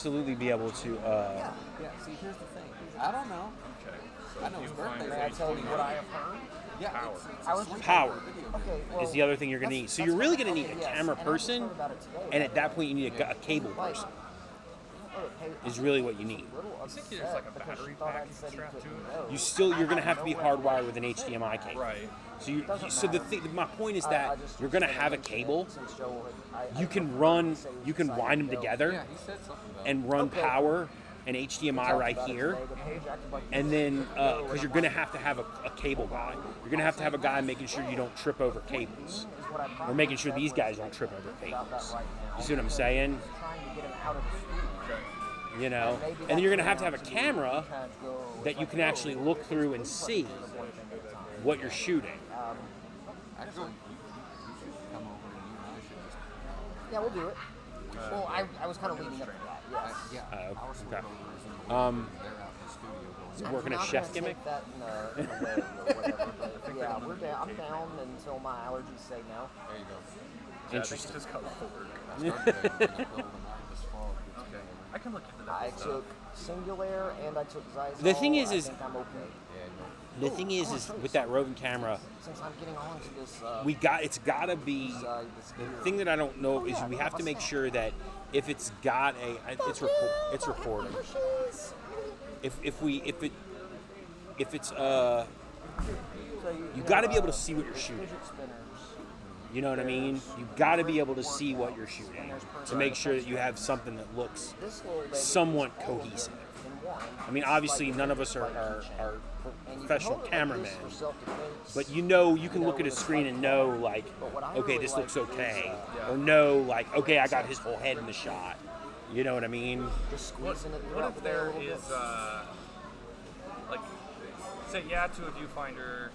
absolutely be able to. Yeah. See, here's the thing. I don't know. Okay. I know his birthday. May I tell you what I have heard? Yeah, Power. I was just Power Okay, well, is the other thing you're going to need. So you're really going to need a camera person, and at that point you need a cable person. Is really what you need. I think there's like a battery pack strapped to it. You're going to have to be hardwired with an HDMI cable. Right. So my point is that you're going to have a cable. You can wind them together Yeah, he said something about and run power and HDMI right here, and then because you're going to have a cable guy. You're going to have a guy making sure you don't trip over cables, or making sure these guys don't trip over cables. You see what I'm saying? You know, and then you're going to have a camera that you can actually look through and see what you're shooting. Actually, you should come over and you and I should just. Yeah, we'll do it. Well, I was kind of leading up to that. Yes. Yeah. okay. Our sleepovers in the they're out in the studio Is it going. working a I'm chef not gonna gimmick? take that in a way or whatever, but yeah, we're down. I'm down until my allergies say no. There you go. Yeah, I think Interesting. it just got forward. I started today in the middle of the night this fall. Okay. I can look into that. I stuff. took Singular and I took Zysol. The thing I is think I'm okay. The thing is with that roving camera, Since I'm getting on to this, it's got to be. this The gear. thing that I don't know is we have to make sure that if it's got it's recording. If it's you got to be able to see what you're shooting. Fidget spinners. You know what I mean? You got to be able to see what you're shooting to make sure that you have something that looks This little baby somewhat is older cohesive. than one. I mean, obviously, none of us are And you can professional hold it like cameramen, this for self-defense. but you can look at a screen and know, like, okay, this looks okay, or know, like, okay, I got his whole head in the shot. You know what I mean? Just squeezing it What throughout if there a there little is, bit. like, say yeah to a viewfinder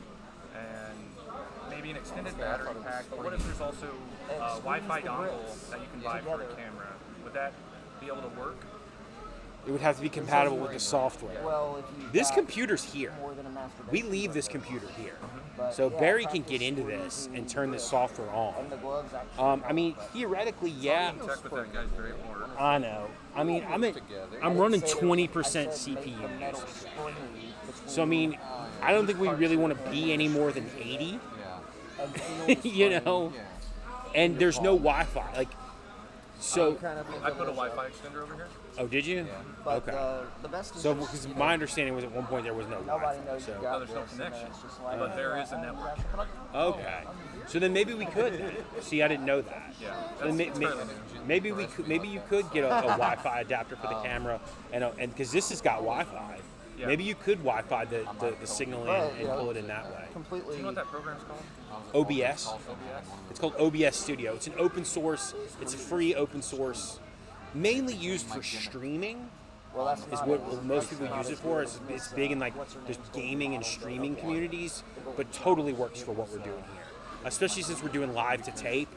and maybe an extended battery pack, but what if there's also a Wi-Fi dongle that you can buy for a camera? Would that be able to work? It would have to be compatible with the software. Well, if you This got computer's here. more than a master We bedroom, leave this computer here. but So yeah, Barry can practice get into this squeezing and turn this the- software And on. the gloves actually. I mean, theoretically, yeah. Check with that guy's very hard. I know. I mean, I'm running 20% CPU usage. So I mean, I don't think we really want to be any more than 80. Yeah. You know, and there's no Wi-Fi. Like, so. I put a Wi-Fi extender over here. Oh, did you? But Okay. the best is So, just, because you my know, understanding was at one point there was no nobody Wi-Fi. knows you So. got there's no this, and then connection, it's just like, but there is a network. Okay. So then maybe we could. Then. See, I didn't know that. Yeah, So then that's fairly new. maybe we could. Maybe you could get a Wi-Fi adapter for the camera, and because this has got Wi-Fi. Yeah. Maybe you could Wi-Fi the signal in But, and you know, pull it in that way. completely. Do you know what that program's called? OBS. OBS? It's called OBS Studio. It's an open source. It's a free open source, mainly used for streaming. Well, that's Is not what as- most that's people not use it as for. good It's as, big in like what's her just name's gaming and model streaming of one. communities, but totally works for what we're doing here. Especially since we're doing live to tape,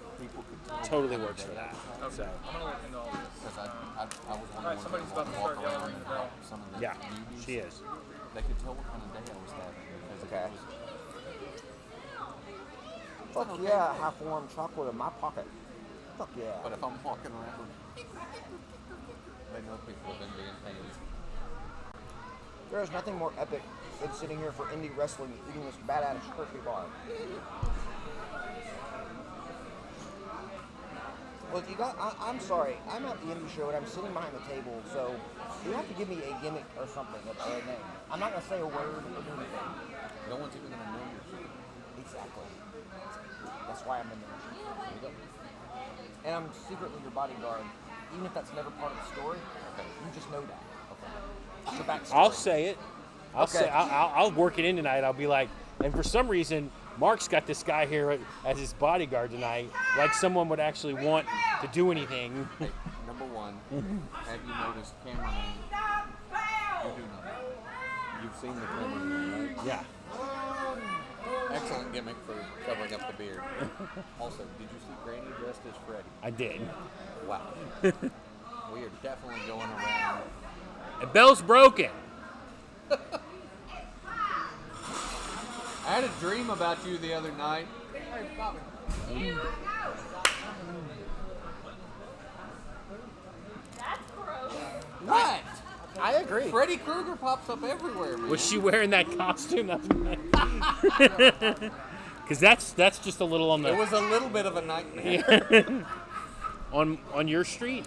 totally works for that. So I'm gonna look into all this. Because I was Alright, wondering somebody's when about to I walk start yelling around in the back. some of the yeah, newbies, she is. they could tell what kind of day I was having. Because Okay. it was, Fuck yeah, half warm chocolate in my pocket. Fuck yeah. but if I'm walking around, they know people have been being pains. There is nothing more epic than sitting here for indie wrestling eating this badass turkey bar. Look, I'm sorry. I'm at the indie show and I'm sitting behind the table, so you have to give me a gimmick or something, a name. I'm not going to say a word or do anything. No one's even going to know your shit. Exactly. That's why I'm in there. There you go. And I'm secretly your bodyguard. Even if that's never part of the story, you just know that. Okay. The backstory. I'll say it. Okay. I'll work it in tonight. I'll be like, and for some reason, Mark's got this guy here as his bodyguard tonight, like someone would actually want to do anything. Hey, number one, have you noticed cameraman? You do know that. You've seen the cameraman, right? Yeah. Excellent gimmick for covering up the beard. Also, did you see Granny dressed as Freddy? I did. Wow. We are definitely going around. The bell's broken. I had a dream about you the other night. That's gross. agree. Freddy Krueger pops up everywhere, man. Was she wearing that costume? Because that's just a little on the. It was a little bit of a nightmare. on your street.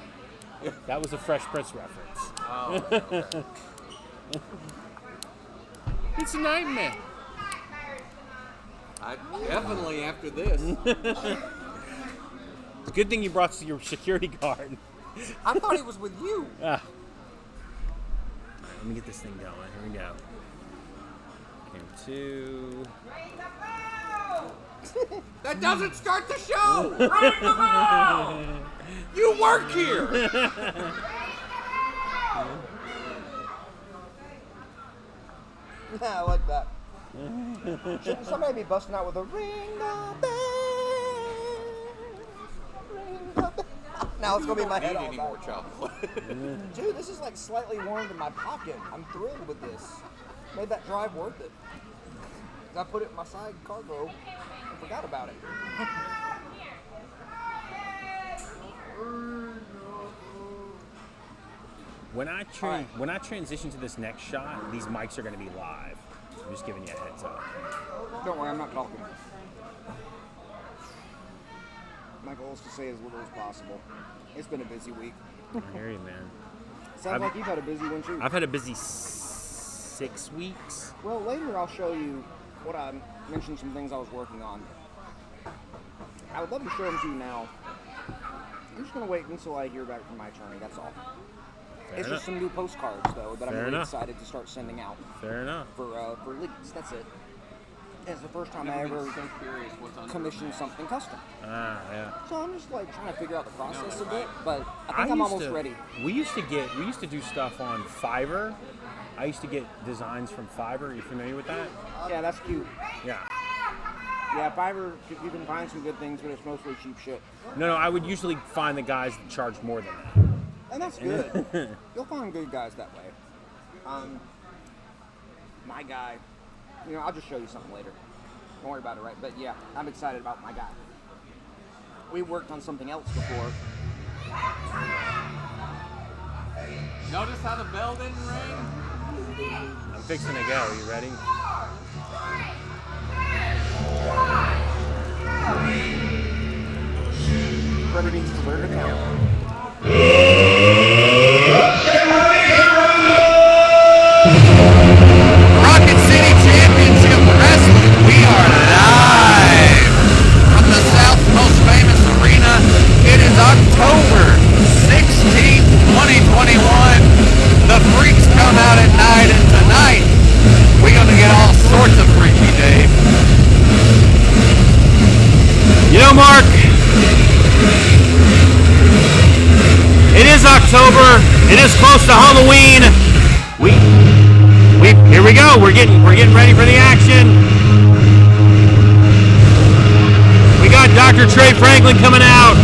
That was a Fresh Prince reference. Oh, okay. It's a nightmare. I definitely after this. It's a good thing you brought your security guard. I thought he was with you. Let me get this thing going. Here we go. Came 2. That doesn't start the show. Ring the bell. You work here. Yeah, I like that. Shouldn't somebody be busting out with a ring the bell? Ring the bell. Now it's gonna be my head all Need any more night. chocolate? Dude, this is like slightly warm in my pocket. I'm thrilled with this. Made that drive worth it. I put it in my side cargo and forgot about it. When I transition to this next shot, these mics are going to be live. I'm just giving you a heads up. Don't worry, I'm not talking. My goal is to say as little as possible. It's been a busy week. I hear you, man. Sounds like you've had a busy one too. I've had a busy 6 weeks. Well, later I'll show you what I mentioned, some things I was working on. I would love to show them to you now. I'm just going to wait until I hear back from my attorney, that's all. It's just some new postcards, though, that I'm really excited to start sending out. Fair enough. For leaks, that's it. It's the first time I ever commissioned something custom. Yeah. So I'm just like trying to figure out the process a bit, but I think I'm almost ready. We used to do stuff on Fiverr. I used to get designs from Fiverr. Are you familiar with that? Yeah, that's cute. Yeah. Yeah, Fiverr, you can find some good things, but it's mostly cheap shit. No, I would usually find the guys that charge more than that. And that's good. You'll find good guys that way. My guy, I'll just show you something later. Don't worry about it, right? But yeah, I'm excited about my guy. We worked on something else before. Notice how the bell didn't ring? I'm fixing to go. You ready? Brother needs to learn to count. Rocket City Championship Wrestling. We are live from the South's most famous arena. It is October 16th, 2021. The freaks come out at night, and tonight we're going to get all sorts of freaky, Dave. Mark, it is October. It is close to Halloween. Here we go. We're getting ready for the action. We got Dr. Trey Franklin coming out.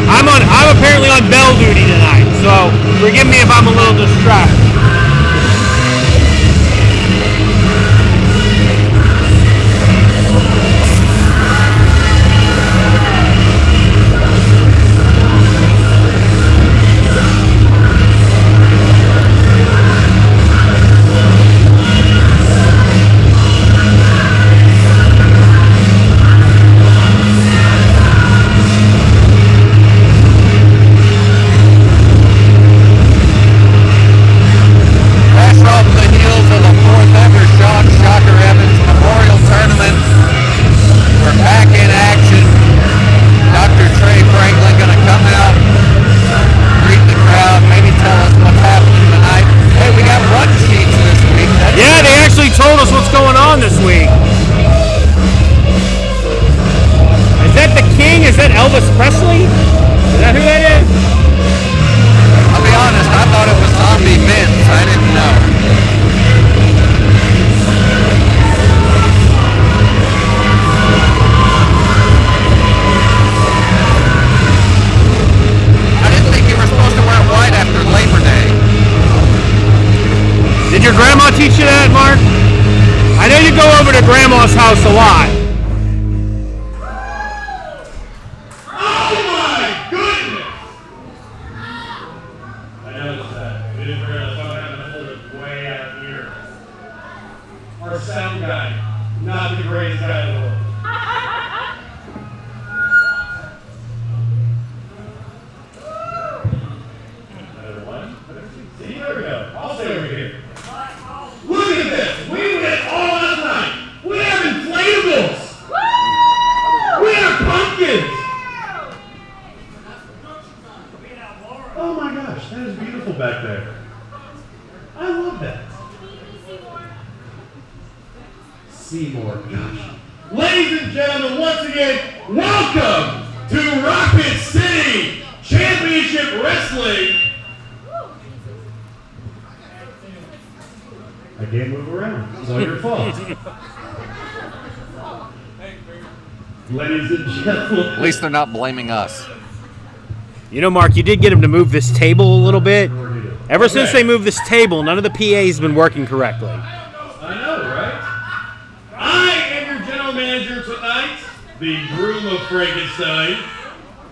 I'm apparently on bell duty tonight, so forgive me if I'm a little distracted. Told us what's going on this week. Is that the King? Is that Elvis Presley? Is that who that is? I'll be honest, I thought it was Zombie Vince. I didn't know. I didn't think you were supposed to wear white after Labor Day. Did your grandma teach you that, Mark? I know you go over to Grandma's house a lot. Oh my goodness! I noticed that. didn't realize what happened to hold it way out here. Our sound guy, not the greatest guy in the world. Another one. See, there we go. I'll stay over here. Look at this. We went all out tonight. We have inflatables. We have pumpkins. Oh my gosh, that is beautiful back there. I love that. Seymour, gosh. Ladies and gentlemen, once again, welcome to Rocket City Championship Wrestling. I can't move around. It's all your fault. Ladies and gentlemen. At least they're not blaming us. You know, Mark, you did get him to move this table a little bit. Ever since they moved this table, none of the PA's been working correctly. I know, right? I am your general manager tonight, the groom of Frankenstein,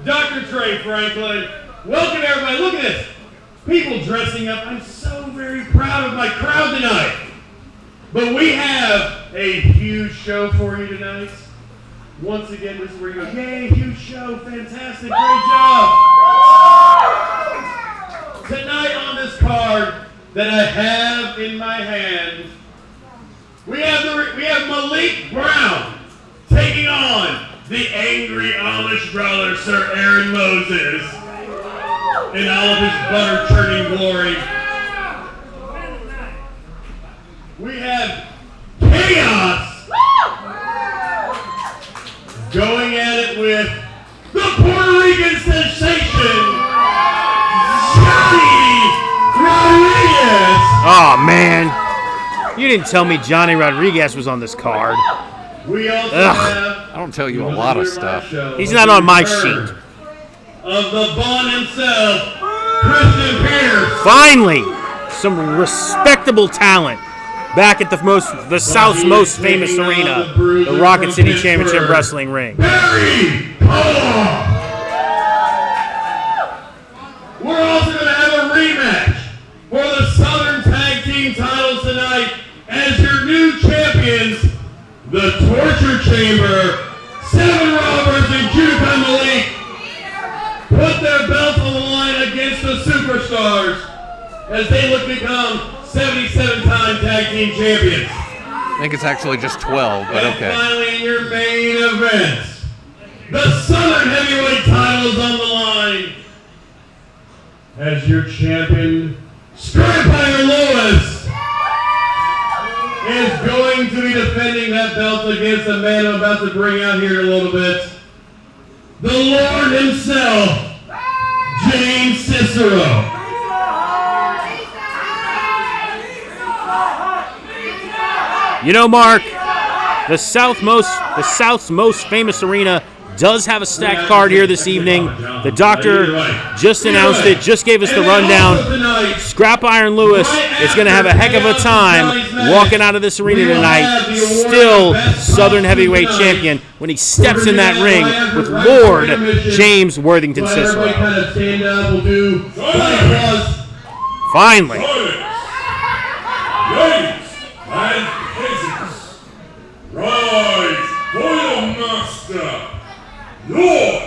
Dr. Trey Franklin. Welcome, everybody. Look at this. People dressing up. I'm so very proud of my crowd tonight. But we have a huge show for you tonight. Once again, this is where you go, yay, huge show, fantastic, great job. Tonight on this card that I have in my hand, we have Malik Brown taking on the angry Amish brother, Sir Aaron Moses, in all of his butter-churning glory. We have Chaos going at it with the Puerto Rican sensation, Johnny Rodriguez. Oh, man. You didn't tell me Johnny Rodriguez was on this card. We also Ugh. have I don't tell you a lot of stuff. He's not on my sheet. Of the Bond himself, Christian Pierce. Finally, some respectable talent back at the South's most famous arena, the Rocket City Championship Wrestling ring. Barry Poloff. We're also going to have a rematch for the Southern Tag Team titles tonight as your new champions, the Torture Chamber, Seven Roberts and Judah Malik, put their belts on the line against the Superstars as they look to become 77-time tag team champions. I think it's actually just 12, but And okay. finally, in your main event, the Southern Heavyweight titles on the line. As your champion, Scrapire Lewis is going to be defending that belt against the man I'm about to bring out here in a little bit. The Lord himself, James Cicero. You know, Mark, the South's most famous arena does have a stacked card here this evening. The doctor just announced it, just gave us the rundown. Scrap Iron Lewis is going to have a heck of a time walking out of this arena tonight, still Southern Heavyweight Champion, when he steps in that ring with Lord James Worthington Cicero. Finally. And peasants, rise for your master, Lord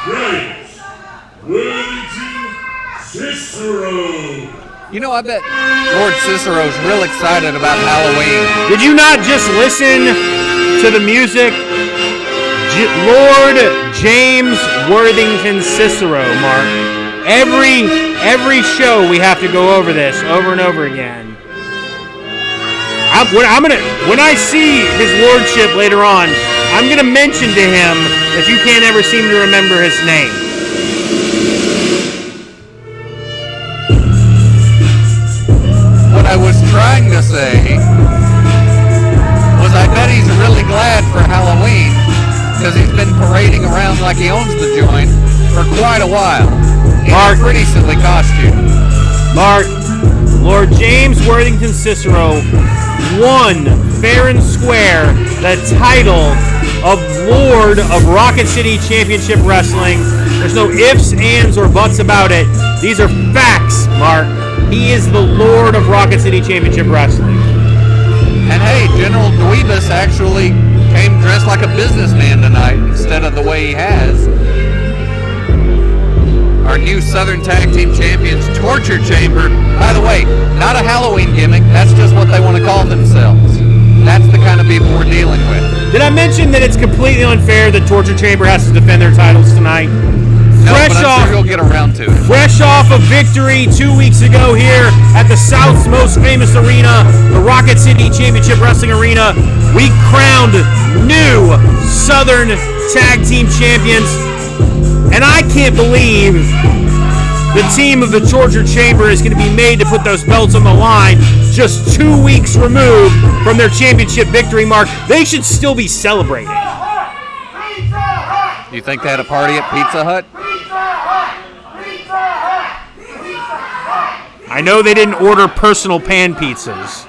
James Worthington Cicero. You know, I bet Lord Cicero's real excited about Halloween. Did you not just listen to the music? Lord James Worthington Cicero, Mark. Every show we have to go over this over and over again. When I see his lordship later on, I'm gonna mention to him if you can't ever seem to remember his name. What I was trying to say was I bet he's really glad for Halloween because he's been parading around like he owns the joint for quite a while in a pretty silly costume. Mark, Lord James Worthington Cicero won fair and square the title of Lord of Rocket City Championship Wrestling. There's no ifs, ands, or buts about it. These are facts, Mark. He is the Lord of Rocket City Championship Wrestling. And hey, General Dweebus actually came dressed like a businessman tonight instead of the way he has. Our new Southern Tag Team Champions, Torture Chamber. By the way, not a Halloween gimmick. That's just what they want to call themselves. That's the kind of people we're dealing with. Did I mention that it's completely unfair that Torture Chamber has to defend their titles tonight? No, but I'm sure you'll get around to it. Fresh off a victory 2 weeks ago here at the South's most famous arena, the Rocket City Championship Wrestling Arena, we crowned new Southern Tag Team Champions. And I can't believe the team of the Torture Chamber is going to be made to put those belts on the line just 2 weeks removed from their championship victory mark. They should still be celebrating. You think they had a party at Pizza Hut? I know they didn't order personal pan pizzas.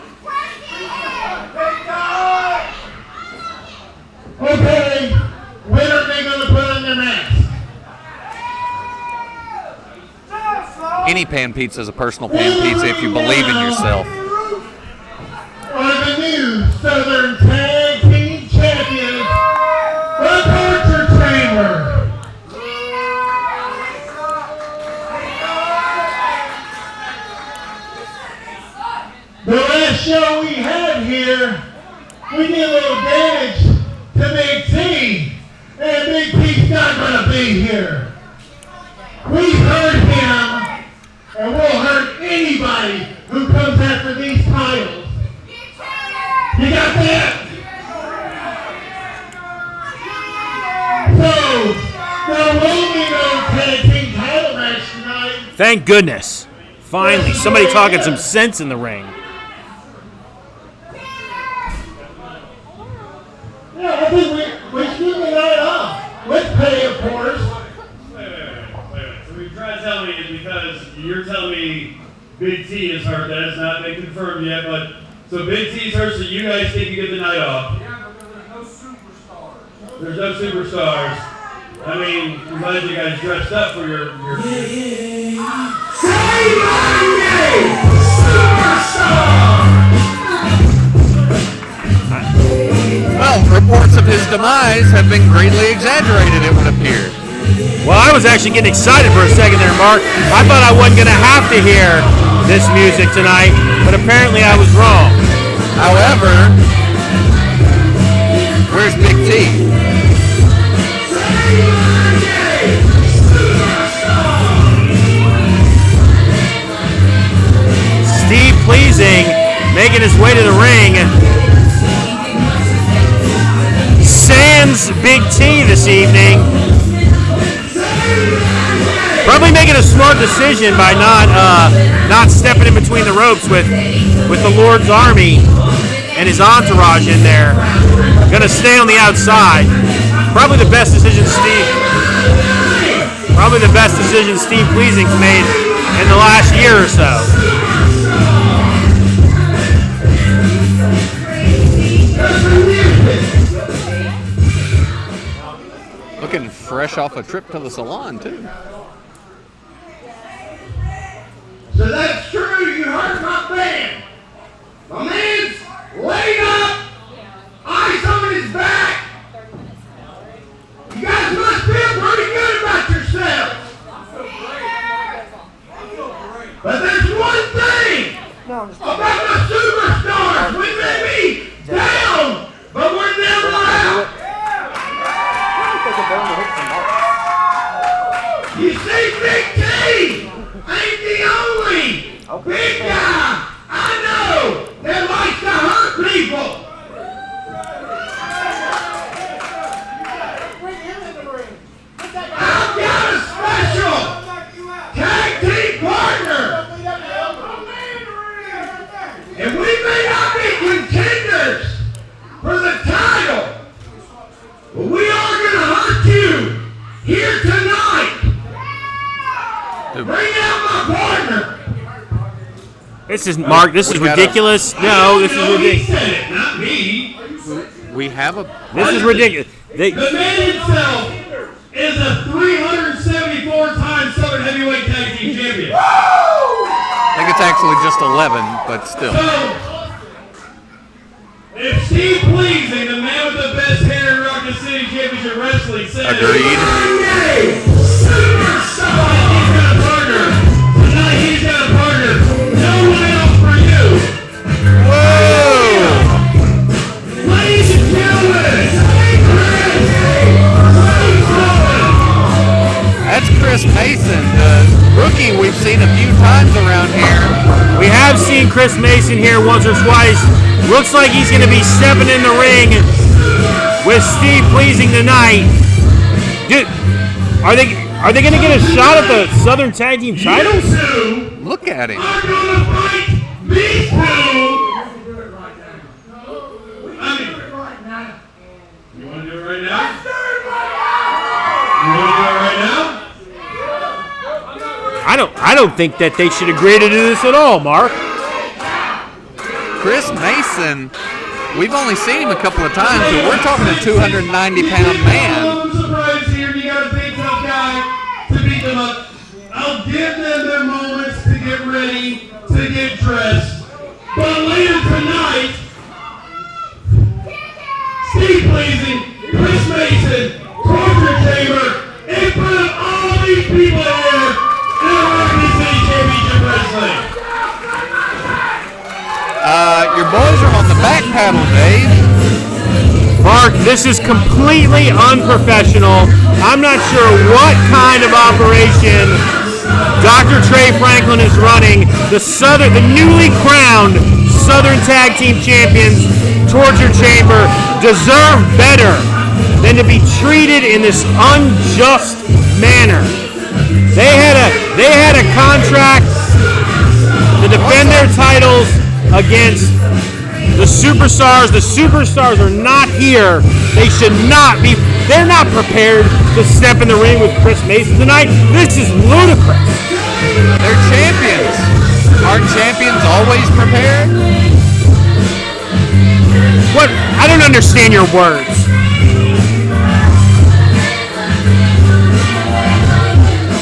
Okay, when are they going to put on their mask? Any pan pizza is a personal pan pizza if you believe in yourself. Are the new Southern Tag Team Champions, the Torture Chamber. The last show we had here, we did a little damage to Big T, and Big T's not going to be here. We hurt him, and we'll hurt anybody who comes after these titles. You got that? So, there will be no tag team title match tonight. Thank goodness. Finally, somebody talking some sense in the ring. Yeah, I think we should give the night off. With pay, of course. Wait. So we try to tell me is because you're telling me Big T is hurt. That has not been confirmed yet, but so Big T's hurt, so you guys think you get the night off. Yeah, but there's no superstars. There's no superstars. I mean, I'm glad you guys dressed up for your Say my name, superstar! Well, reports of his demise have been greatly exaggerated, it would appear. Well, I was actually getting excited for a second there, Mark. I thought I wasn't going to have to hear this music tonight, but apparently I was wrong. However, where's Big T? Steve Pleasing making his way to the ring. Sans Big T this evening. Probably making a smart decision by not stepping in between the ropes with the Lord's Army and his entourage in there. Gonna stay on the outside. Probably the best decision Steve Pleasing's made in the last year or so. Looking fresh off a trip to the salon, too. So that's true, you heard my band. My man's laid up, ice on his back. You guys must feel pretty good about yourselves. But there's one thing about the superstars. We may be down, but we're never out. You see, Big T ain't the only big guy I know that likes to hurt people. I've got a special tag team partner. And we may not be contenders for the title, but we are going to hurt you here tonight. Bring out my partner. This is Mark. This is ridiculous. No, this is He ridiculous. said it, not me. We have a... This is ridiculous. The man himself is a 374-time Southern Heavyweight Tag Team Champion. I think it's It's actually just 11, but still. If Steve Pleasing, the man with the best hair in Rocket City Championship Wrestling, says, Agreed. Tonight he's got a partner. Tonight he's got a partner. No one else for you. Whoa! Ladies and gentlemen, That's Chris Mason, the rookie we've seen a few times around here. We have seen Chris Mason here once or twice. Looks like he's going to be stepping in the ring with Steve Pleasing tonight. Dude, are they going to get a shot at the Southern Tag Team titles? Look at him. I'm gonna fight these two. You want to do it right now? You want to do it right now? I don't think that they should agree to do this at all, Mark. Chris Mason, we've only seen him a couple of times, but we're talking a 290-pound man. I'm surprised here. You got a big tough guy to beat them up. I'll give them their moments to get ready, to get dressed. But later tonight, Steve Pleasing, Chris Mason, Torture Chamber, in front of all these people here in Rocket City Championship Wrestling. Your boys are on the back paddle, Dave. Mark, this is completely unprofessional. I'm not sure what kind of operation Dr. Trey Franklin is running. The newly crowned Southern Tag Team Champions, Torture Chamber, deserve better than to be treated in this unjust manner. They had a contract to defend their titles against the Superstars. The Superstars are not here. They should not be. They're not prepared to step in the ring with Chris Mason tonight. This is ludicrous. They're champions. Aren't champions always prepared? What? I don't understand your words.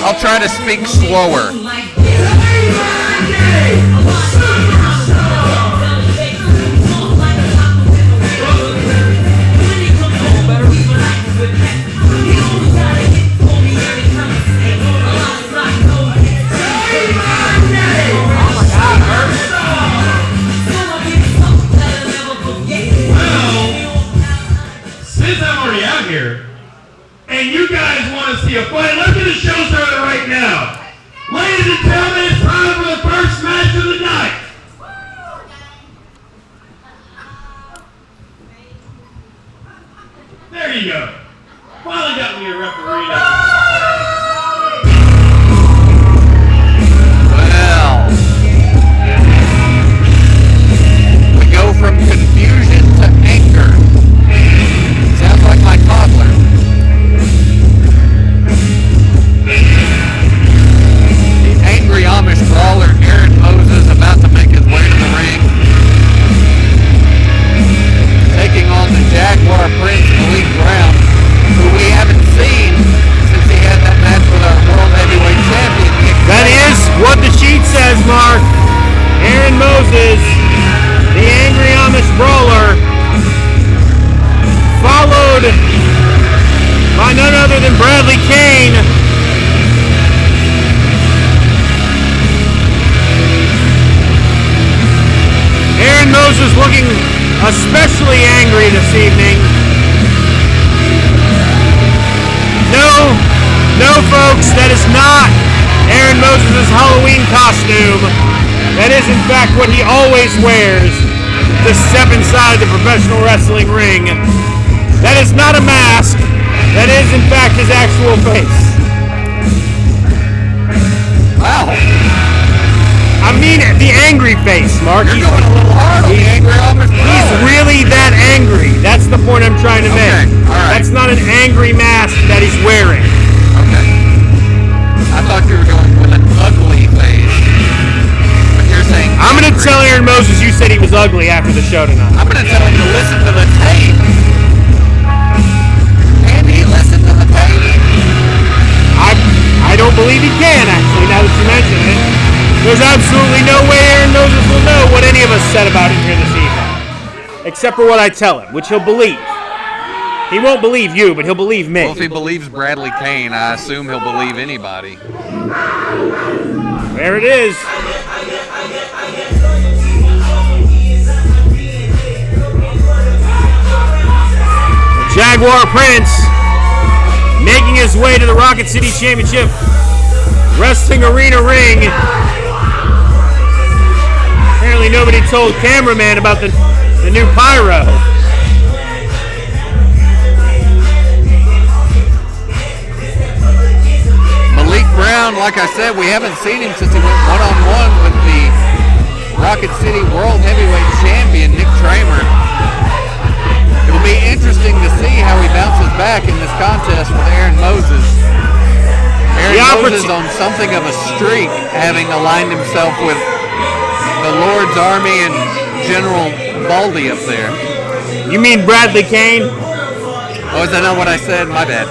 I'll try to speak slower. Since I'm already out here, and you guys want to see a fight, let's get the show started right now. Ladies and gentlemen, it's time for the first match of the night. There you go. Finally got me a referee now. Well, we go from confusion to anger. Sounds like my toddler. The angry Amish brawler Aaron Moses about to make his way to the ring. Taking on the Jaguar Prince Malik Brown, who we haven't seen since he had that match with our World Heavyweight Champion. That is what the sheet says, Mark. Aaron Moses, the angry Amish brawler, followed by none other than Bradley Kane. Aaron Moses looking especially angry this evening. No, folks, that is not Aaron Moses' Halloween costume. That is, in fact, what he always wears to step inside the professional wrestling ring. That is not a mask. That is, in fact, his actual face. Wow. I mean, the angry face, Mark. You're going a little hard on the angry Amish brawler. He's really that angry. That's the point I'm trying to make. Okay, all right. That's not an angry mask that he's wearing. Okay. I thought you were going with an ugly face. But you're saying I'm going to angry. tell Aaron Moses you said he was ugly after the show tonight. I'm going to tell him to listen to the tape. Can he listen to the tape? I don't believe he can, actually, now that you mention it. There's absolutely no way Aaron Moses will know what any of us said about him here this evening, except for what I tell him, which he'll believe. He won't believe you, but he'll believe me. Well, if he believes Bradley Kane, I assume he'll believe anybody. There it is. Jaguar Prince making his way to the Rocket City Championship Wrestling Arena ring. Apparently nobody told cameraman about the new pyro. Malik Brown, like I said, we haven't seen him since he went one-on-one with the Rocket City World Heavyweight Champion, Nick Tramer. It'll be interesting to see how he bounces back in this contest with Aaron Moses. Aaron Moses on something of a streak, having aligned himself with the Lord's Army and General Baldy up there. You mean Bradley Kane? Oh, is that not what I said? My bad.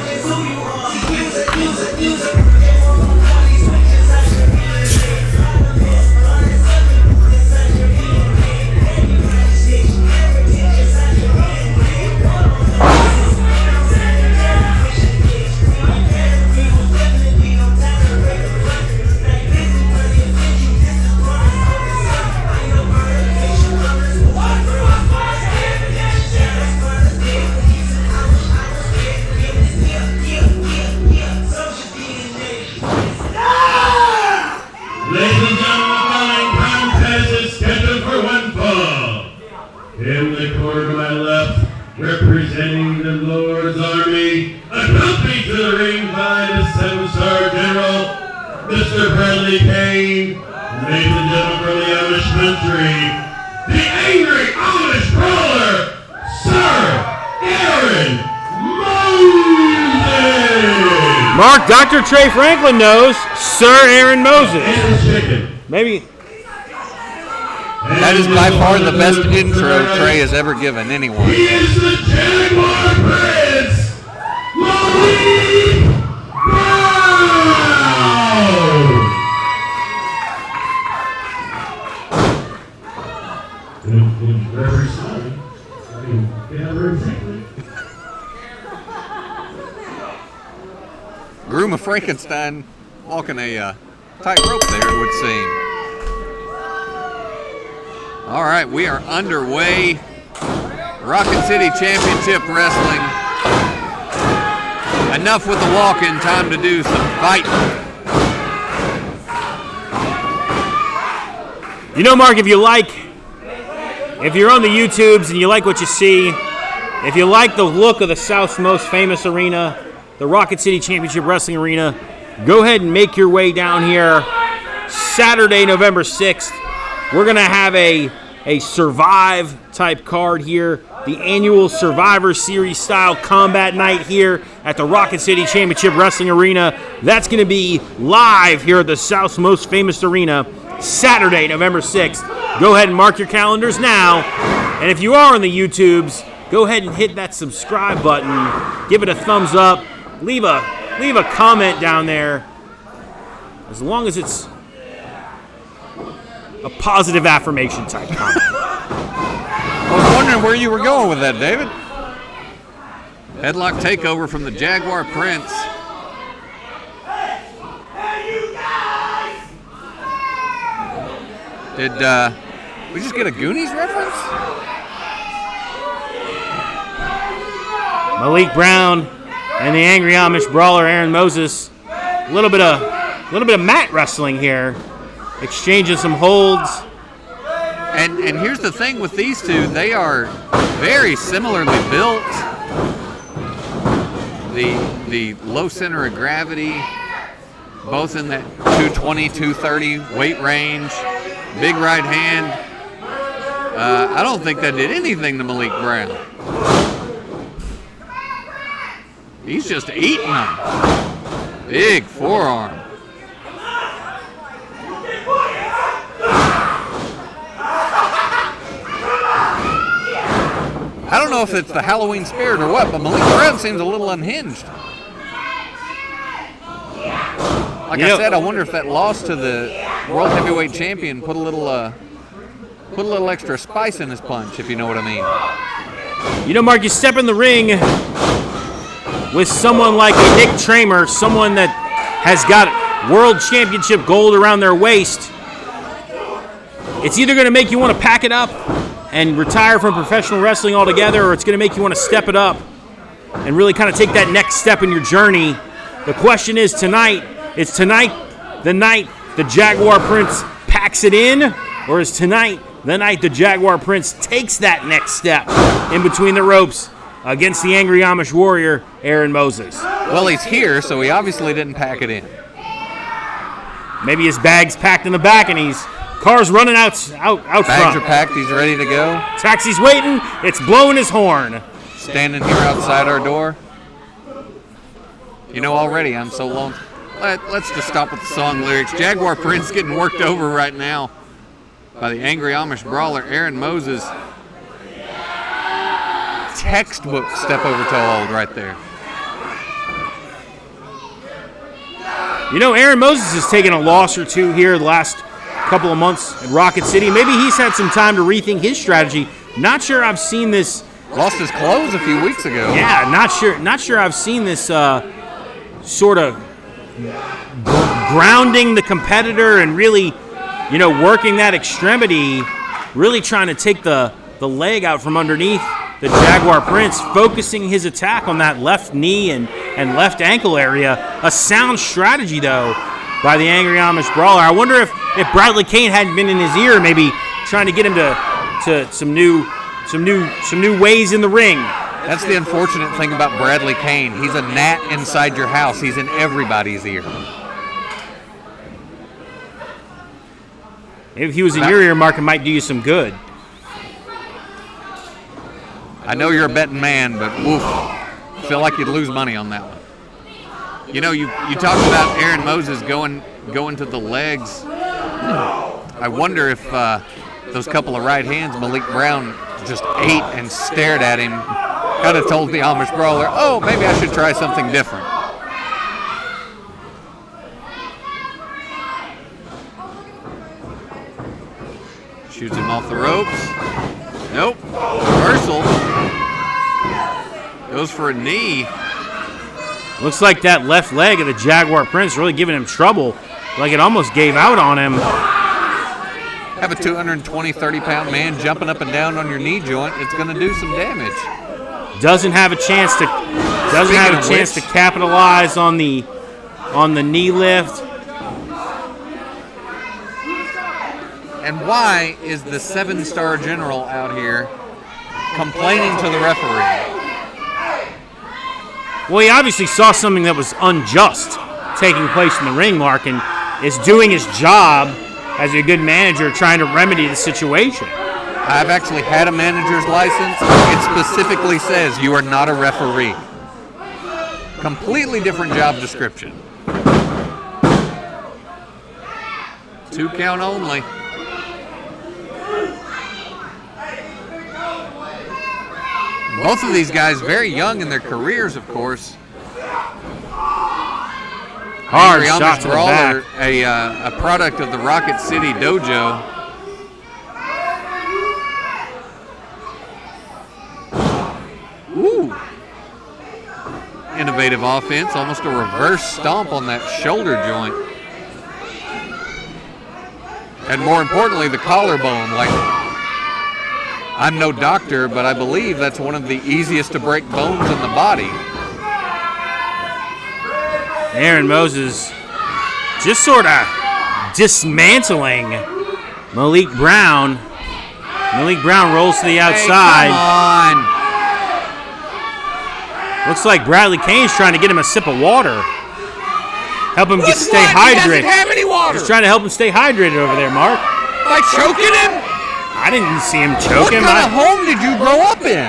In the corner to my left, representing the Lord's Army, accompanied to the ring by the 7-star General, Mr. Bradley Kane, ladies and gentlemen from the Amish country, the angry Amish brawler, Sir Aaron Moses! Mark, Dr. Trey Franklin knows Sir Aaron Moses. And chicken. Maybe. That is by far the best intro Trey has ever given anyone. He is the Jaguar Prince, Malik Brown! In every song, I mean, Aaron Franklin. Groom of Frankenstein walking a tightrope there, it would seem. All right, we are underway. Rocket City Championship Wrestling. Enough with the walking, time to do some fighting. You know, Mark, if you're on the YouTubes and you like what you see, if you like the look of the South's most famous arena, the Rocket City Championship Wrestling Arena, go ahead and make your way down here Saturday, November 6th. We're going to have a Survive type card here, the annual Survivor Series style combat night here at the Rocket City Championship Wrestling Arena. That's going to be live here at the South's most famous arena, Saturday, November 6th. Go ahead and mark your calendars now. And if you are on the YouTubes, go ahead and hit that subscribe button. Give it a thumbs up. Leave a comment down there. As long as it's a positive affirmation type comment. I was wondering where you were going with that, David. Headlock takeover from the Jaguar Prince. Did we just get a Goonies reference? Malik Brown and the angry Amish brawler Aaron Moses. A little bit of mat wrestling here. Exchanging some holds. And here's the thing with these two, they are very similarly built. The low center of gravity, both in that 220, 230 weight range. Big right hand. I don't think that did anything to Malik Brown. He's just eating them. Big forearm. I don't know if it's the Halloween spirit or what, but Malik Brown seems a little unhinged. Like I said, I wonder if that loss to the world heavyweight champion put a little extra spice in his punch, if you know what I mean. You know, Mark, you step in the ring with someone like a Nick Tramer, someone that has got world championship gold around their waist. It's either going to make you want to pack it up and retire from professional wrestling altogether, or it's going to make you want to step it up and really kind of take that next step in your journey. The question is tonight the night the Jaguar Prince packs it in, or is tonight the night the Jaguar Prince takes that next step in between the ropes against the Angry Amish Warrior, Aaron Moses? Well, he's here, so he obviously didn't pack it in. Maybe his bag's packed in the back and car's running out front. Bags are packed, he's ready to go. Taxi's waiting, it's blowing his horn. Standing here outside our door. You know, already I'm so lonely. Let's just stop with the song lyrics. Jaguar Prince getting worked over right now by the Angry Amish Brawler, Aaron Moses. Textbook step over toe hold right there. You know, Aaron Moses has taken a loss or two here the last couple of months in Rocket City. Maybe he's had some time to rethink his strategy. Not sure I've seen this. Lost his clothes a few weeks ago. Yeah, not sure I've seen this sort of grounding the competitor and really, you know, working that extremity, really trying to take the leg out from underneath the Jaguar Prince, focusing his attack on that left knee and left ankle area. A sound strategy, though, by the Angry Amish Brawler. I wonder if Bradley Kane hadn't been in his ear, maybe trying to get him to some new ways in the ring. That's the unfortunate thing about Bradley Kane. He's a gnat inside your house. He's in everybody's ear. If he was in your ear, Mark, it might do you some good. I know you're a betting man, but woof, I feel like you'd lose money on that one. You know, you talked about Aaron Moses going to the legs. I wonder if those couple of right hands Malik Brown just ate and stared at him, kind of told the Amish Brawler, oh, maybe I should try something different. Shoots him off the ropes. Nope. Reversal. Goes for a knee. Looks like that left leg of the Jaguar Prince really giving him trouble. Like it almost gave out on him. Have a 220, 30-pound man jumping up and down on your knee joint. It's going to do some damage. Doesn't have a chance to capitalize on the knee lift. And why is the 7-star general out here complaining to the referee? Well, he obviously saw something that was unjust taking place in the ring, Mark, and is doing his job as a good manager trying to remedy the situation. I've actually had a manager's license. It specifically says you are not a referee. Completely different job description. 2 count only. Both of these guys very young in their careers, of course. Hard shot to the back. A product of the Rocket City Dojo. Ooh. Innovative offense, almost a reverse stomp on that shoulder joint. And more importantly, the collarbone. Like, I'm no doctor, but I believe that's one of the easiest to break bones in the body. Aaron Moses just sort of dismantling Malik Brown. Malik Brown rolls to the outside. Hey, come on. Looks like Bradley Kane's trying to get him a sip of water. Help him stay hydrated. He doesn't have any water. He's trying to help him stay hydrated over there, Mark. By choking him? I didn't see him choking. What kind of home did you grow up in?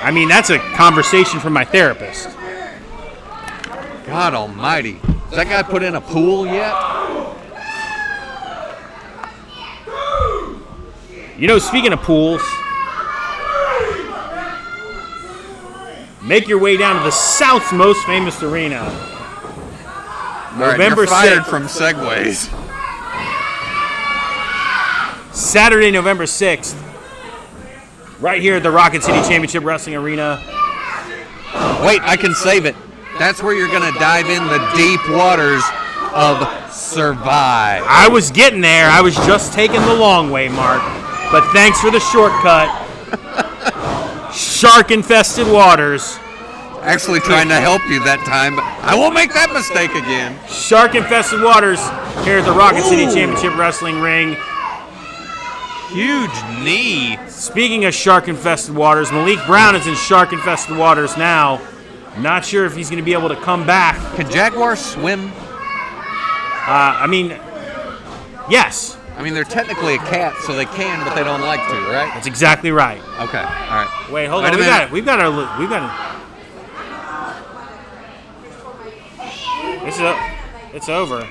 I mean, that's a conversation from my therapist. God almighty. Has that guy put in a pool yet? You know, speaking of pools, make your way down to the South's most famous arena. All right, November you're fired 6th. from segues. Saturday, November 6th, right here at the Rocket City Championship Wrestling Arena. Wait, I can save it. That's where you're going to dive in the deep waters of Survive. I was getting there. I was just taking the long way, Mark. But thanks for the shortcut. Shark-infested waters. Actually trying to help you that time, but I won't make that mistake again. Shark-infested waters here at the Rocket City Championship Wrestling Ring. Huge knee. Speaking of shark-infested waters, Malik Brown is in shark-infested waters now. Not sure if he's going to be able to come back. Can jaguars swim? Yes. I mean, they're technically a cat, so they can, but they don't like to, right? That's exactly right. Okay, all right. Wait, hold Wait on. a minute. We've got It's over.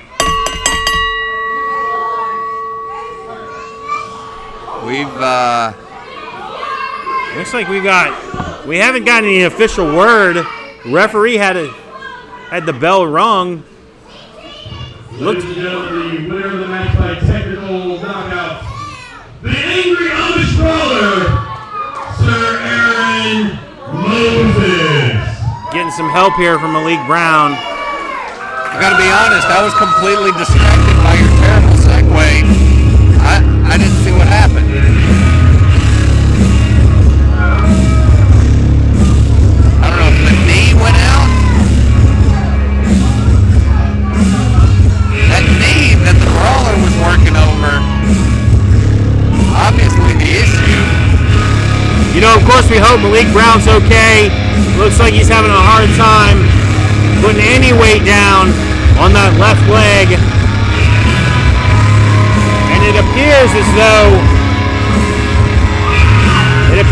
Looks like we haven't gotten any official word. Referee had the bell rung. Ladies and gentlemen, the winner of the match by technical knockout, the Angry Amish Brawler, Sir Aaron Moses. Getting some help here from Malik Brown. I gotta be honest, I was completely distracted by your terrible segue. I didn't see what happened. I don't know if the knee went out. That knee that the brawler was working over, obviously the issue. You know, of course, we hope Malik Brown's okay. Looks like he's having a hard time putting any weight down on that left leg. And it appears as though the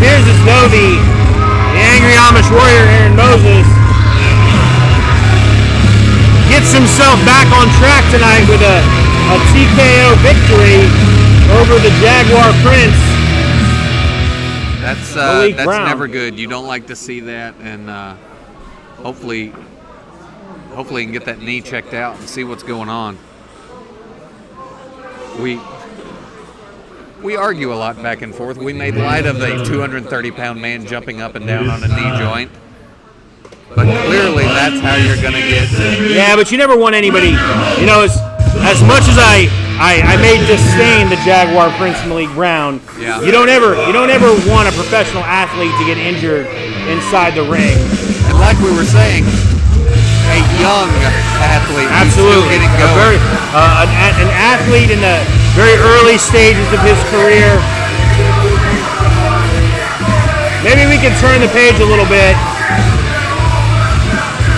Angry Amish Warrior, Aaron Moses, gets himself back on track tonight with a TKO victory over the Jaguar Prince. That's Brown. never good. You don't like to see that, and hopefully you can get that knee checked out and see what's going on. We argue a lot back and forth. We made light of a 230-pound man jumping up and down on a knee joint, but clearly that's how you're going to get. Yeah, but you never want anybody. You know, as much as I may disdain the Jaguar Prince Malik Brown. Yeah. You don't ever want a professional athlete to get injured inside the ring. And like we were saying, a young athlete who's still Absolutely. getting going. An athlete in the very early stages of his career. Maybe we can turn the page a little bit.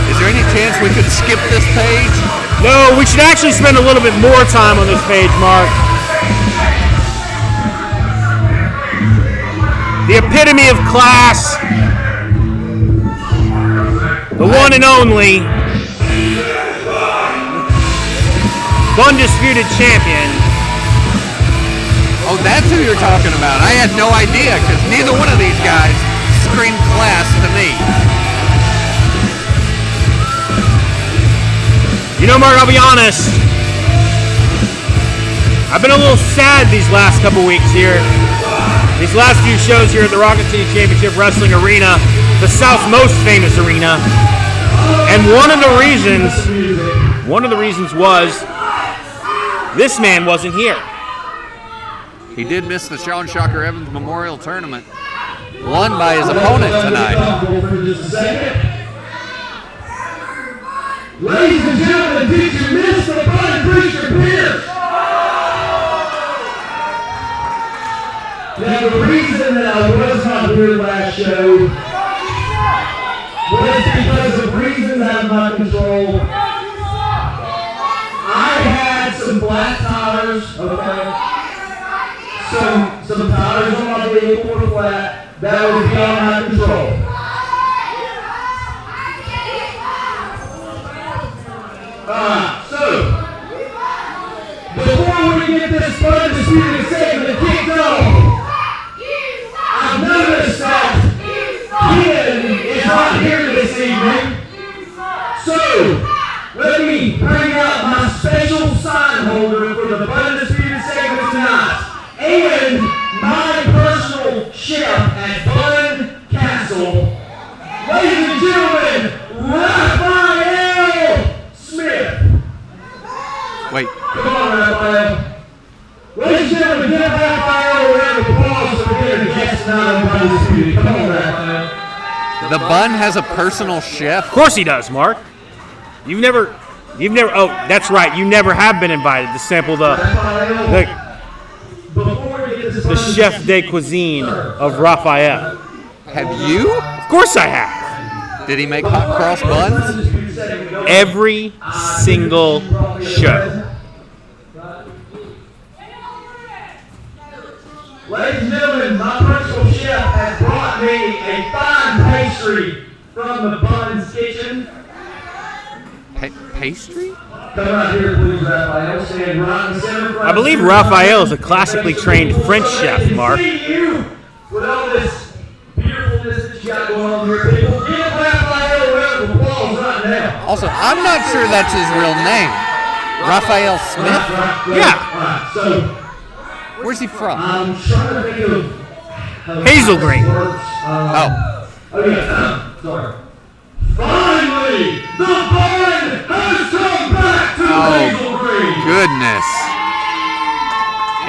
Is there any chance we could skip this page? No, we should actually spend a little bit more time on this page, Mark. The epitome of class. The one and only. Undisputed champion. Oh, that's who you're talking about. I had no idea, because neither one of these guys screamed class to me. You know, Mark, I'll be honest. I've been a little sad these last couple weeks here. These last few shows here at the Rocket City Championship Wrestling Arena, the South's most famous arena. And one of the reasons was this man wasn't here. He did miss the Sean Shocker Evans Memorial Tournament, won by his opponent tonight. Ladies and gentlemen, did you miss the Buddy Preacher Pierce? Now, the reason that I was not here last show was because of reasons out of my control. I had some flat tires, okay? Some tires on my vehicle were flat. That was beyond my control. So, before we get this undisputed segment kicked off, I've noticed that Ken is not here this evening. So, let me bring out my special sign holder for the undisputed segment tonight. And Raphael. Ladies and gentlemen, give Raphael a round of applause for being a guest tonight on Undisputed. Come on, Raphael. The Bun has a personal chef. Of course he does, Mark. You've never. Oh, that's right. You never have been invited to sample the chef de cuisine of Raphael. Have you? Of course I have. Did he make hot cross buns? Every single show. Ladies and gentlemen, my personal chef has brought me a fine pastry from the Bun's Kitchen. Pastry? Come right here, please, Raphael. Stand right in the center. I believe Raphael is a classically trained French chef, Mark. See you with all this beautifulness that you got going on here, people. Give Raphael a round of applause right now. Also, I'm not sure that's his real name. Raphael Smith? Yeah. Right, so Where's he from? I'm trying to think of Hazel Green. Oh. Oh yeah. Sorry. Finally, the Bun has come back to Hazel Green. Goodness.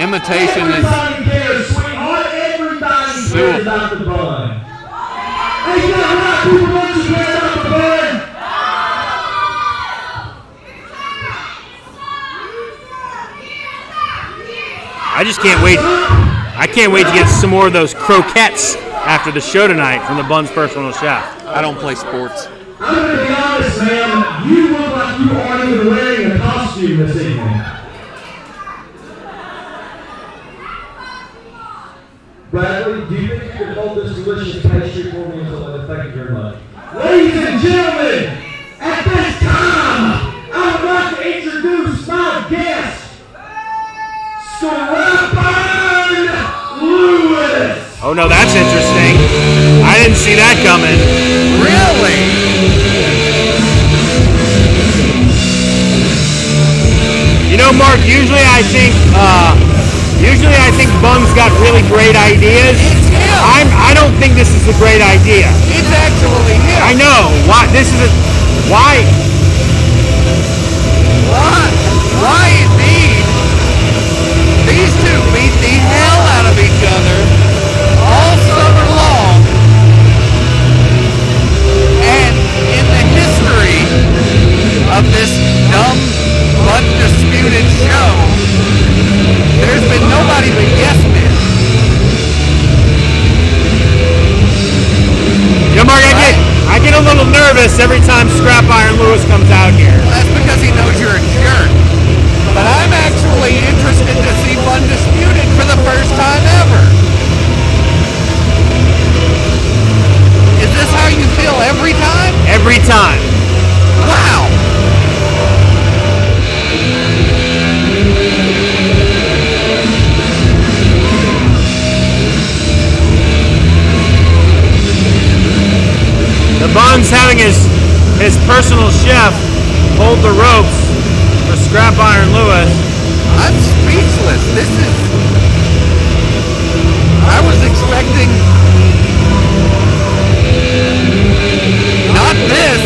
Imitation is... Everybody cares, sweetheart. Everybody cares about the Bun. Hey, you got a lot of people want to care about the Bun. I just can't wait. I can't wait to get some more of those croquettes after the show tonight from the Bun's personal chef. I don't play sports. I'm going to be honest, man. You look like you aren't even wearing a costume this evening. Bradley, do you think you could hold this delicious pastry for me until I thank you very much? Ladies and gentlemen, at this time, I would like to introduce my guest, Scrappin' Lewis. Oh no, that's interesting. I didn't see that coming. Really? You know, Mark, usually I think Bun's got really great ideas. It's him. I don't think this is a great idea. It's actually him. I know. Why this is why Why indeed? These two beat the hell out of each other all summer long. And in the history of this dumb, undisputed show, there's been nobody but yes men. You know, Mark, I get a little nervous every time Scrap Iron Lewis comes out here. That's because he knows you're a jerk. But I'm actually interested to see Undisputed for the first time ever. Is this how you feel every time? Every time. Wow. The Bun's having his personal chef hold the ropes for Scrap Iron Lewis. I'm speechless. This is... I was expecting... not this.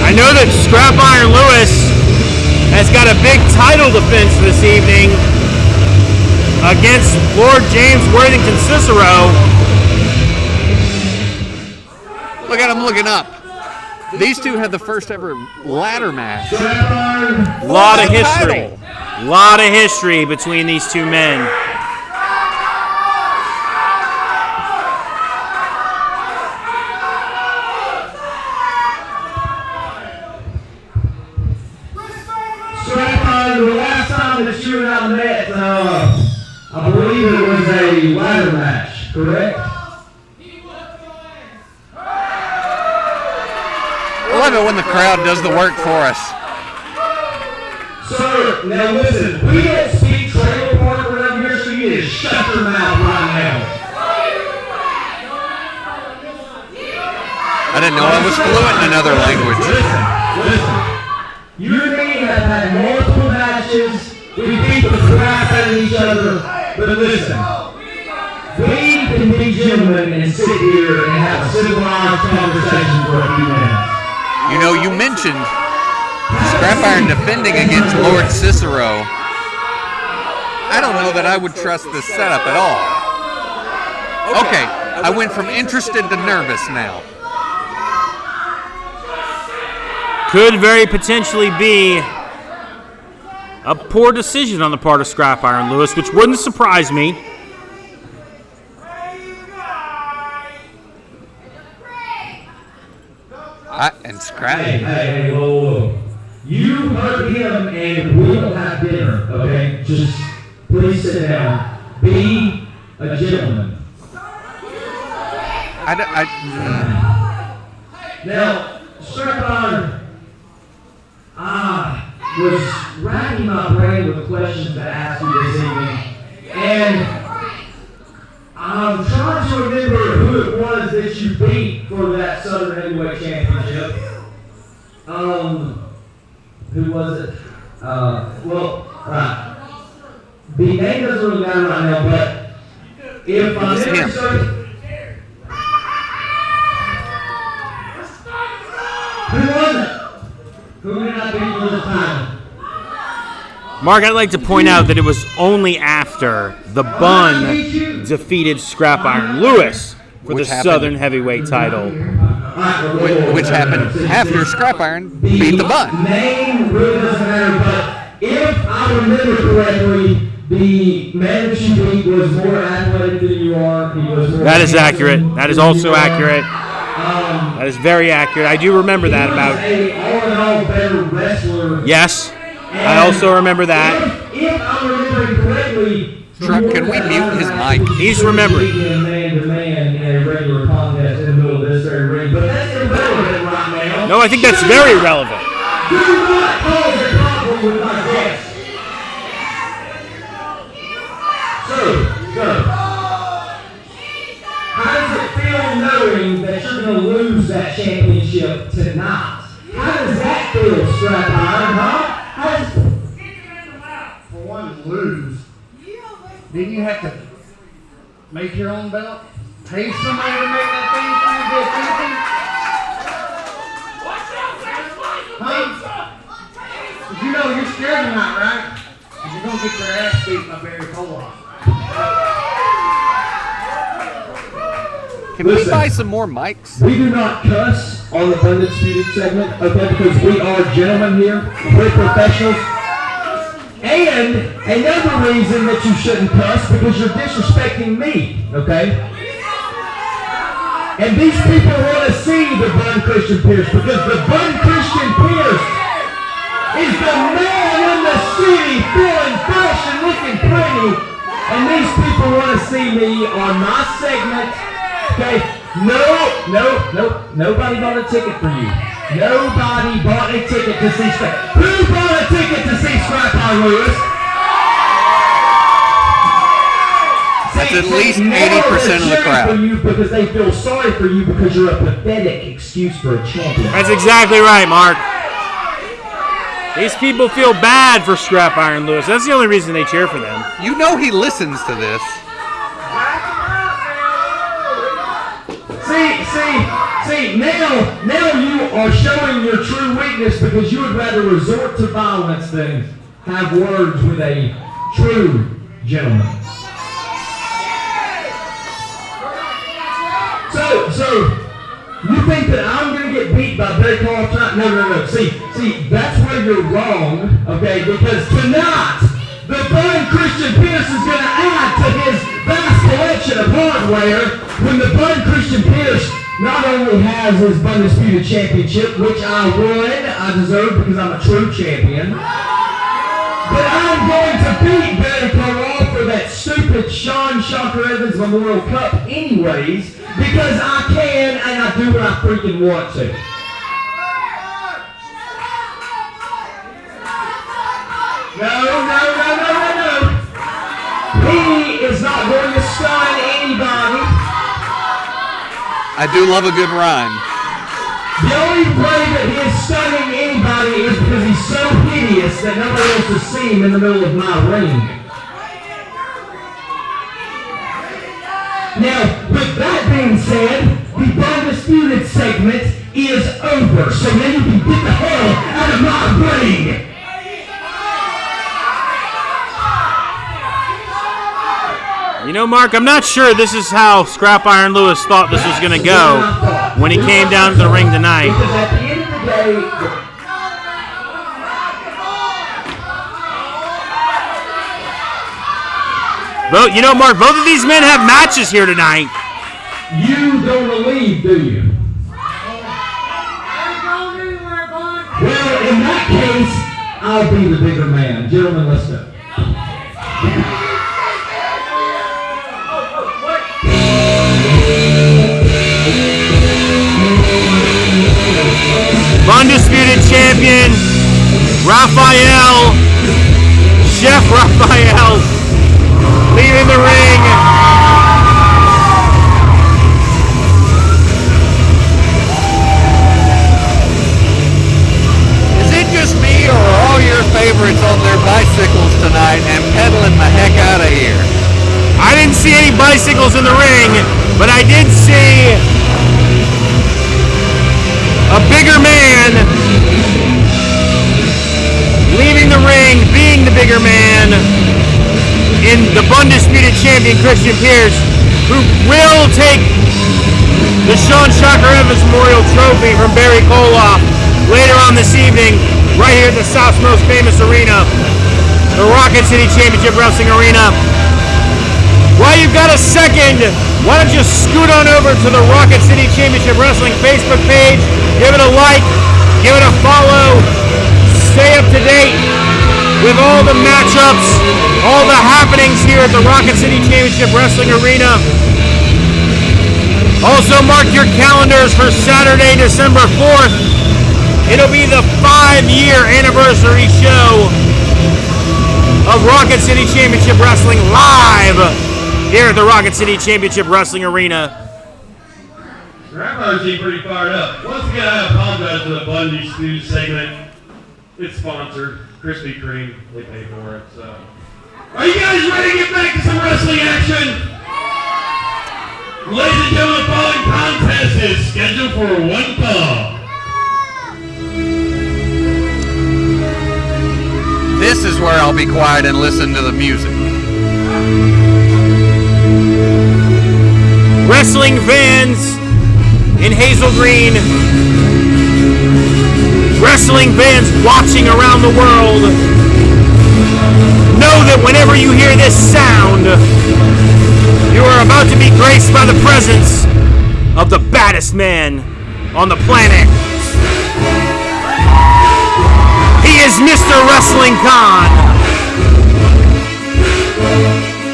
I know that Scrap Iron Lewis has got a big title defense this evening against Lord James Worthington Cicero. Look at him looking up. These two had the first ever ladder match. Lot of history. Lot of history between these two men. The last time that you and I met, I believe it was a ladder match, correct? I love it when the crowd does the work for us. Sir, now listen, we don't speak trailer park around here, so you need to shut your mouth right now. I didn't know I was fluent in another language. Listen. You and me have had multiple matches. We beat the crap out of each other. But listen, we can be gentlemen and sit here and have a civilized conversation for a few minutes. You know, you mentioned Scrap Iron defending against Lord Cicero. I don't know that I would trust this setup at all. Okay, I went from interested to nervous now. Could very potentially be a poor decision on the part of Scrap Iron Lewis, which wouldn't surprise me. And Scrap. Hey, whoa. You heard him, and we will have dinner, okay? Just please sit down. Be a gentleman. Now, Scrap Iron, I was racking my brain with questions to ask you this evening, and I'm trying to remember who it was that you beat for that Southern Heavyweight Championship. Who was it? Right. The name doesn't really matter right now, but if I'm memory serves, who was it? Who did I beat for the title? Mark, I'd like to point out that it was only after the Bun defeated Scrap Iron Lewis for the Southern Heavyweight title. Which happened after Scrap Iron beat the Bun. Name really doesn't matter, but if I remember correctly, the man that you beat was more athletic than you are. He was more That is accurate. That is also accurate. That is very accurate. I do remember that about. He was an all-in-all better wrestler. Yes, I also remember that. If I'm remembering correctly, Truck, can we mute his mic? He's remembering. Man-to-man in a regular contest in the middle of this very ring, but that's irrelevant right now. No, I think that's very relevant. Do not cause a problem with my guest. So, how does it feel knowing that you're going to lose that championship tonight? How does that feel, Scrap Iron, huh? For one, to lose. Didn't you have to make your own belt? Pay somebody to make that thing for you to get anything? Huh? But you know you're scared tonight, right? Because you're going to get your ass beat by Barry Cole. Can we buy some more mics? We do not cuss on the Undisputed segment, okay, because we are gentlemen here. We're professionals. And another reason that you shouldn't cuss, because you're disrespecting me, okay? And these people want to see the Bun Christian Pierce, because the Bun Christian Pierce is the man in the city feeling fresh and looking pretty. And these people want to see me on my segment. Okay, nobody bought a ticket for you. Nobody bought a ticket to see Scrap. Who bought a ticket to see Scrap Iron Lewis? That's at least 80% of the crowd. For you because they feel sorry for you because you're a pathetic excuse for a champion. That's exactly right, Mark. These people feel bad for Scrap Iron Lewis. That's the only reason they cheer for them. You know he listens to this. See, now you are showing your true weakness because you would rather resort to violence than have words with a true gentleman. So you think that I'm going to get beat by Barry Cole tonight? No. See, that's where you're wrong, okay? Because tonight, the Bun Christian Pierce is going to add to his vast collection of hardware when the Bun Christian Pierce not only has his Undisputed Championship, which I deserve because I'm a true champion, but I'm going to beat Barry Cole for that stupid Sean Shocker Evans Memorial Cup anyways, because I can and I do what I freaking want to. No. He is not going to stun anybody. I do love a good rhyme. The only way that he is stunning anybody is because he's so hideous that nobody wants to see him in the middle of my ring. Now, with that being said, the Undisputed segment is over. So now you can get the hell out of my ring. You know, Mark, I'm not sure this is how Scrap Iron Lewis thought this was going to go when he came down to the ring tonight. Because at the end of the day, You know, Mark, both of these men have matches here tonight. you don't believe, do you? Well, in that case, I'll be the bigger man. Gentlemen, let's go. Undisputed champion, Raphael, Chef Raphael, leaving the ring. Is it just me, or are all your favorites on their bicycles tonight and pedaling the heck out of here? I didn't see any bicycles in the ring, but I did see a bigger man leaving the ring, being the bigger man, in the undisputed champion Christian Pierce, who will take the Sean Shocker Evans Memorial Trophy from Barry Koloff later on this evening, right here at the South's most famous arena, the Rocket City Championship Wrestling Arena. While you've got a second, why don't you scoot on over to the Rocket City Championship Wrestling Facebook page, give it a like, give it a follow, stay up to date with all the matchups, all the happenings here at the Rocket City Championship Wrestling Arena. Also mark your calendars for Saturday, December 4th. It'll be the 5-year anniversary show of Rocket City Championship Wrestling live here at the Rocket City Championship Wrestling Arena. Rapper team pretty fired up. Once again, I apologize for the Bundy Stew segment. It's sponsored. Krispy Kreme, they pay for it. So, are you guys ready to get back to some wrestling action? Ladies and gentlemen, the following contest is scheduled for one fall. This is where I'll be quiet and listen to the music. Wrestling fans in Hazel Green, wrestling fans watching around the world, know that whenever you hear this sound, you are about to be graced by the presence of the baddest man on the planet. He is Mr. Wrestling Khan.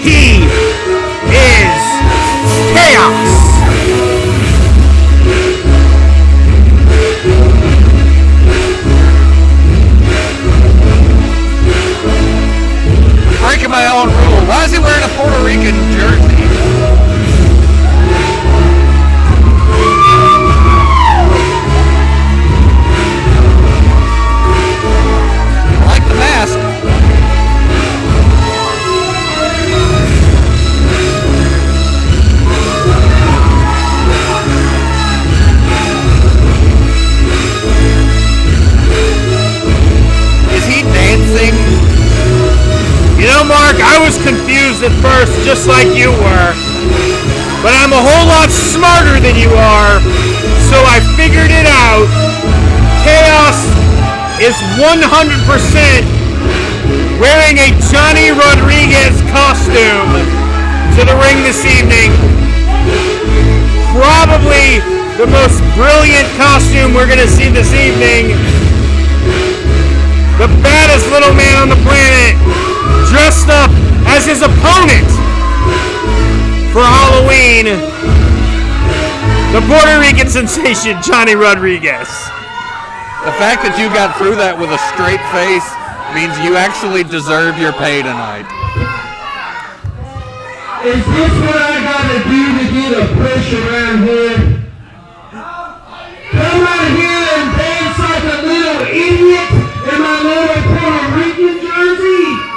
He is Chaos. Breaking my own rule. Why is he wearing a Puerto Rican jersey? I like the mask. Is he dancing? You know, Mark, I was confused at first, just like you were. But I'm a whole lot smarter than you are, so I figured it out. Chaos is 100% wearing a Johnny Rodriguez costume to the ring this evening. Probably the most brilliant costume we're going to see this evening. The baddest little man on the planet, dressed up as his opponent for Halloween, the Puerto Rican sensation, Johnny Rodriguez. The fact that you got through that with a straight face means you actually deserve your pay tonight. Is this what I gotta do to get a push around here? Come out here and dance like a little idiot in my little Puerto Rican jersey?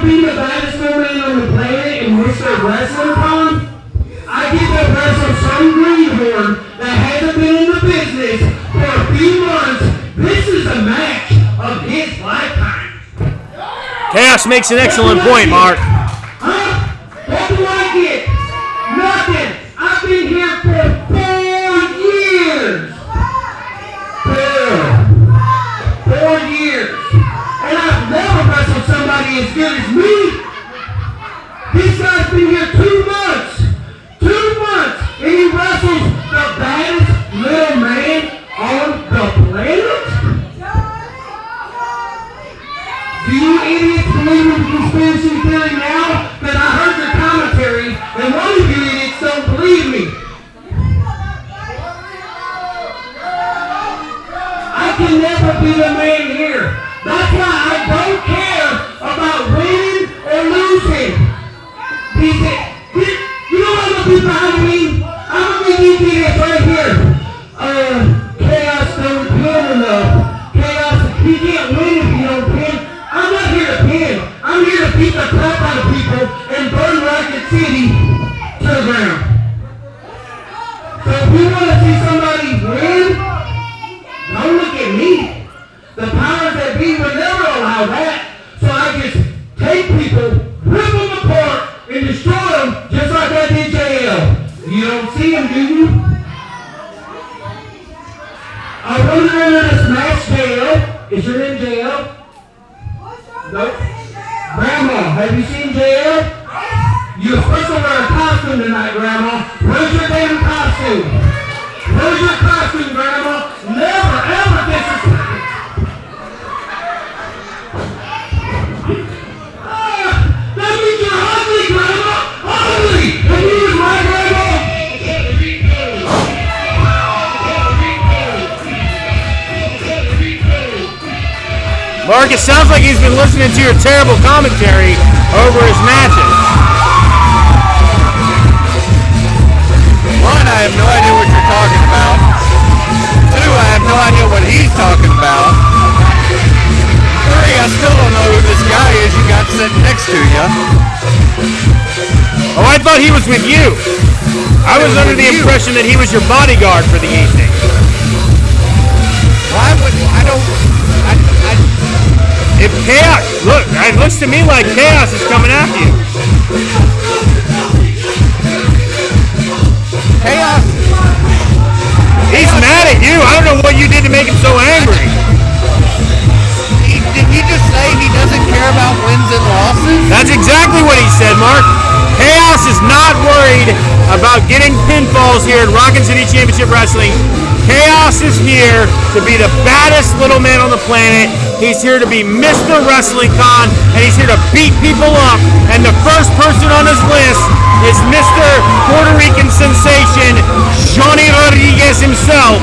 be the baddest man on the planet in Mr. Wrestling Con, I get to wrestle some greenhorn that hasn't been in the business for a few months. This is a match of his lifetime. Chaos makes an excellent point, Mark. Huh? What do I get? Nothing. I've been here for 4 years. 4 years. And I've never wrestled somebody as good as me. This guy's been here 2 months. 2 months. And he wrestles the baddest little man on the planet? Do you idiots believe in the conspiracy theory now? Because I heard your commentary, and one of you idiots don't believe me. I can never be the man here. That's why I don't care about winning or losing. You know what I'm going to be behind me? I'm going to be using this right here. Chaos don't pin enough. Chaos, he can't win if you don't pin. I'm not here to pin. I'm here to beat the crap out of people and burn Rocket City to the ground. So if you want to see somebody win, don't look at me. The powers that be would never allow that. So I just take people, rip them apart, and destroy them just like I did JL. You don't see them, do you? I wonder if to smash JL. Is your name JL? Nope. Grandma, have you seen JL? You're supposed to wear a costume tonight, Grandma. Where's your damn costume? Where's your costume, Grandma? Never, ever disrespect. That means you're ugly, Grandma! Ugly! And you was my grandma! Mark, it sounds like he's been listening to your terrible commentary over his matches. One, I have no idea what you're talking about. Two, I have no idea what he's talking about. Three, I still don't know who this guy is you got sitting next to you. Oh, I thought he was with you. I was under the impression that he was your bodyguard for the evening. Why would I don't? If Chaos, look, it looks to me like Chaos is coming after you. Chaos. He's mad at you. I don't know what you did to make him so angry. Did he just say he doesn't care about wins and losses? That's exactly what he said, Mark. Chaos is not worried about getting pinfalls here at Rockin' City Championship Wrestling. Chaos is here to be the baddest little man on the planet. He's here to be Mr. Wrestling Con, and he's here to beat people up. And the first person on his list is Mr. Puerto Rican sensation, Johnny Rodriguez himself.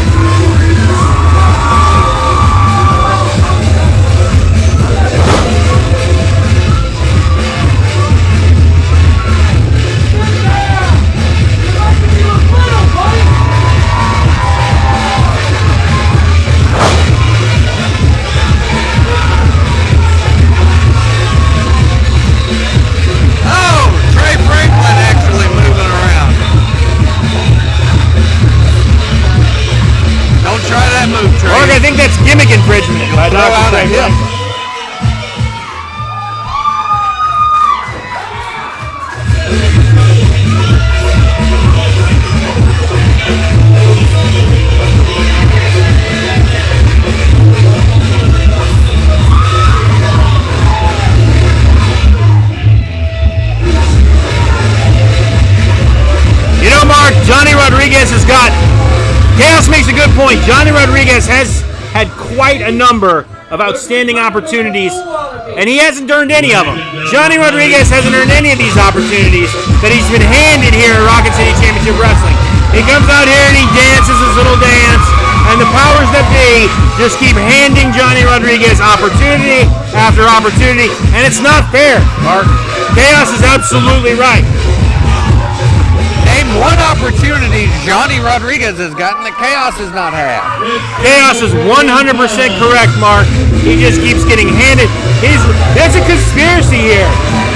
I think that's gimmick infringement by Dr. Trey Franklin. You know, Mark, Johnny Rodriguez has got... Chaos makes a good point. Johnny Rodriguez has had quite a number of outstanding opportunities, and he hasn't earned any of them. Johnny Rodriguez hasn't earned any of these opportunities that he's been handed here at Rockin' City Championship Wrestling. He comes out here and he dances his little dance, and the powers that be just keep handing Johnny Rodriguez opportunity after opportunity, and it's not fair, Mark. Chaos is absolutely right. Name one opportunity Johnny Rodriguez has gotten that Chaos has not had. Chaos is 100% correct, Mark. He just keeps getting handed. There's a conspiracy here.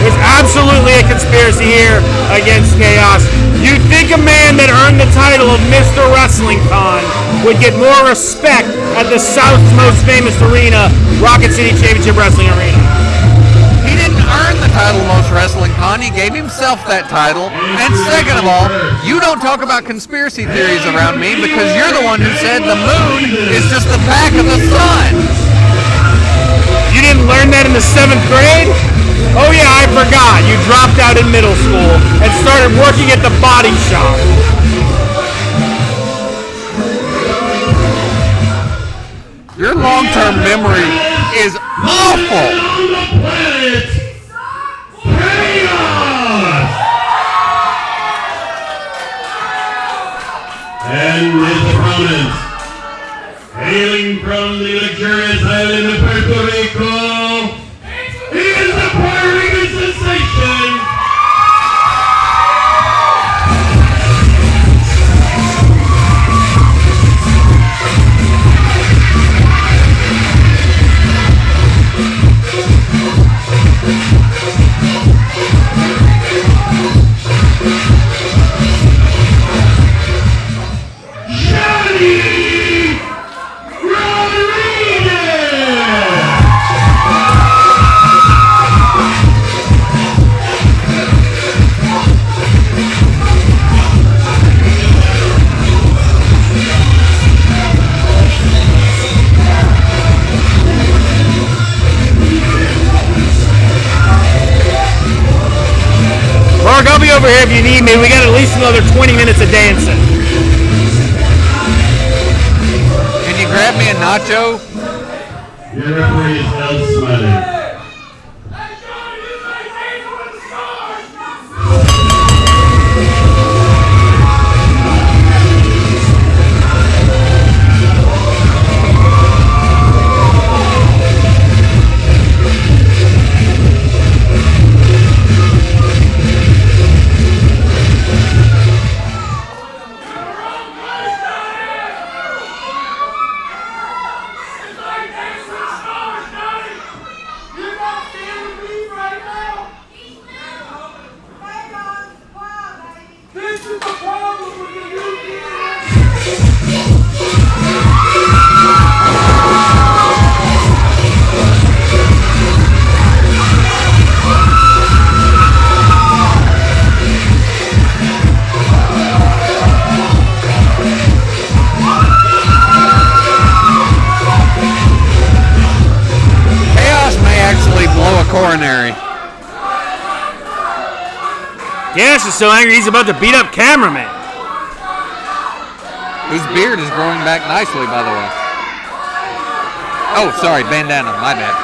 There's absolutely a conspiracy here against Chaos. You'd think a man that earned the title of Mr. Wrestling Con would get more respect at the South's most famous arena, Rocket City Championship Wrestling Arena. He didn't earn the title Most Wrestling Con. He gave himself that title. And second of all, you don't talk about conspiracy theories around me because you're the one who said the moon is just the back of the sun. You didn't learn that in the 7th grade? Oh yeah, I forgot. You dropped out in middle school and started working at the body shop. Your long-term memory is awful. On the planet, Chaos! And his opponent, hailing from the luxurious island of Puerto Rico, he is the Puerto Rican sensation, Johnny Rodriguez! Mark, I'll be over here if you need me. We got at least another 20 minutes of dancing. Can you grab me a nacho? Your referee is El Smiling. Coronary. Gas is so angry he's about to beat up cameraman. Whose beard is growing back nicely, by the way. Oh, sorry, bandana. My bad.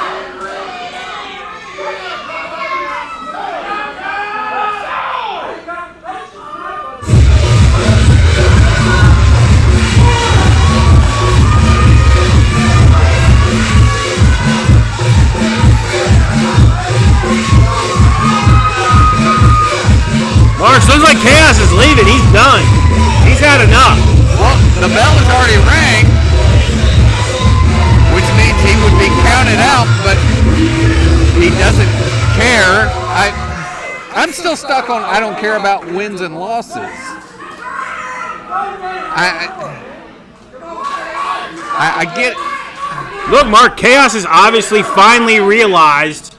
Mark, looks like Chaos is leaving. He's done. He's had enough. Well, the bell has already rang, which means he would be counted out, but he doesn't care. I'm still stuck on I don't care about wins and losses. I get it. Look, Mark, Chaos has obviously finally realized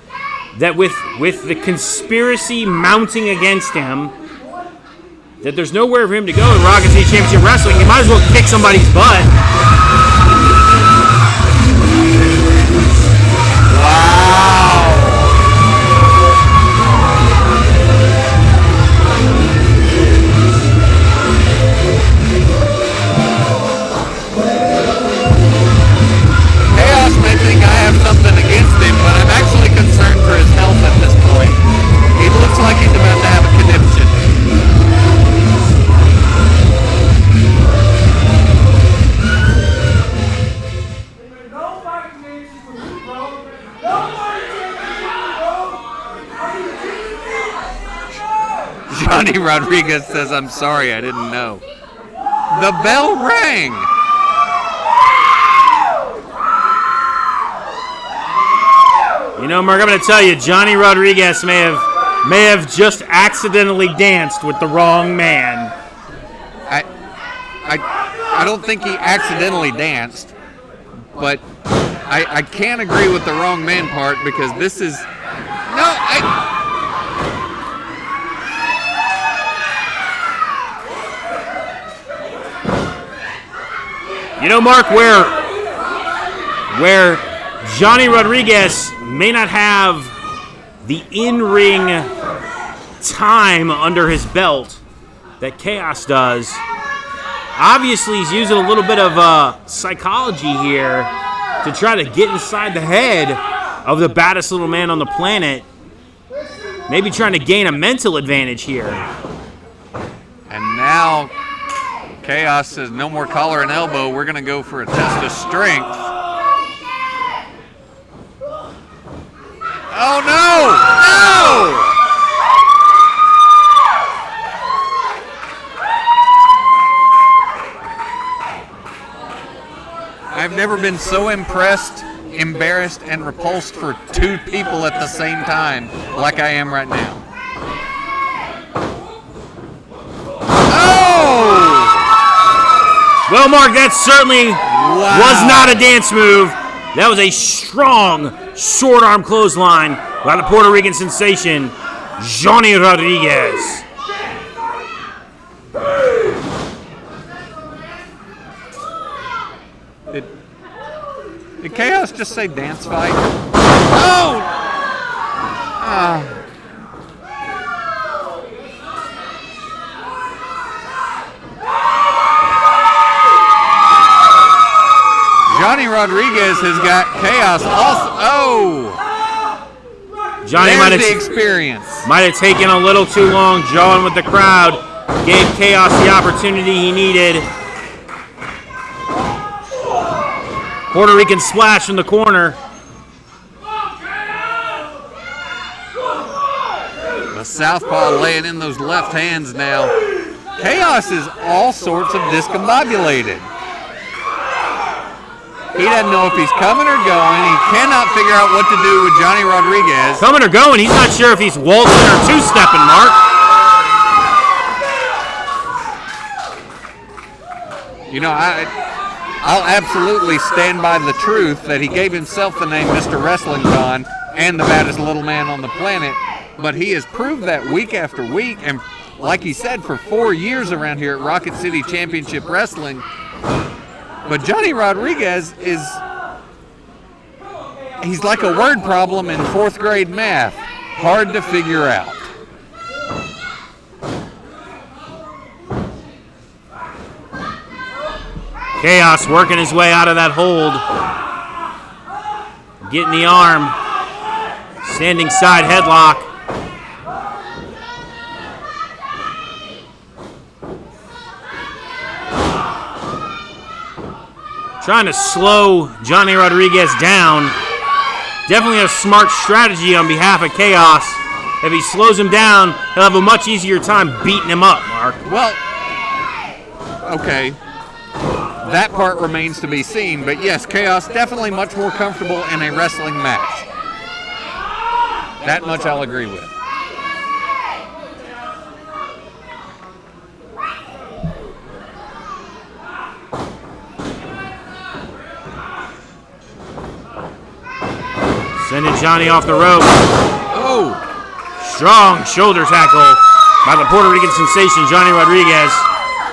that with the conspiracy mounting against him, that there's nowhere for him to go in Rocket City Championship Wrestling. He might as well kick somebody's butt. Wow. Chaos may think I have something against him, but I'm actually concerned for his health at this point. He looks like he's about to have a conniption. Johnny Rodriguez says, I'm sorry, I didn't know. The bell rang. You know, Mark, I'm going to tell you, Johnny Rodriguez may have may have just accidentally danced with the wrong man. I don't think he accidentally danced, but I can't agree with the wrong man part because this is You know, Mark, where Johnny Rodriguez may not have the in-ring time under his belt that Chaos does, obviously he's using a little bit of psychology here to try to get inside the head of the baddest little man on the planet, maybe trying to gain a mental advantage here. And now Chaos says no more collar and elbow. We're going to go for a test of strength. Oh, no! No! I've never been so impressed, embarrassed, and repulsed for two people at the same time like I am right now. Well, Mark, that certainly was not a dance move. That was a strong short arm clothesline by the Puerto Rican sensation, Johnny Rodriguez. Did Chaos just say dance fight? Oh! Johnny Rodriguez has got Chaos also. Oh! Johnny might have taken a little too long, jawing with the crowd. Gave Chaos the opportunity he needed. Puerto Rican splash in the corner. The southpaw laying in those left hands now. Chaos is all sorts of discombobulated. He doesn't know if he's coming or going. He cannot figure out what to do with Johnny Rodriguez. Coming or going, he's not sure if he's waltzing or two-stepping, Mark. You know, I'll absolutely stand by the truth that he gave himself the name Mr. Wrestling Con and the baddest little man on the planet, but he has proved that week after week, and like he said, for 4 years around here at Rocket City Championship Wrestling. But Johnny Rodriguez he's like a word problem in 4th grade math. Hard to figure out. Chaos working his way out of that hold. Getting the arm. Standing side headlock. Trying to slow Johnny Rodriguez down. Definitely a smart strategy on behalf of Chaos. If he slows him down, he'll have a much easier time beating him up, Mark. Well, okay. That part remains to be seen, but yes, Chaos definitely much more comfortable in a wrestling match. That much I'll agree with. Sending Johnny off the rope. Oh! Strong shoulder tackle by the Puerto Rican sensation, Johnny Rodriguez.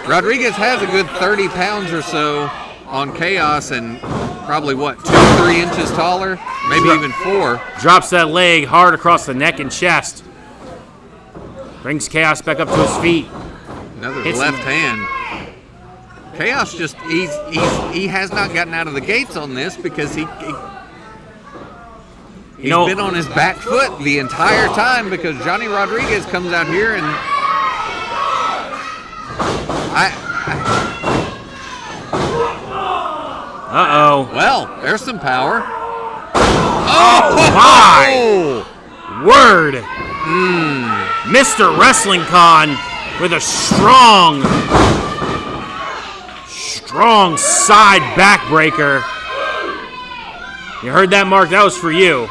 Rodriguez has a good 30 pounds or so on Chaos and probably, 2-3 inches taller? Maybe even 4. Drops that leg hard across the neck and chest. Brings Chaos back up to his feet. Another left hand. Chaos just, he has not gotten out of the gates on this because he's been on his back foot the entire time because Johnny Rodriguez comes out here and Uh-oh. Well, there's some power. Oh, my word. Mr. Wrestling Con with a strong side backbreaker. You heard that, Mark? That was for you.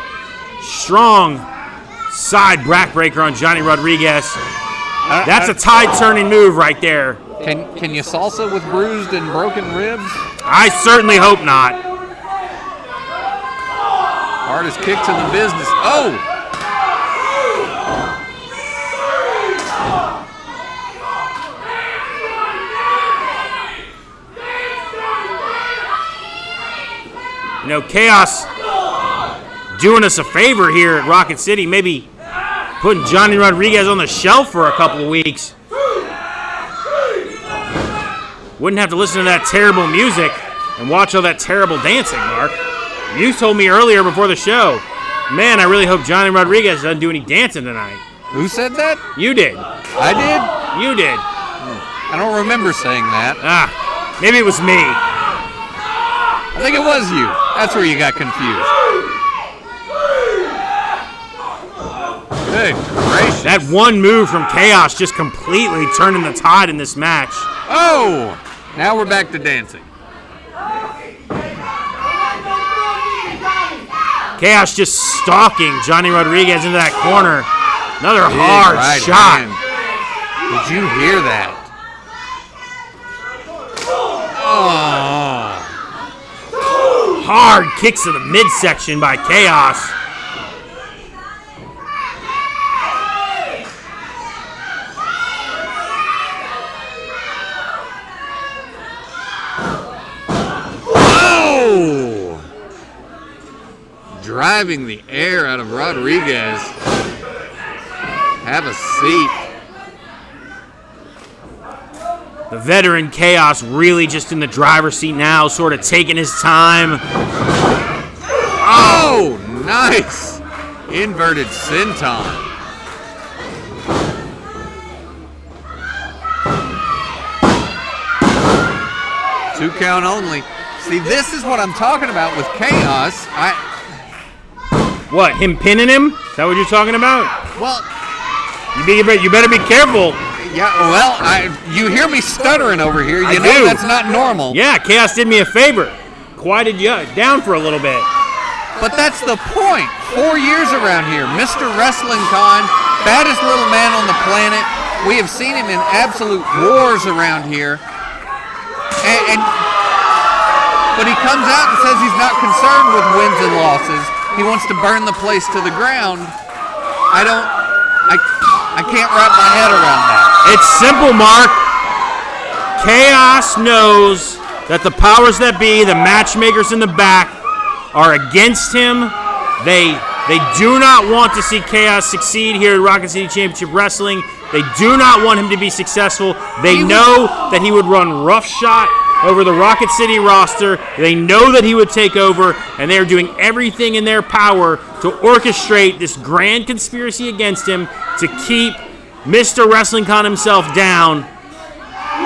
Strong Side backbreaker on Johnny Rodriguez. That's a tide-turning move right there. Can you salsa with bruised and broken ribs? I certainly hope not. Hardest kicks in the business. Oh! You know, Chaos doing us a favor here at Rocket City, maybe putting Johnny Rodriguez on the shelf for a couple of weeks. Wouldn't have to listen to that terrible music and watch all that terrible dancing, Mark. You told me earlier before the show, man, I really hope Johnny Rodriguez doesn't do any dancing tonight. Who said that? You did. I did? You did. I don't remember saying that. Maybe it was me. I think it was you. That's where you got confused. Good gracious. That one move from Chaos just completely turning the tide in this match. Oh! Now we're back to dancing. Chaos just stalking Johnny Rodriguez into that corner. Another hard right shot. hand. Did you hear that? Oh. Hard kicks to the midsection by Chaos. Oh! Driving the air out of Rodriguez. Have a seat. The veteran Chaos really just in the driver's seat now, sort of taking his time. Oh, nice. Inverted senton. Two count only. See, this is what I'm talking about with Chaos. What, him pinning him? Is that what you're talking about? Well, You better be careful. yeah, well, you hear me stuttering over here. I You know do. that's not normal. Yeah, Chaos did me a favor. Quieted you down for a little bit. But that's the point. 4 years around here. Mr. Wrestling Con, baddest little man on the planet. We have seen him in absolute wars around here. But he comes out and says he's not concerned with wins and losses. He wants to burn the place to the ground. I can't wrap my head around that. It's simple, Mark. Chaos knows that the powers that be, the matchmakers in the back, are against him. They do not want to see Chaos succeed here at Rocket City Championship Wrestling. They do not want him to be successful. They know that he would run roughshod over the Rocket City roster. They know that he would take over, and they are doing everything in their power to orchestrate this grand conspiracy against him to keep Mr. Wrestling Con himself down.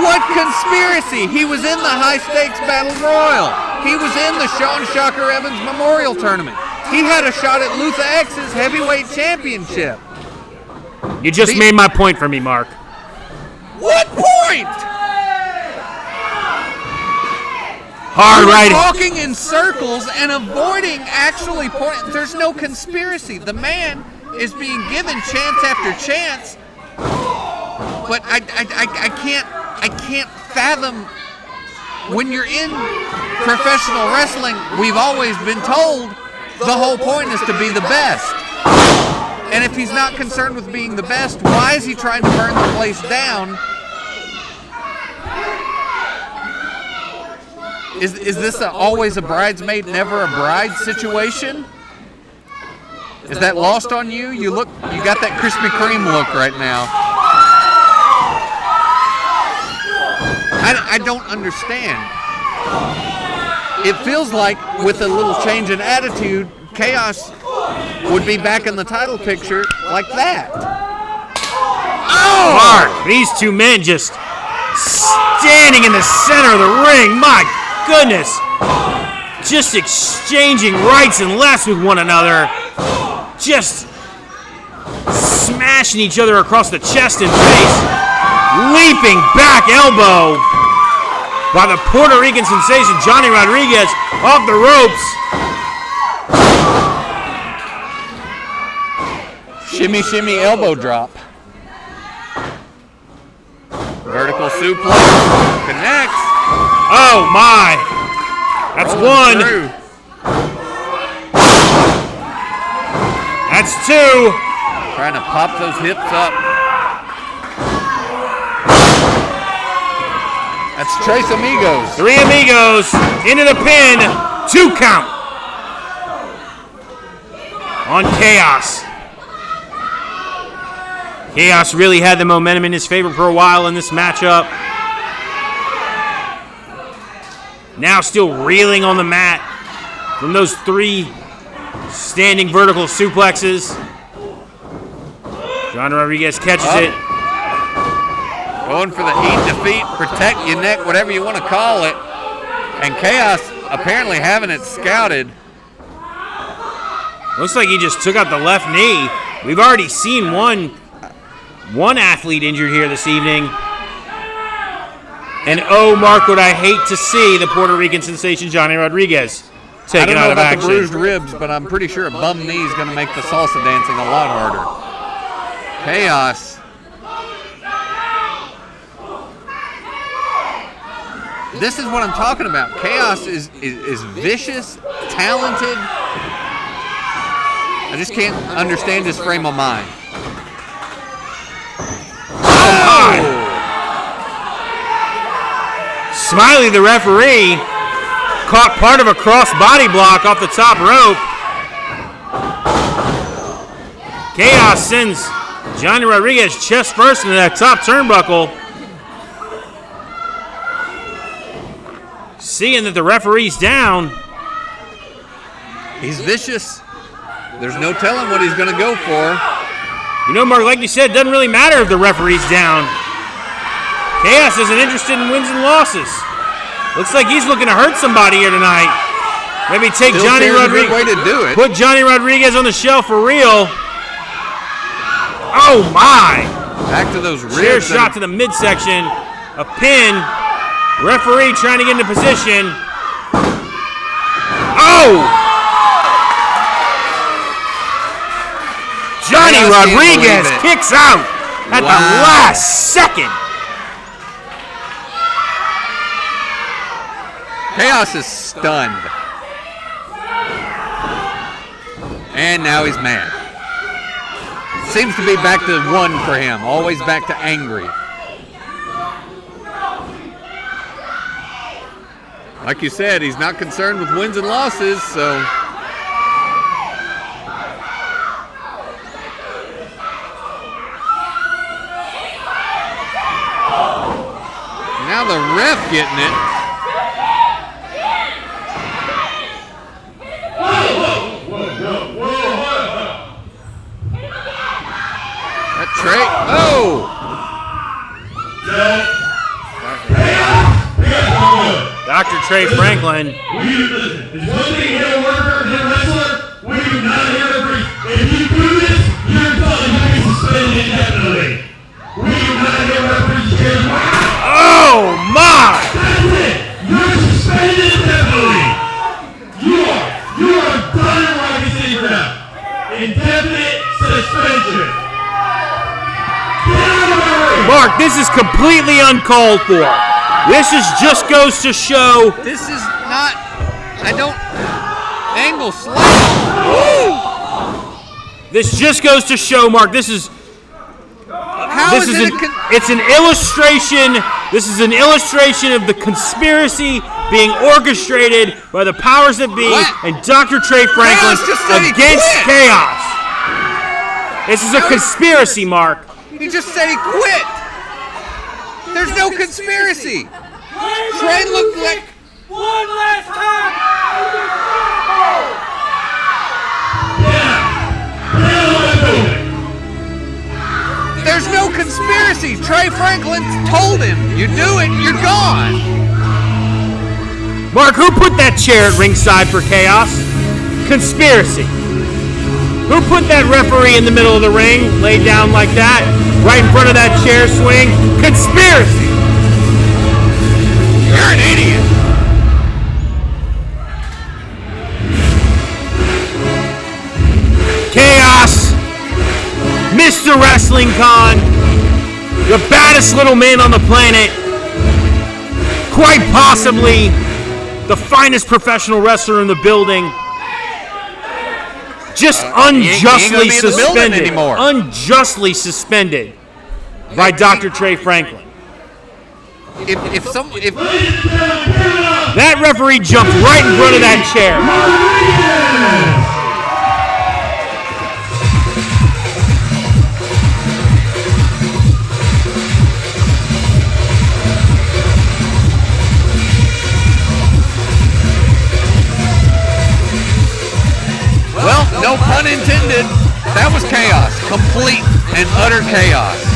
What conspiracy? He was in the high-stakes Battle Royal. He was in the Sean Shocker Evans Memorial Tournament. He had a shot at Luther X's heavyweight championship. You just made my point for me, Mark. What point? Hard riding. Walking in circles and avoiding actually point. There's no conspiracy. The man is being given chance after chance. But I can't fathom when you're in professional wrestling. We've always been told the whole point is to be the best. And if he's not concerned with being the best, why is he trying to burn the place down? Is this always a bridesmaid, never a bride situation? Is that lost on you? You got that Krispy Kreme look right now. I don't understand. It feels like with a little change in attitude, Chaos would be back in the title picture like that. Oh! Mark, these two men just standing in the center of the ring. My goodness. Just exchanging rights and lefts with one another. Just smashing each other across the chest and face. Leaping back elbow by the Puerto Rican sensation Johnny Rodriguez off the ropes. Shimmy, shimmy, elbow drop. Vertical suplex. Connects. Oh, my. That's one. Through. That's two. Trying to pop those hips up. That's Tres Amigos. 3 Amigos into the pin. 2 count on Chaos. Chaos really had the momentum in his favor for a while in this matchup. Now still reeling on the mat from those 3 standing vertical suplexes. Johnny Rodriguez catches it. Going for the eat, defeat, protect your neck, whatever you want to call it. And Chaos apparently having it scouted. Looks like he just took out the left knee. We've already seen one athlete injured here this evening. And oh, Mark, would I hate to see the Puerto Rican sensation Johnny Rodriguez taken out of action. I don't know about the bruised ribs, but I'm pretty sure a bum knee is going to make the salsa dancing a lot harder. Chaos. This is what I'm talking about. Chaos is vicious, talented. I just can't understand his frame of mind. Oh! Smiley, the referee, caught part of a cross-body block off the top rope. Chaos sends Johnny Rodriguez chest first into that top turnbuckle. Seeing that the referee's down. He's vicious. There's no telling what he's going to go for. You know, Mark, like you said, it doesn't really matter if the referee's down. Chaos isn't interested in wins and losses. Looks like he's looking to hurt somebody here tonight. Maybe take Still Johnny Rodriguez. Way to do it. Put Johnny Rodriguez on the shelf for real. Oh my! Back to those ribs. Chair shot to the midsection. A pin. Referee trying to get into position. Oh! Johnny Rodriguez kicks out at the last second. Chaos is stunned. And now he's mad. Seems to be back to 1 for him. Always back to angry. Like you said, he's not concerned with wins and losses, so. Now the ref getting it. That Trey. Oh! Dr. Trey Franklin. There's one thing hit a worker, hit a wrestler, we do not hit a referee. If you do this, you're done. You'll be suspended indefinitely. We do not hit referees. Oh my! That's it. You're suspended indefinitely. You are done in Rocket City crap. Indefinite suspension. Get out of my ring. Mark, this is completely uncalled for. This just goes to show. This is not. I don't. Angle slam. Woo! This just goes to show, Mark. This is. How This is it's an illustration. This is an illustration of the conspiracy being orchestrated by the powers that be What? and Dr. Trey Franklin Chaos just said he against quit. Chaos. This is a conspiracy, Mark. He just said he quit. There's no conspiracy. Trey looked like. One last time! There's no conspiracy. Trey Franklin told him, you do it, you're gone. Mark, who put that chair at ringside for Chaos? Conspiracy. Who put that referee in the middle of the ring, laid down like that, right in front of that chair swing? Conspiracy. You're an idiot. Chaos Mr. Wrestling Con, the baddest little man on the planet, quite possibly the finest professional wrestler in the building, just unjustly suspended. Unjustly suspended by Dr. Trey Franklin. If That referee jumped right in front of that chair. Well, no pun intended. That was chaos. Complete and utter chaos.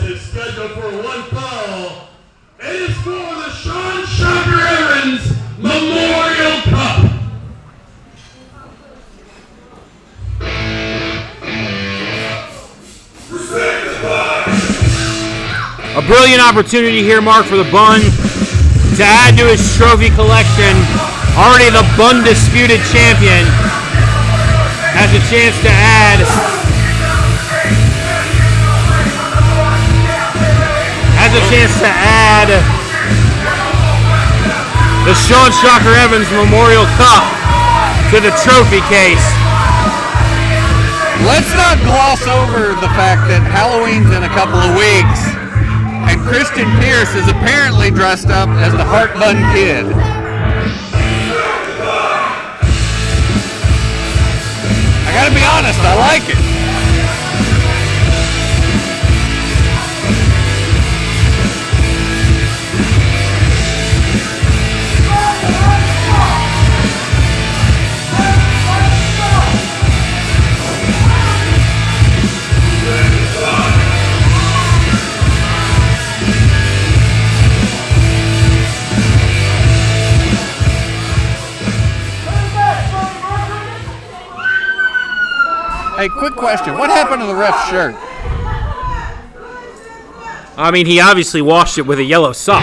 It's scheduled for one fall. It is for the Sean Shocker Evans Memorial Cup. A brilliant opportunity here, Mark, for the Bun to add to his trophy collection. Already the Bun Disputed Champion has a chance to add the Sean Shocker Evans Memorial Cup to the trophy case. Let's not gloss over the fact that Halloween's in a couple of weeks, and Christian Pierce is apparently dressed up as the Heart Bun Kid. I gotta be honest, I like it. Hey, quick question. What happened to the ref's shirt? I mean, he obviously washed it with a yellow sock.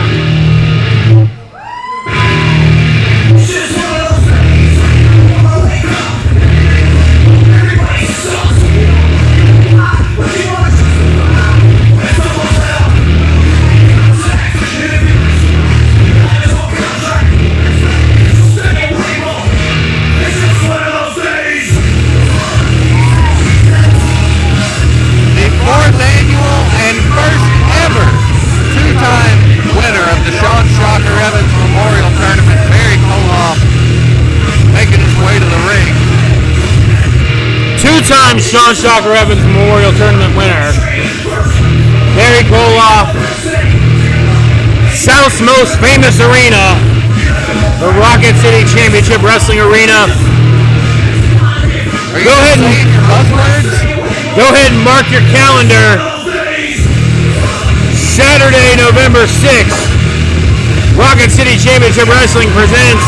Fourth annual and first ever two-time winner of the Sean Shocker Evans Memorial Tournament, Barry Koloff, making his way to the ring. Two-time Sean Shocker Evans Memorial Tournament winner, Barry Koloff, South's most famous arena, the Rocket City Championship Wrestling Arena. Are you saying your buzzwords? Go ahead and mark your calendar. Saturday, November 6th, Rocket City Championship Wrestling presents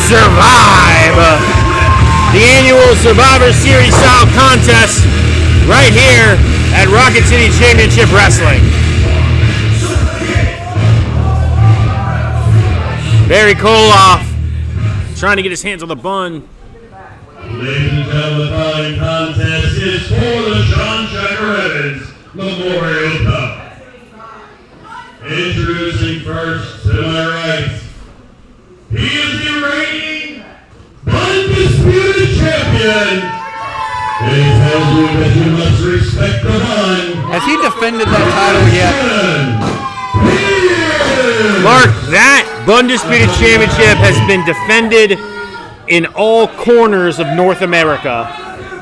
Survive, the annual Survivor Series style contest right here at Rocket City Championship Wrestling. Barry Koloff trying to get his hands on the bun. Ladies and gentlemen, the following contest is for the Sean Shocker Evans Memorial Cup. Introducing first to my right, he is the reigning Undisputed Champion. It tells you that you must respect the Bun. Has he defended that title yet? Mark, that Undisputed Championship has been defended in all corners of North America.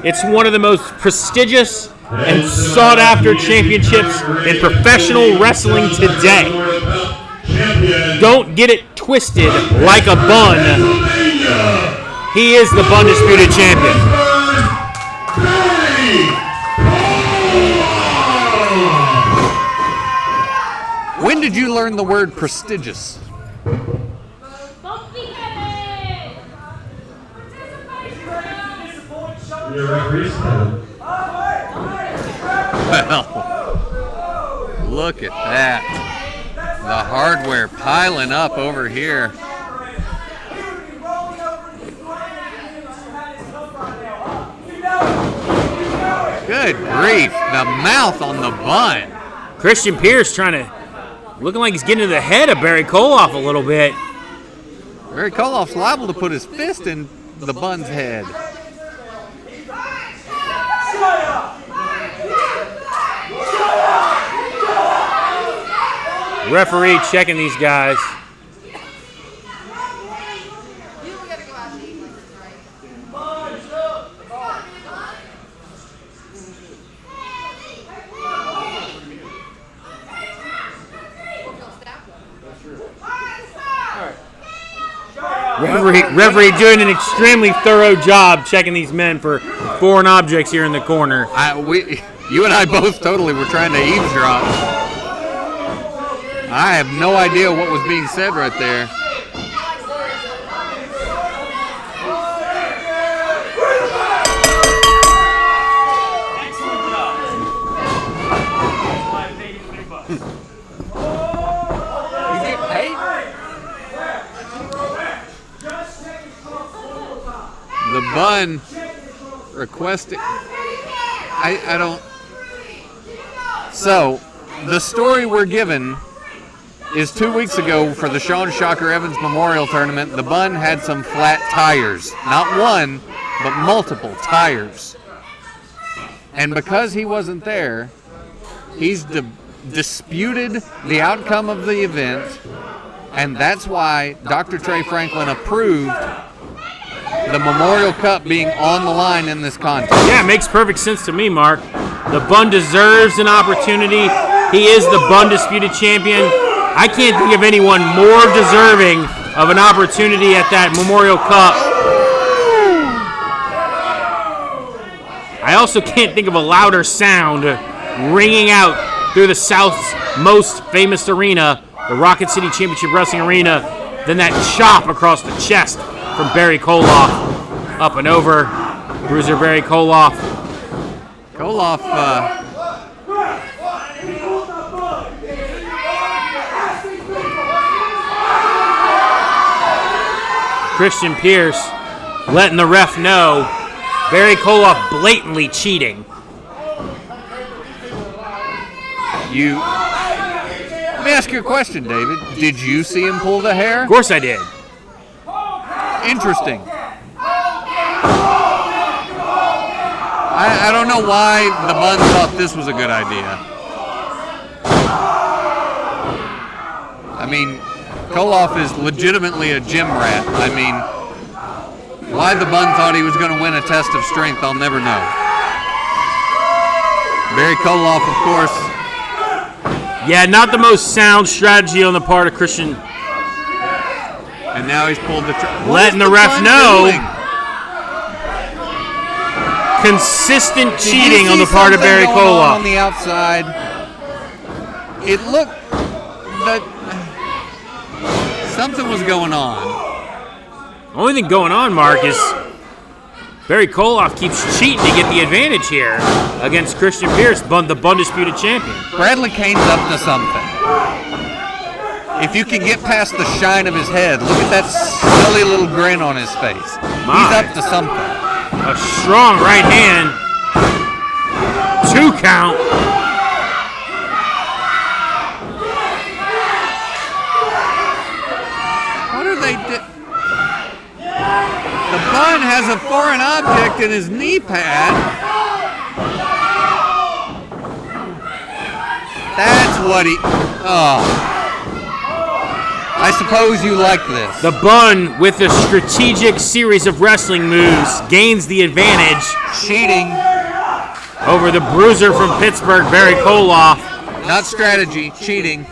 It's one of the most prestigious and sought-after championships in professional wrestling today. Don't get it twisted like a bun. He is the Undisputed Champion. When did you learn the word prestigious? Your referee's Kevin. Well, look at that. The hardware piling up over here. Good grief, the mouth on the bun. Christian Pierce looking like he's getting to the head of Barry Koloff a little bit. Barry Koloff's liable to put his fist in the bun's head. Referee checking these guys. Referee doing an extremely thorough job checking these men for foreign objects here in the corner. You and I both totally were trying to eavesdrop. I have no idea what was being said right there. You get paid? The bun requested. I don't. So, the story we're given is 2 weeks ago for the Sean Shocker Evans Memorial Tournament. The bun had some flat tires. Not one, but multiple tires. And because he wasn't there, he's disputed the outcome of the event, and that's why Dr. Trey Franklin approved the Memorial Cup being on the line in this contest. Yeah, it makes perfect sense to me, Mark. The bun deserves an opportunity. He is the bun disputed champion. I can't think of anyone more deserving of an opportunity at that Memorial Cup. I also can't think of a louder sound ringing out through the South's most famous arena, the Rocket City Championship Wrestling Arena, than that chop across the chest from Barry Koloff. Up and over, Bruiser Barry Koloff. Koloff, Christian Pierce letting the ref know Barry Koloff blatantly cheating. Let me ask you a question, David. Did you see him pull the hair? Of course I did. Interesting. I don't know why the Buns thought this was a good idea. I mean, Koloff is legitimately a gym rat. I mean, why the Bun thought he was going to win a test of strength, I'll never know. Barry Koloff, of course. Yeah, not the most sound strategy on the part of Christian. And now he's pulled the letting the ref know. Consistent cheating on the part of Barry Koloff. On the outside, it looked that something was going on. The only thing going on, Mark, is Barry Koloff keeps cheating to get the advantage here against Christian Pierce, the undisputed champion. Bradley Kane's up to something. If you can get past the shine of his head, look at that silly little grin on his face. He's up to something. A strong right hand. 2 count. What are they doing? The Bun has a foreign object in his knee pad. That's what he... Oh. I suppose you like this. The Bun, with a strategic series of wrestling moves, gains the advantage. Cheating. Over the bruiser from Pittsburgh, Barry Koloff. Not strategy, cheating.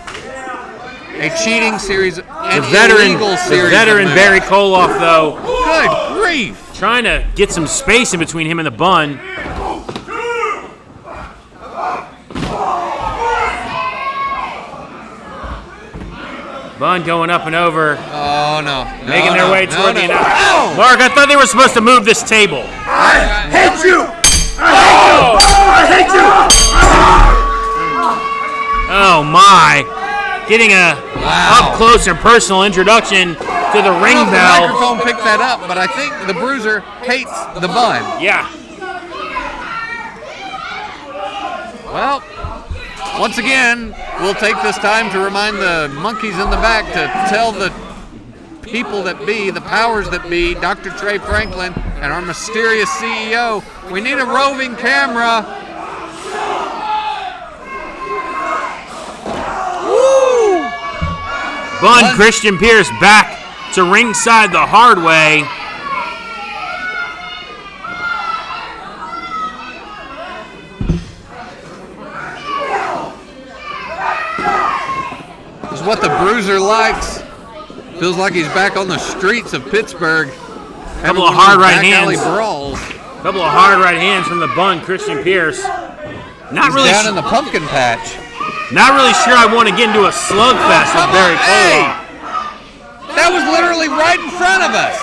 A cheating series, an illegal series. The veteran Barry Koloff, though. Good grief. Trying to get some space in between him and the Bun. Bun going up and over. Oh, no. Making their way toward the announce. Ow! Mark, I thought they were supposed to move this table. I hate you! I hate you! Oh my. Getting a up close and personal introduction to the ring I don't know if bell. the microphone picked that up, but I think the Bruiser hates the Bun. Yeah. Well, once again, we'll take this time to remind the monkeys in the back to tell the people that be, the powers that be, Dr. Trey Franklin and our mysterious CEO, we need a roving camera. Woo! Bun Christian Pierce back to ringside the hard way. This is what the Bruiser likes. Feels like he's back on the streets of Pittsburgh. Couple of hard right alley hands. brawls. Couple of hard right hands from the Bun Christian Pierce. Not He's really down in the pumpkin patch. Not really sure I want to get into a slugfest with Barry Hey! Koloff. That was literally right in front of us.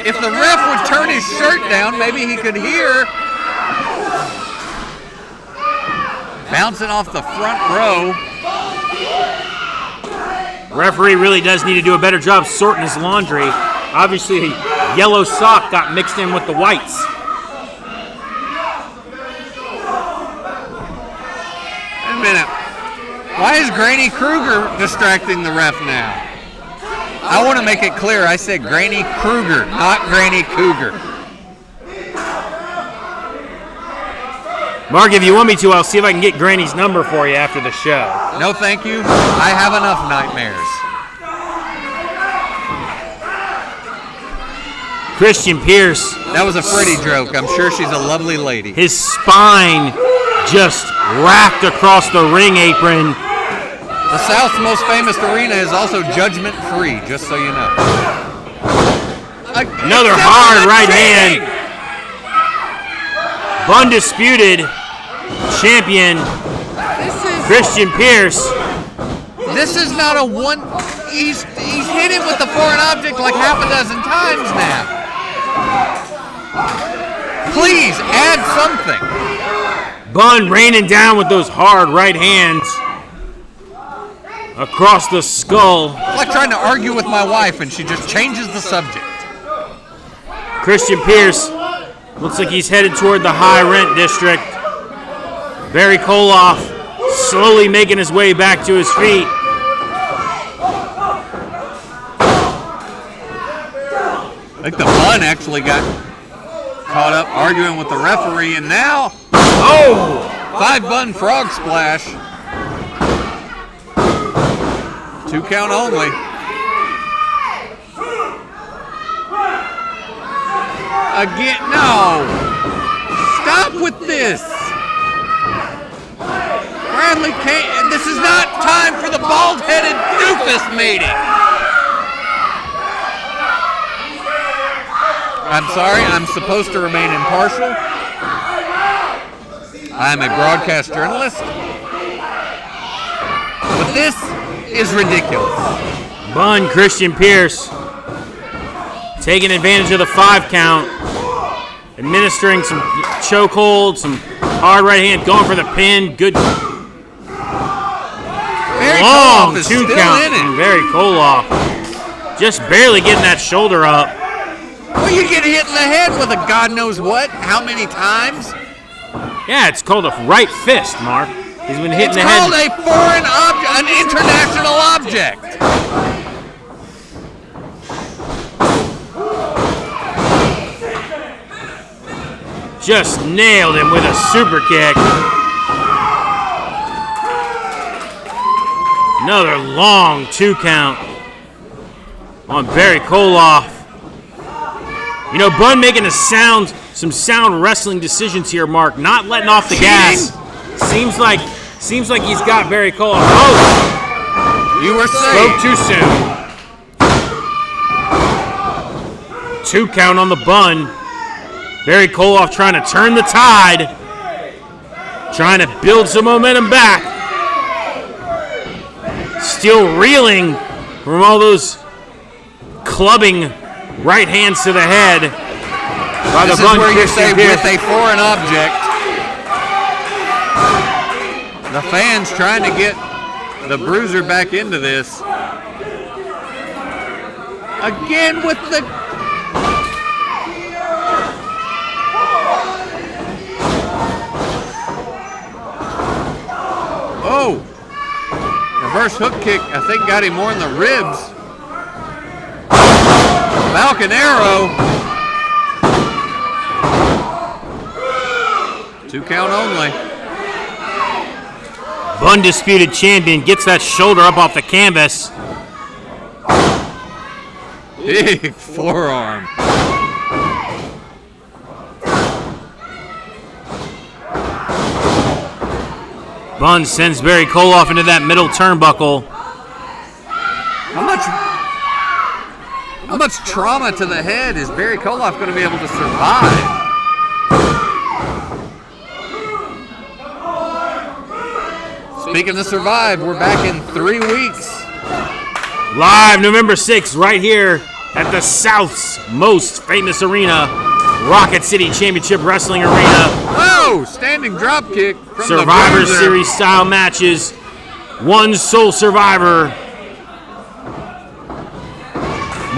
If the ref would turn his shirt down, maybe he could hear. Bouncing off the front row. Referee really does need to do a better job sorting his laundry. Obviously, a yellow sock got mixed in with the whites. Wait a minute. Why is Granny Kruger distracting the ref now? I want to make it clear. I said Granny Kruger, not Granny Cougar. Mark, if you want me to, I'll see if I can get Granny's number for you after the show. No, thank you. I have enough nightmares. Christian Pierce, That was a Freddy joke. I'm sure she's a lovely lady. his spine just racked across the ring apron. The South's most famous arena is also judgment-free, just so you know. Another hard right hand. Undisputed champion Christian Pierce. This is not a one. He's hit him with the foreign object like half a dozen times now. Please add something. Bun raining down with those hard right hands across the skull. I'm like trying to argue with my wife, and she just changes the subject. Christian Pierce looks like he's headed toward the high rent district. Barry Koloff slowly making his way back to his feet. I think the Bun actually got caught up arguing with the referee, and now, 5-Bun frog splash. 2 count only. Again, no. Stop with this. Bradley can't. This is not time for the bald-headed doofus meeting. I'm sorry, I'm supposed to remain impartial. I'm a broadcast journalist. But this is ridiculous. Bun Christian Pierce taking advantage of the 5 count, administering some chokehold, some hard right hand, going for the pin. Good Barry long Koloff is 2 still count in from it. Barry Koloff. Just barely getting that shoulder up. Well, you get hit in the head with a God knows what. How many times? Yeah, it's called a right fist, Mark. He's been hitting It's the called head. a foreign object, an international object. Just nailed him with a super kick. Another long 2 count on Barry Koloff. You know, Bun making some sound wrestling decisions here, Mark. Not letting off the gas. Seems like he's got Barry Koloff. Oh, You were spoke saying. too soon. 2 count on the Bun. Barry Koloff trying to turn the tide. Trying to build some momentum back. Still reeling from all those clubbing right hands to the head by This the is Bun where you Christian say Pierce. with a foreign object. The fans trying to get the Bruiser back into this. Again with the... Oh! Reverse hook kick, I think got him more in the ribs. Falcon Arrow. 2 count only. Undisputed champion gets that shoulder up off the canvas. Big forearm. Bun sends Barry Koloff into that middle turnbuckle. How much trauma to the head is Barry Koloff going to be able to survive? Speaking of survive, we're back in 3 weeks. Live November 6th, right here at the South's most famous arena, Rocket City Championship Wrestling Arena. Oh, standing drop kick from Survivor the Bruiser. Series style matches. One sole survivor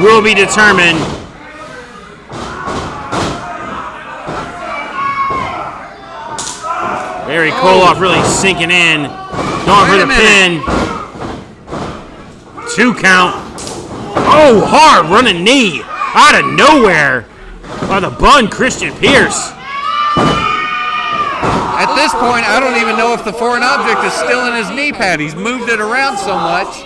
will be determined. Barry Koloff really sinking in. Going for Wait the a minute. pin. 2 count. Oh, hard running knee out of nowhere by the Bun Christian Pierce. At this point, I don't even know if the foreign object is still in his knee pad. He's moved it around so much.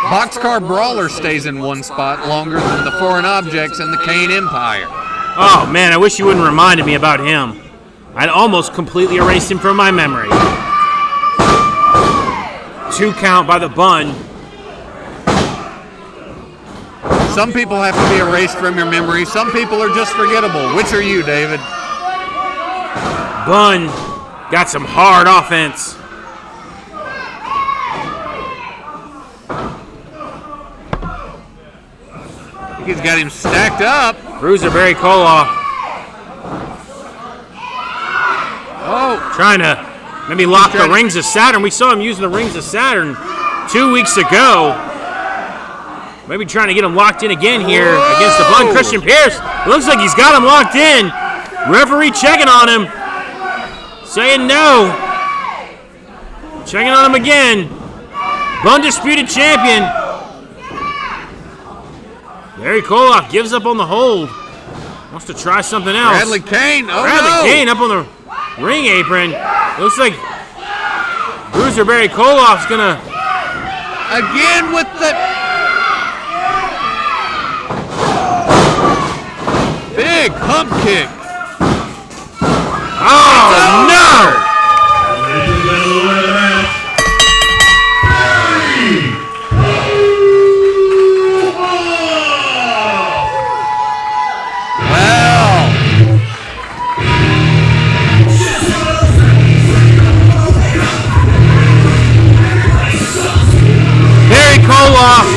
Boxcar Brawler stays in one spot longer than the foreign objects in the Kane Empire. Oh man, I wish you wouldn't reminded me about him. I'd almost completely erased him from my memory. 2 count by the Bun. Some people have to be erased from your memory. Some people are just forgettable. Which are you, David? Bun got some hard offense. He's got him stacked up. Bruiser Barry Koloff Oh, trying to maybe lock the Rings of Saturn. We saw him using the Rings of Saturn 2 weeks ago. Maybe trying to get him locked in again here against the Bun Christian Pierce. It looks like he's got him locked in. Referee checking on him. Saying no. Checking on him again. Undisputed champion. Barry Koloff gives up on the hold. Wants to try something else. Bradley Kane. Oh, Bradley no. Kane up on the ring apron. Looks like Bruiser Barry Koloff's gonna... Again with the... Big hump kick. Oh, no! Ladies and gentlemen, the winner of the match, Well, Barry Koloff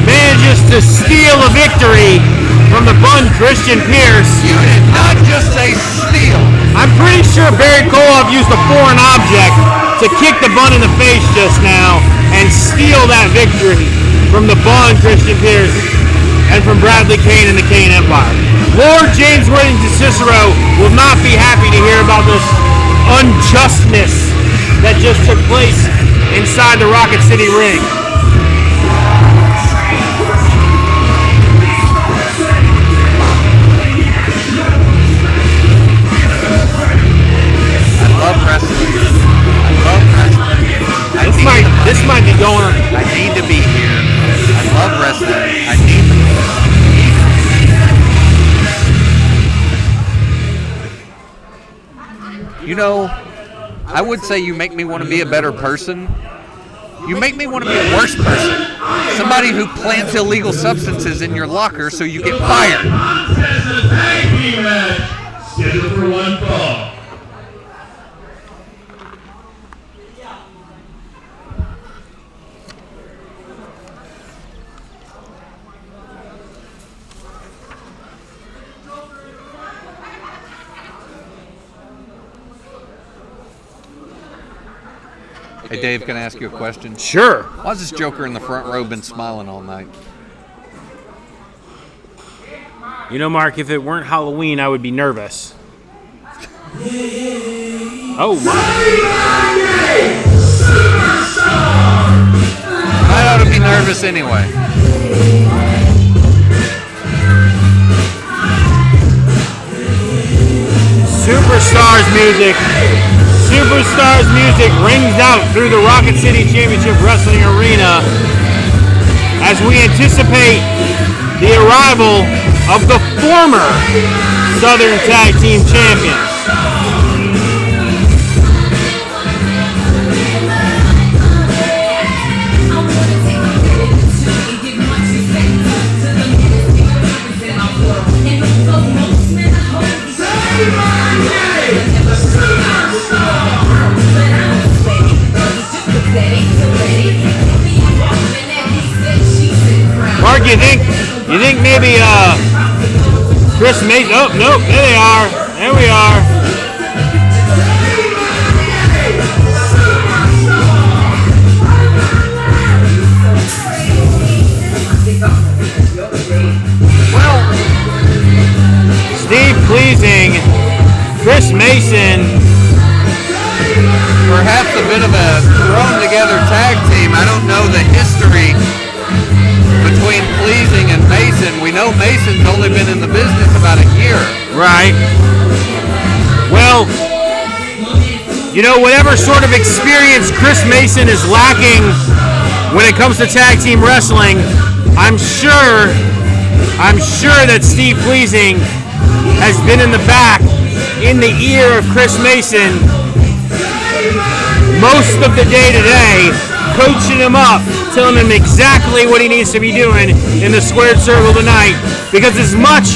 manages to steal a victory from the Bun Christian Pierce. you did not just say steal. I'm pretty sure Barry Koloff used a foreign object to kick the Bun in the face just now and steal that victory from the Bun Christian Pierce and from Bradley Kane and the Kane Empire. Lord James Worthington Cicero will not be happy to hear about this unjustness that just took place inside the Rocket City ring. I love wrestling. I love wrestling. This might be going on. I need to be here. I love wrestling. I need to be. You know, I would say you make me want to be a better person. You make me want to be a worse person. Somebody who plants illegal substances in your locker so you get fired. contest of the tag team match, scheduled for 1 fall. Hey, Dave, can I ask you a question? Sure. Why's this joker in the front row been smiling all night? You know, Mark, if it weren't Halloween, I would be nervous. Oh, my. I ought to be nervous anyway. Superstars music rings out through the Rocket City Championship Wrestling Arena as we anticipate the arrival of the former Southern Tag Team Champions. Mark, you think maybe Chris Mason? Oh, nope, there they are. There we are. Well, Steve Pleasing, Chris Mason. perhaps a bit of a thrown together tag team. I don't know the history between Pleasing and Mason. We know Mason's only been in the business about a year. Right. Well, you know, whatever sort of experience Chris Mason is lacking when it comes to tag team wrestling, I'm sure that Steve Pleasing has been in the back, in the ear of Chris Mason most of the day today, coaching him up, telling him exactly what he needs to be doing in the squared circle tonight. Because as much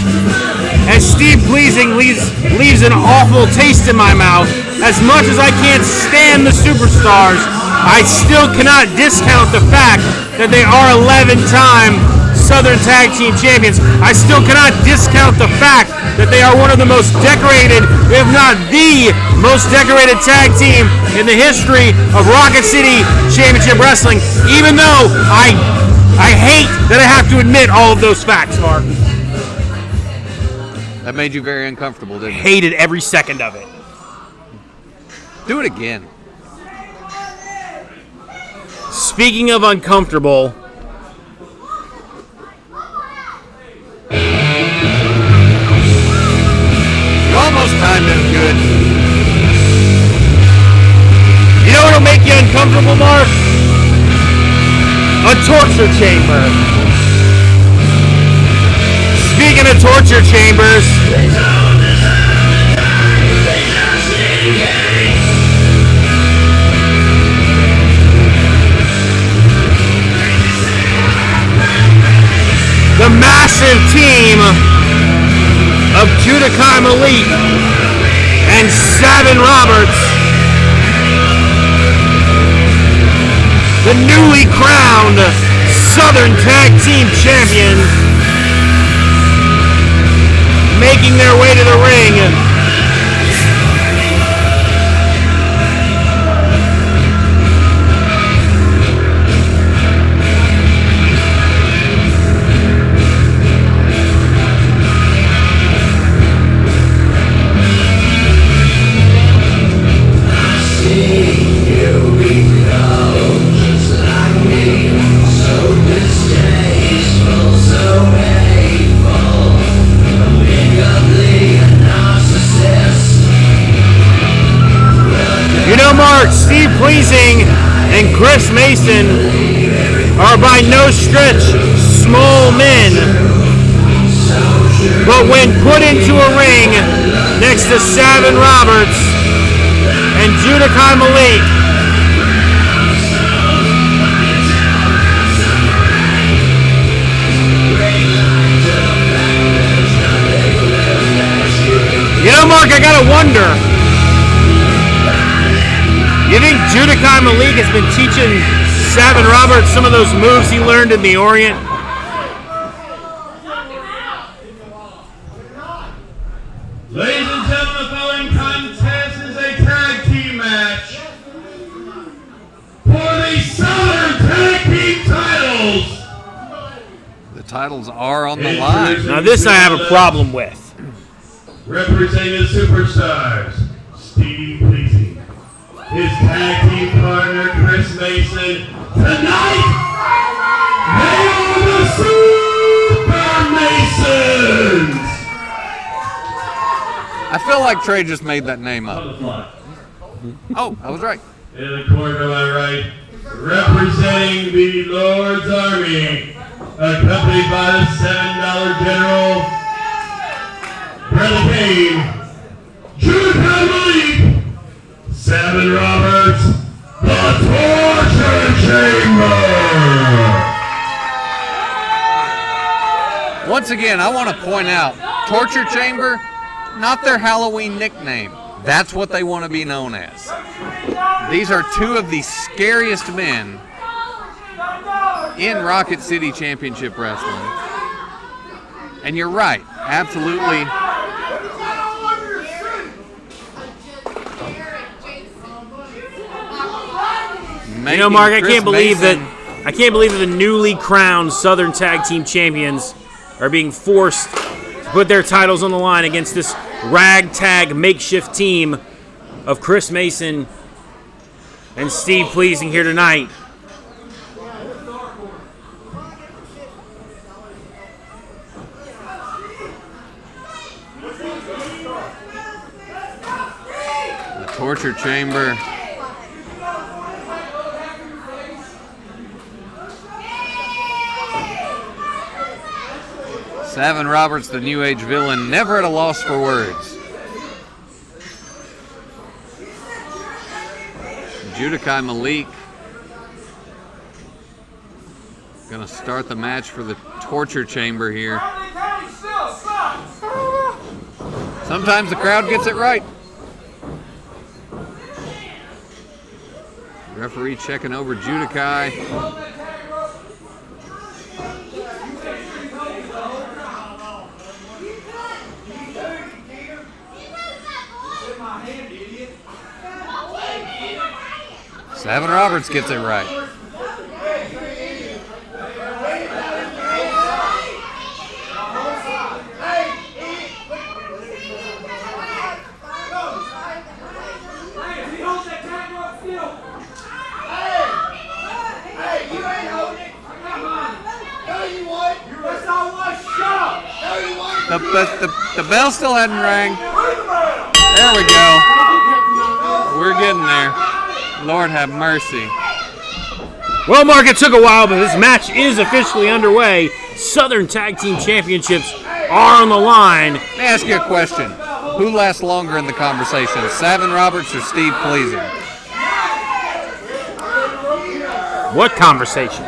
as Steve Pleasing leaves an awful taste in my mouth, as much as I can't stand the Superstars, I still cannot discount the fact that they are 11-time Southern Tag Team Champions. I still cannot discount the fact that they are one of the most decorated, if not the most decorated tag team in the history of Rocket City Championship Wrestling, even though I hate that I have to admit all of those facts, Mark. That made you very uncomfortable, didn't it? Hated every second of it. Do it again. Speaking of uncomfortable, You almost timed it good. you know what'll make you uncomfortable, Mark? A torture chamber. Speaking of torture chambers, the massive team of Judikai Malik and Savin Roberts, the newly crowned Southern Tag Team Champions, making their way to the ring. Steve Pleasing and Chris Mason are by no stretch small men, but when put into a ring next to Savin Roberts and Judikai Malik, you know, Mark, I gotta wonder, you think Judikai Malik has been teaching Savin Roberts some of those moves he learned in the Orient? Ladies and gentlemen, the following contest is a tag team match titles. The titles are on the line. Now this I have a problem with. Representing the Superstars, Steve Pleasing. His tag team partner, Chris Mason. Tonight, they are the Super Masons. I feel like Trey just made that name On up. the fly. Oh, I was right. In the corner to my right, representing the Lord's Army, accompanied by the $7 General, Brother Kane, Jude Malik, Savin Roberts, the Torture Chamber. Once again, I want to point out, Torture Chamber, not their Halloween nickname. That's what they want to be known as. These are two of the scariest men in Rocket City Championship Wrestling. And you're right, absolutely. You know, Mark, I can't believe that the newly crowned Southern Tag Team Champions are being forced to put their titles on the line against this ragtag makeshift team of Chris Mason and Steve Pleasing here tonight. The Torture Chamber. Savin Roberts, the New Age villain, never at a loss for words. Judikai Malik gonna start the match for the Torture Chamber here. Sometimes the crowd gets it right. Referee checking over Judikai. Savin Roberts gets it right. The bell still hadn't rang. There we go. We're getting there. Lord have mercy. Well, Mark, it took a while, but this match is officially underway. Southern Tag Team Championships are on the line. Let me ask you a question. Who lasts longer in the conversation, Savin Roberts or Steve Pleasing? What conversation?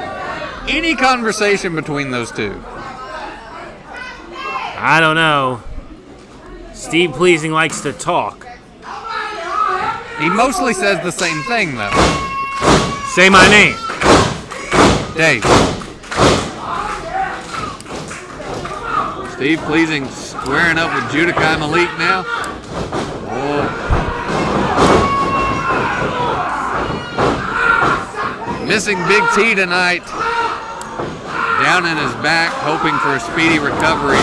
Any conversation between those two. I don't know. Steve Pleasing likes to talk. He mostly says the same thing, though. Say my name. Dave. Steve Pleasing squaring up with Judikai Malik now. Oh. Missing Big T tonight. Down in his back, hoping for a speedy recovery.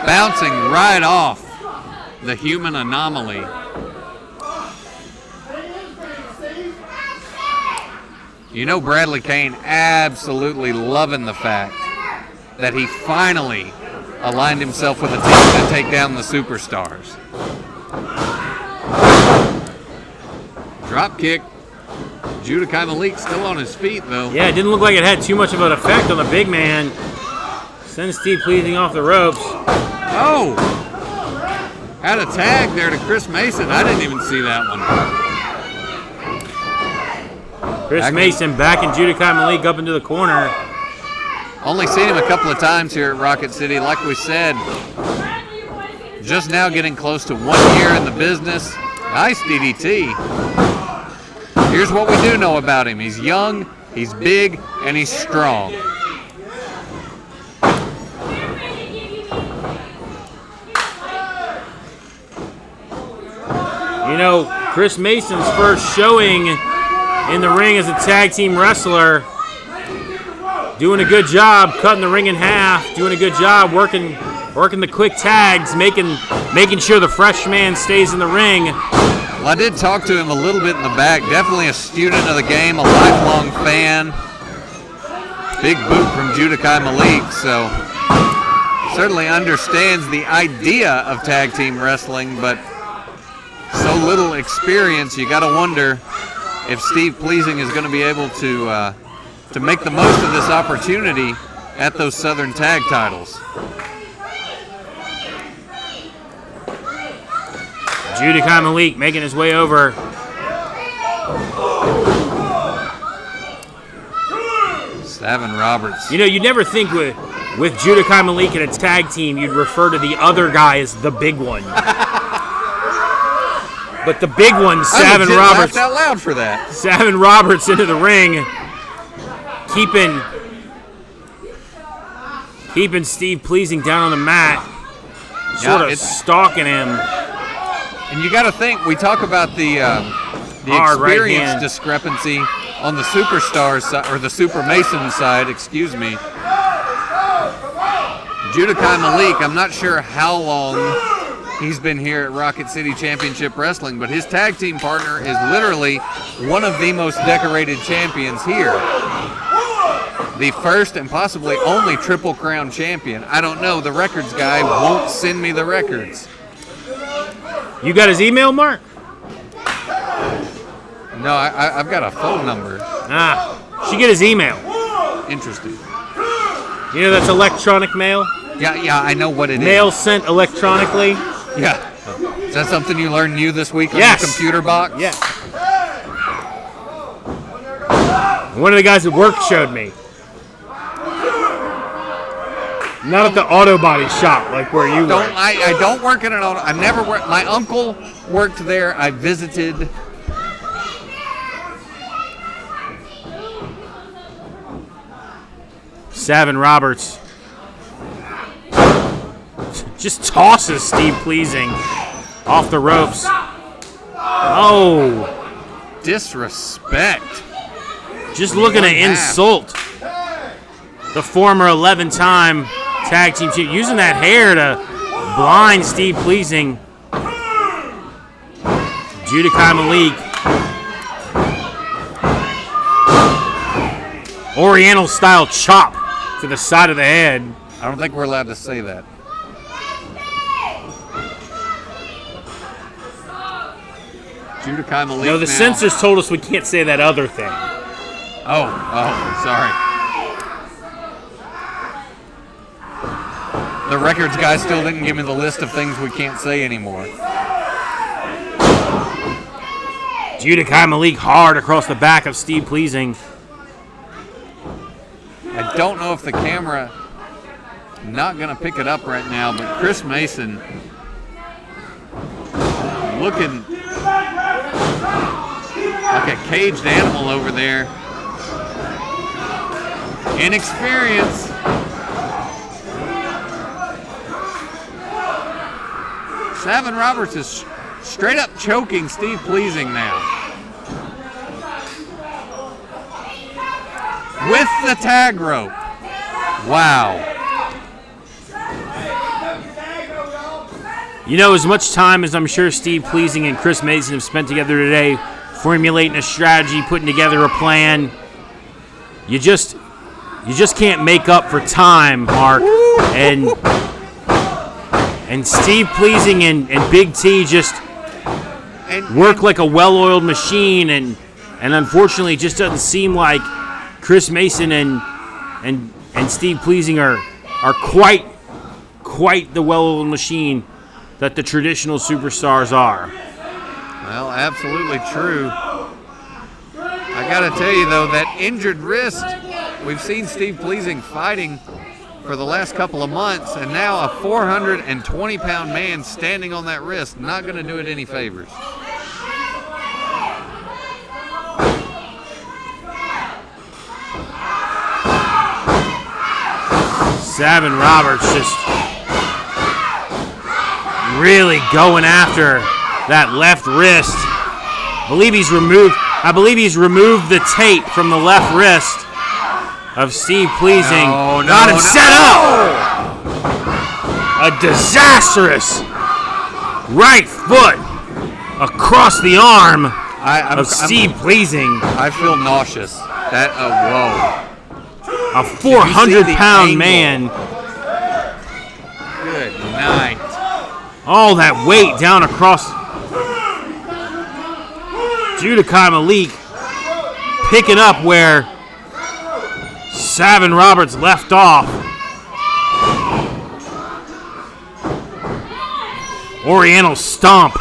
Bouncing right off the human anomaly. You know Bradley Kane absolutely loving the fact that he finally aligned himself with a team to take down the Superstars. Drop kick. Judikai Malik still on his feet, though. Yeah, it didn't look like it had too much of an effect on the big man. Sends Steve Pleasing off the ropes. Oh! Had a tag there to Chris Mason. I didn't even see that one. Chris Mason backing Judikai Malik up into the corner. Only seen him a couple of times here at Rocket City. Like we said, just now getting close to 1 year in the business. Nice DDT. Here's what we do know about him. He's young, he's big, and he's strong. You know, Chris Mason's first showing in the ring as a tag team wrestler. Doing a good job, cutting the ring in half. Doing a good job working the quick tags, making sure the fresh man stays in the ring. Well, I did talk to him a little bit in the back. Definitely a student of the game, a lifelong fan. Big boot from Judikai Malik, so certainly understands the idea of tag team wrestling, but so little experience, you got to wonder if Steve Pleasing is going to be able to make the most of this opportunity at those Southern Tag titles. Judikai Malik making his way over. Savin Roberts. You know, you'd never think with Judikai Malik in a tag team, you'd refer to the other guy as the big one. But the big one, Savin Roberts. I laughed out loud for that. Savin Roberts into the ring, keeping Steve Pleasing down on the mat, sort of stalking him. And you got to think, we talk about the experience discrepancy on the Superstars side, or the Super Mason side, excuse me. Judikai Malik, I'm not sure how long he's been here at Rocket City Championship Wrestling, but his tag team partner is literally one of the most decorated champions here. The first and possibly only Triple Crown champion. I don't know, the records guy won't send me the records. You got his email, Mark? No, I've got a phone number. Should get his email. Interesting. You know that's electronic mail? Yeah, I know what it is. Mail sent electronically? Yeah. Is that something you learned new this week on Yes. your computer box? Yeah. One of the guys at work showed me. Not at the auto body shop, like where you work. I don't work in an auto. I never worked. My uncle worked there. I visited. Savin Roberts just tosses Steve Pleasing off the ropes. Oh. Disrespect. Just looking to insult the former 11-time tag team champion, using that hair to blind Steve Pleasing. Judikai Malik. Oriental style chop to the side of the head. I don't think we're allowed to say that. Judikai Malik. No, the censors told us we can't say that other thing. Oh, sorry. The records guy still didn't give me the list of things we can't say anymore. Judikai Malik hard across the back of Steve Pleasing. I don't know if the camera not going to pick it up right now, but Chris Mason looking like a caged animal over there. Inexperience. Savin Roberts is straight up choking Steve Pleasing now. With the tag rope. Wow. You know, as much time as I'm sure Steve Pleasing and Chris Mason have spent together today, formulating a strategy, putting together a plan, you just can't make up for time, Mark. And Steve Pleasing and Big T just work like a well-oiled machine, and unfortunately, it just doesn't seem like Chris Mason and Steve Pleasing are quite the well-oiled machine that the traditional superstars are. Well, absolutely true. I gotta tell you though, that injured wrist, we've seen Steve Pleasing fighting for the last couple of months, and now a 420-pound man standing on that wrist, not gonna do it any favors. Savin Roberts just really going after that left wrist. I believe he's removed I believe he's removed the tape from the left wrist of Steve Pleasing. Got him set up. A disastrous right foot across the arm of Steve Pleasing. I feel nauseous. That whoa. A 400-pound man. Good night. All that weight down across. Judikai Malik picking up where Savin Roberts left off. Oriental Stomp.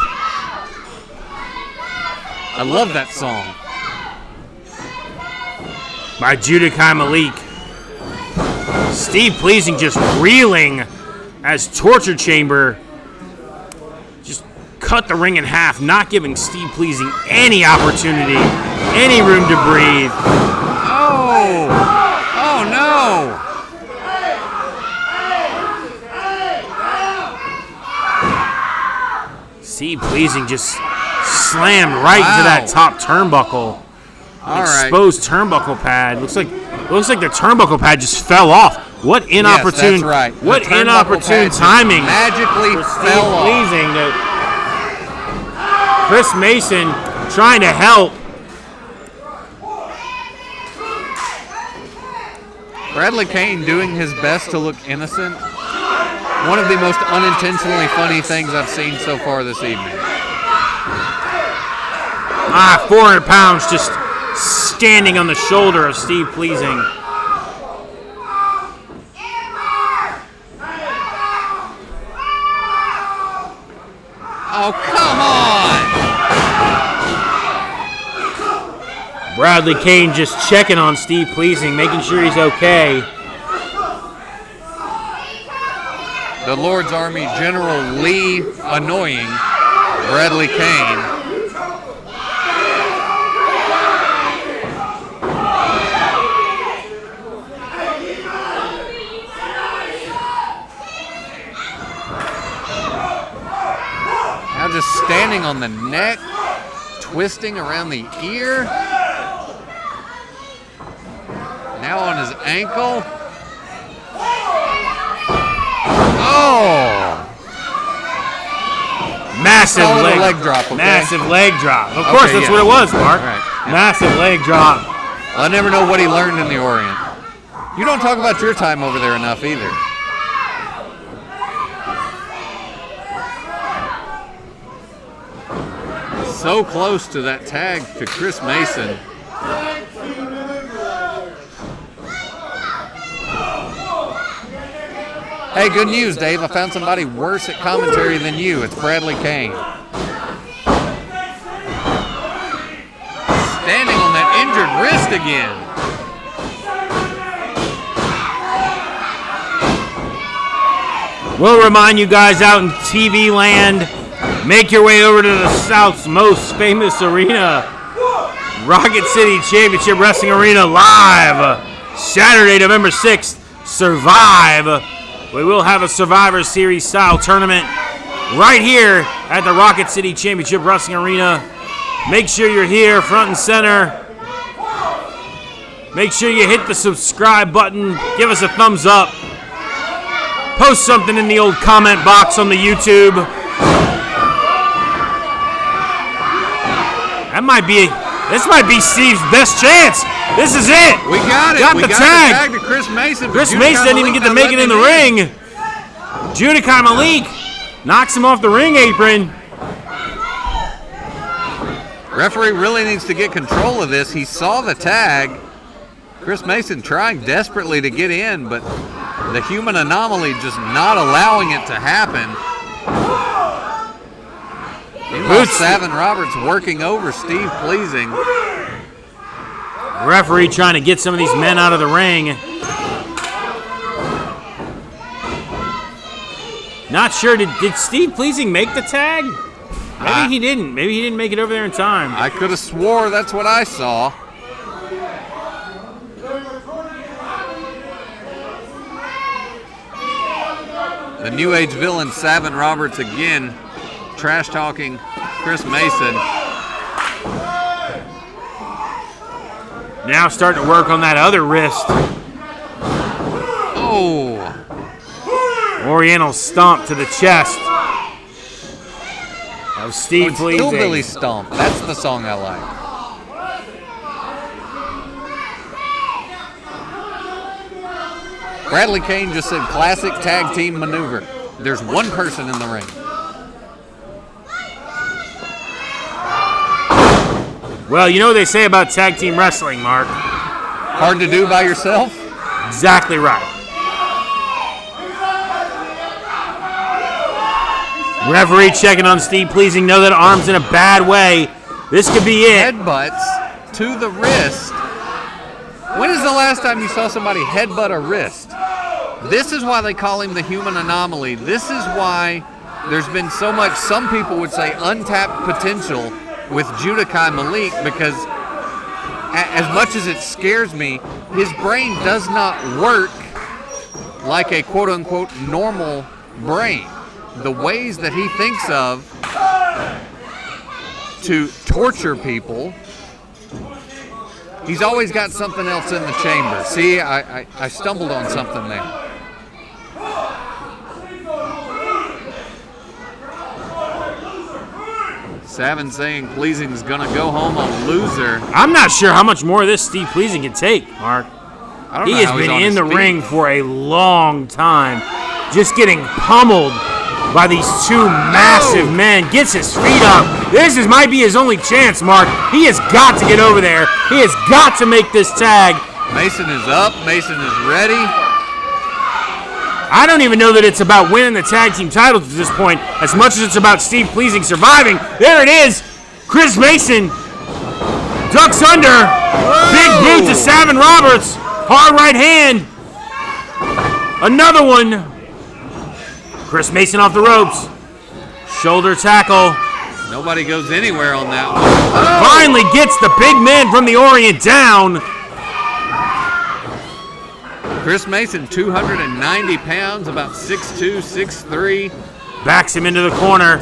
I love that song. By Judikai Malik. Steve Pleasing just reeling as Torture Chamber just cut the ring in half, not giving Steve Pleasing any opportunity, any room to breathe. Oh no! Steve Pleasing just slammed right into that top turnbuckle. Exposed turnbuckle pad. Looks like the turnbuckle pad just fell off. What inopportune! Yes, that's right. What inopportune timing! Magically for Steve fell off. Pleasing. Chris Mason trying to help. Bradley Kane doing his best to look innocent. One of the most unintentionally funny things I've seen so far this evening. 400 pounds just standing on the shoulder of Steve Pleasing. Oh, come on! Bradley Kane just checking on Steve Pleasing, making sure he's okay. The Lord's Army General Lee annoying Bradley Kane. Now just standing on the neck, twisting around the ear. Now on his ankle. Oh! Massive leg drop, okay? Massive leg drop. Of course, that's what it was, Mark. Right, yeah. Massive leg drop. I never know what he learned in the Orient. You don't talk about your time over there enough either. So close to that tag to Chris Mason. Hey, good news, Dave. I found somebody worse at commentary than you. It's Bradley Kane. Standing on that injured wrist again. We'll remind you guys out in TV land, make your way over to the South's most famous arena, Rocket City Championship Wrestling Arena live, Saturday, November 6th, Survive. We will have a Survivor Series style tournament right here at the Rocket City Championship Wrestling Arena. Make sure you're here, front and center. Make sure you hit the subscribe button. Give us a thumbs up. Post something in the old comment box on the YouTube. This might be Steve's best chance. This is it. We got it. Got we the got tag. The tag to Chris Mason. Chris Mason didn't even get to make it in the ring. Judikai Malik knocks him off the ring apron. Referee really needs to get control of this. He saw the tag. Chris Mason trying desperately to get in, but the human anomaly just not allowing it to happen. Meanwhile, Savin Roberts working over Steve Pleasing. Referee trying to get some of these men out of the ring. Not sure, did Steve Pleasing make the tag? Maybe he didn't. Maybe he didn't make it over there in time. I could have swore that's what I saw. The New Age villain Savin Roberts again trash talking Chris Mason. Now starting to work on that other wrist. Oh. Oriental stomp to the chest of Steve Pleasing. Hillbilly Stomp. That's the song I like. Bradley Kane just said classic tag team maneuver. There's one person in the ring. Well, you know what they say about tag team wrestling, Mark. Hard to do by yourself? Exactly right. Referee checking on Steve Pleasing. Know that arm's in a bad way. This could be it. Headbutts to the wrist. When is the last time you saw somebody headbutt a wrist? This is why they call him the human anomaly. This is why there's been so much, some people would say, untapped potential with Judikai Malik, because as much as it scares me, his brain does not work like a quote-unquote normal brain. The ways that he thinks of to torture people, he's always got something else in the chamber. See, I stumbled on something there. Savin saying Pleasing's gonna go home a loser. I'm not sure how much more of this Steve Pleasing can take, Mark. I don't He know has how he's been on in his the feet. ring for a long time, just getting pummeled by these two massive men. Gets his feet up. This might be his only chance, Mark. He has got to get over there. He has got to make this tag. Mason is up. Mason is ready. I don't even know that it's about winning the tag team titles at this point, as much as it's about Steve Pleasing surviving. There it is. Chris Mason ducks under. Whoa. Big boot to Savin Roberts. Hard right hand. Another one. Chris Mason off the ropes. Shoulder tackle. Nobody goes anywhere on that one. Finally gets the big man from the Orient down. Chris Mason, 290 pounds, about 6'2", 6'3". Backs him into the corner.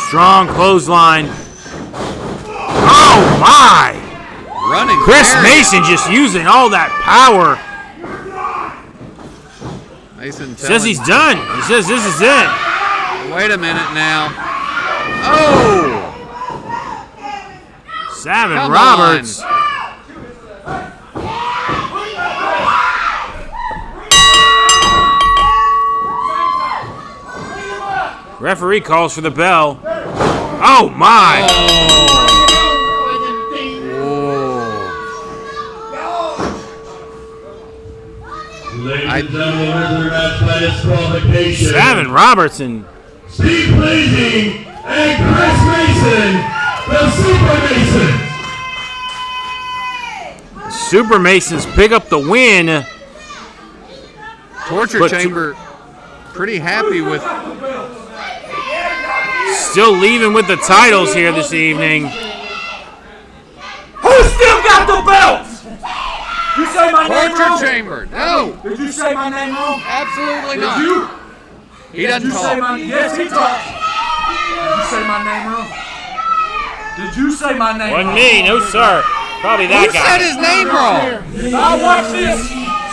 Strong clothesline. Oh, my. Running. Chris there. Mason just using all that power. Mason Says he's done. He says this is it. Wait a minute now. Oh! Savin Come Roberts. on. Referee calls for the bell. Oh, my. Ladies and gentlemen, we're match by disqualification. Savin Robertson. Steve Pleasing and Chris Mason, the Super Masons. Super Masons pick up the win. Torture But Chamber pretty happy with... Still leaving with the titles here this evening. Who still got the belts? You say my name Torture wrong? Chamber. No, Did you say my name wrong? absolutely Did not. you? He doesn't Did you say talk. my Yes, he talks. Did you say my name wrong? Did you say my name Wasn't wrong? me, no sir. Probably Who that said guy. his name wrong? I'll watch this.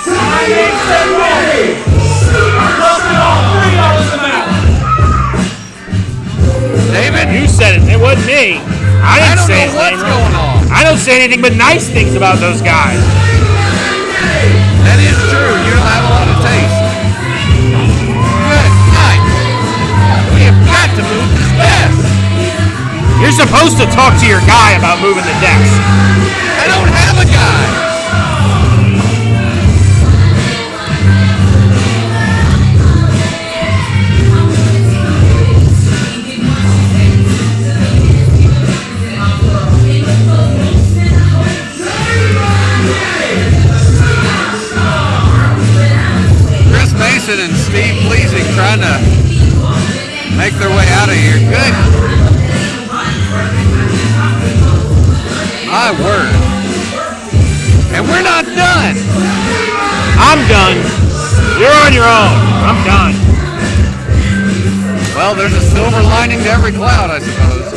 My name said wrong. Busted all three of us out. David, You said it. It wasn't me. I I didn't don't say know his what's name wrong. going on. I don't say anything but nice things about those guys. That is true. You don't have a lot of taste. Good night. We have got to move this desk. You're supposed to talk to your guy about moving the desk. I don't have a guy. Chris Mason and Steve Pleasing trying to make their way out of here. Good. My word. And we're not done. I'm done. You're on your own. I'm done. Well, there's a silver lining to every cloud, I suppose.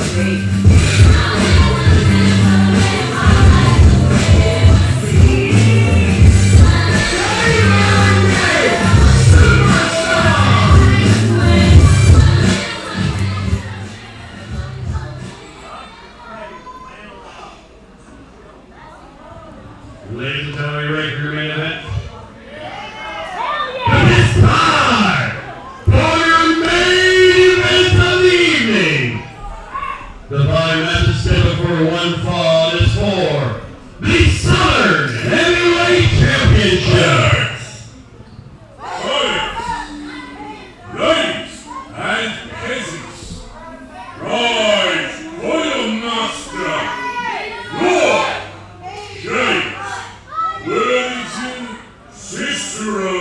Cicero.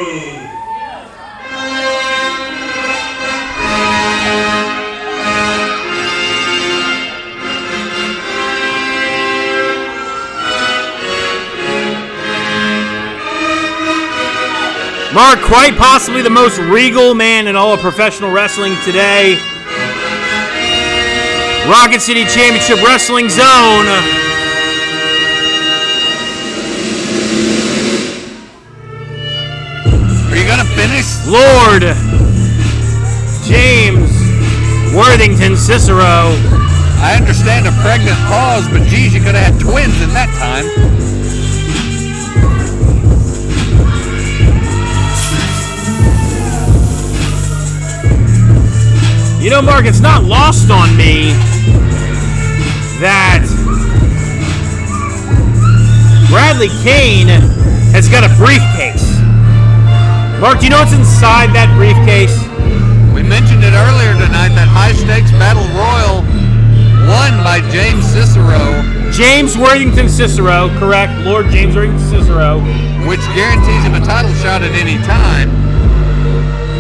Mark, quite possibly the most regal man in all of professional wrestling today. Rocket City Championship Wrestling Zone. Are you gonna finish? Lord James Worthington Cicero. I understand a pregnant pause, but geez, you could have had twins in that time. You know, Mark, it's not lost on me that Bradley Kane has got a briefcase. Mark, do you know what's inside that briefcase? We mentioned it earlier tonight, that high-stakes battle royal won by James Cicero. James Worthington Cicero, correct, Lord James Worthington Cicero. Which guarantees him a title shot at any time.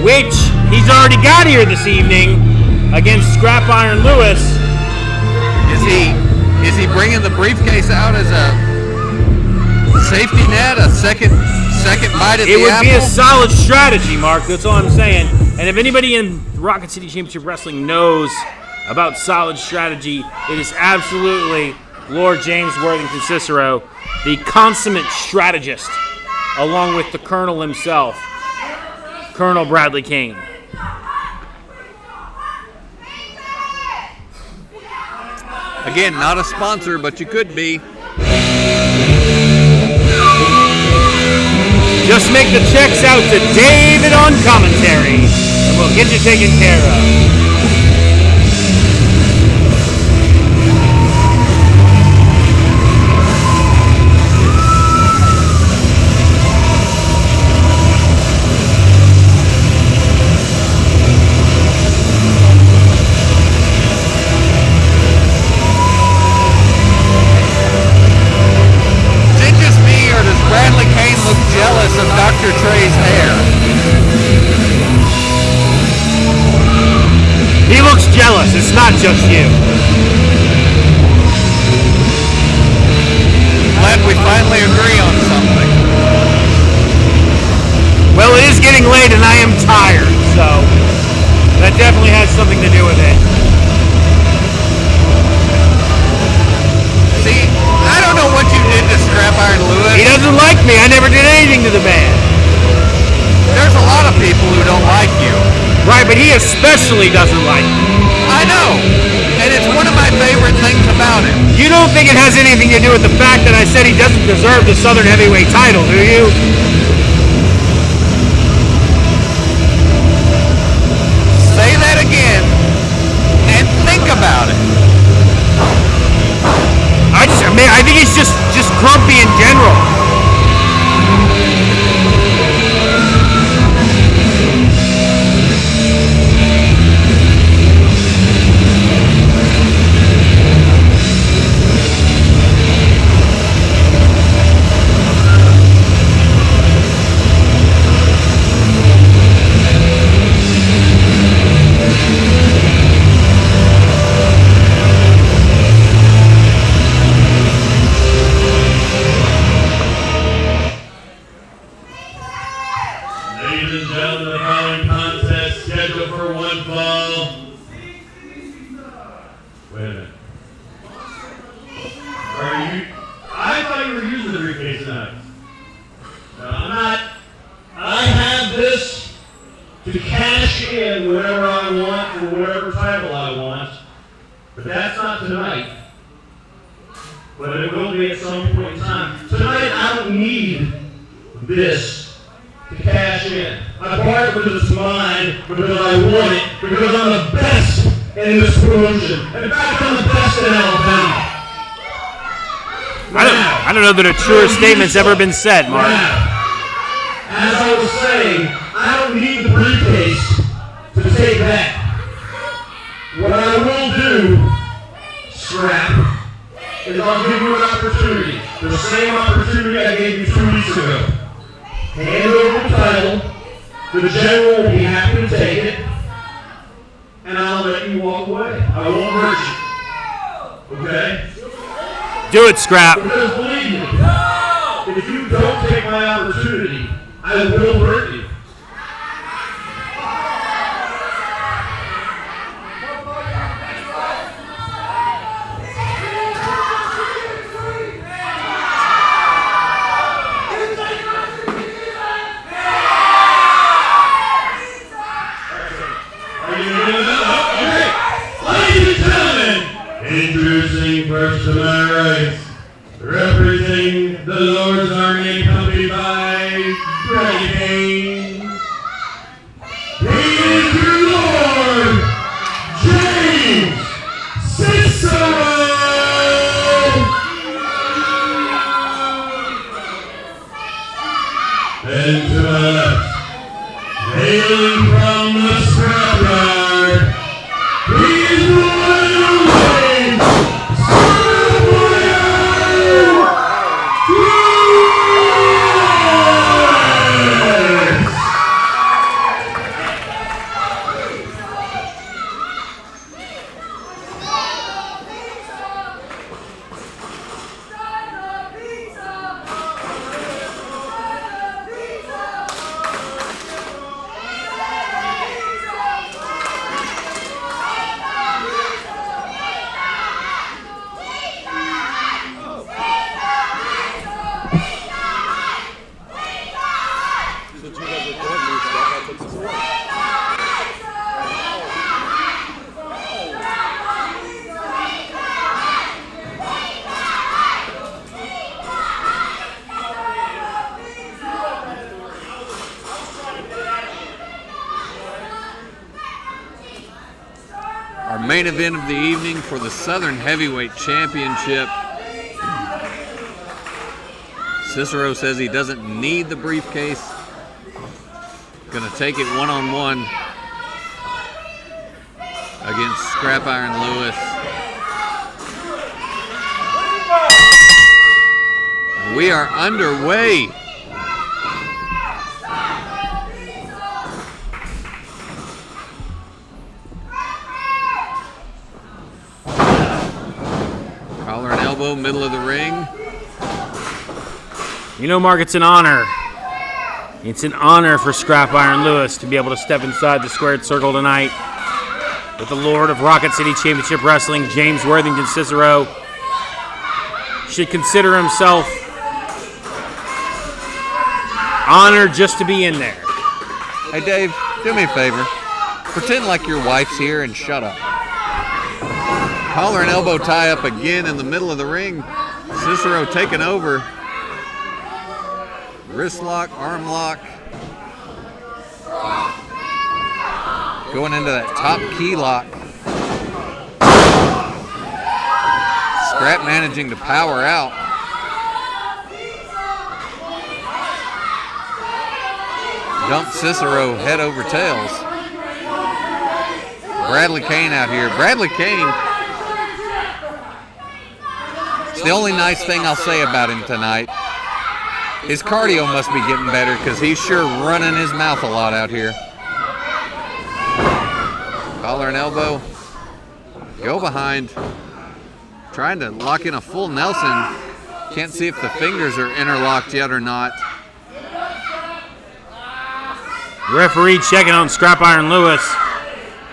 Which he's already got here this evening against Scrap Iron Lewis. Is he bringing the briefcase out as a safety net, a second bite at the apple? It would be a solid strategy, Mark. That's all I'm saying. And if anybody in Rocket City Championship Wrestling knows about solid strategy, it is absolutely Lord James Worthington Cicero, the consummate strategist, along with the Colonel himself, Colonel Bradley Kane. Again, not a sponsor, but you could be. Just make the checks out to David on commentary, and we'll get you taken care of. Jealous of Dr. Trey's hair. He looks jealous. It's not just you. Glad we finally agree on something. Well, it is getting late and I am tired, so that definitely has something to do with it. See, I don't know what you did to Scrap Iron Lewis. He doesn't like me. I never did anything to the man. There's a lot of people who don't like you. Right, but he especially doesn't like me. I know, and it's one of my favorite things about him. You don't think it has anything to do with the fact that I said he doesn't deserve the Southern Heavyweight title, do you? Say that again, and think about it. I think he's just grumpy in general. Ladies and gentlemen, the following contest scheduled for one fall. Wait a minute. I thought you were using the briefcase tonight. No, I'm not. I have this to cash in whenever I want for whatever title I want. But that's not tonight. But it will be at some point in time. Tonight I don't need this to cash in. I bought it because it's mine, because I want it, because I'm the best in this promotion. And in fact, I'm the best in Alabama. I don't know that a truer statement's ever been said, Mark. As I was saying, I don't need the briefcase to take that. What I will do, Scrap, is I'll give you an opportunity. The same opportunity I gave you 2 weeks ago. Hand over the title, the general will be happy to take it, and I'll let you walk away. I won't hurt you. Okay? Do it, Scrap. Because believe me, if you don't take my opportunity, I will hurt you. Introducing first to my right, representing the Lord's Army, accompanied by Bradley Kane. He is your Lord, James Cicero! And to my left, hailing from the scrapyard, he is the one and only Our main event of the evening for the Southern Heavyweight Championship. Cicero says he doesn't need the briefcase. Gonna take it one-on-one against Scrap Iron Lewis. We are underway. Collar and elbow, middle of the ring. You know, Mark, it's an honor. It's an honor for Scrap Iron Lewis to be able to step inside the squared circle tonight with the Lord of Rocket City Championship Wrestling, James Worthington Cicero. Should consider himself honored just to be in there. Hey Dave, do me a favor. Pretend like your wife's here and shut up. Collar and elbow tie up again in the middle of the ring. Cicero taking over. Wrist lock, arm lock. Going into that top key lock. Scrap managing to power out. Dump Cicero head over tails. Bradley Kane out here. Bradley Kane, it's the only nice thing I'll say about him tonight. His cardio must be getting better because he's sure running his mouth a lot out here. Collar and elbow. Go behind. Trying to lock in a full Nelson. Can't see if the fingers are interlocked yet or not. Referee checking on Scrap Iron Lewis,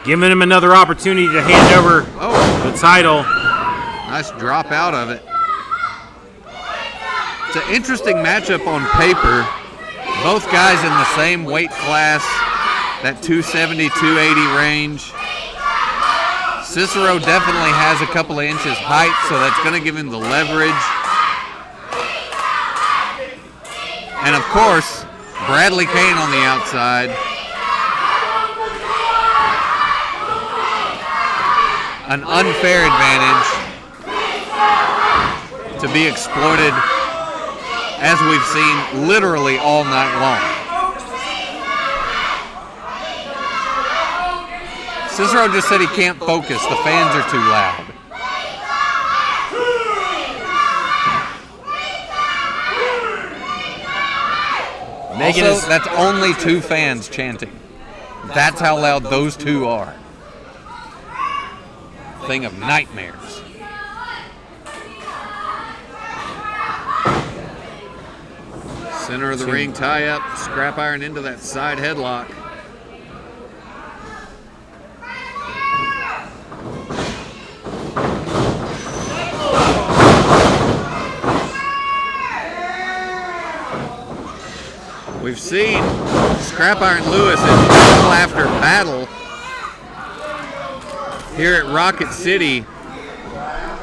giving him another opportunity to hand over the title. Nice drop out of it. It's an interesting matchup on paper. Both guys in the same weight class, that 270, 280 range. Cicero definitely has a couple of inches height, so that's going to give him the leverage. And of course, Bradley Kane on the outside. An unfair advantage to be exploited, as we've seen literally all night long. Cicero just said he can't focus. The fans are too loud. Also, that's only 2 fans chanting. That's how loud those 2 are. Thing of nightmares. Center of the ring tie up, Scrap Iron into that side headlock. We've seen Scrap Iron Lewis in battle after battle here at Rocket City,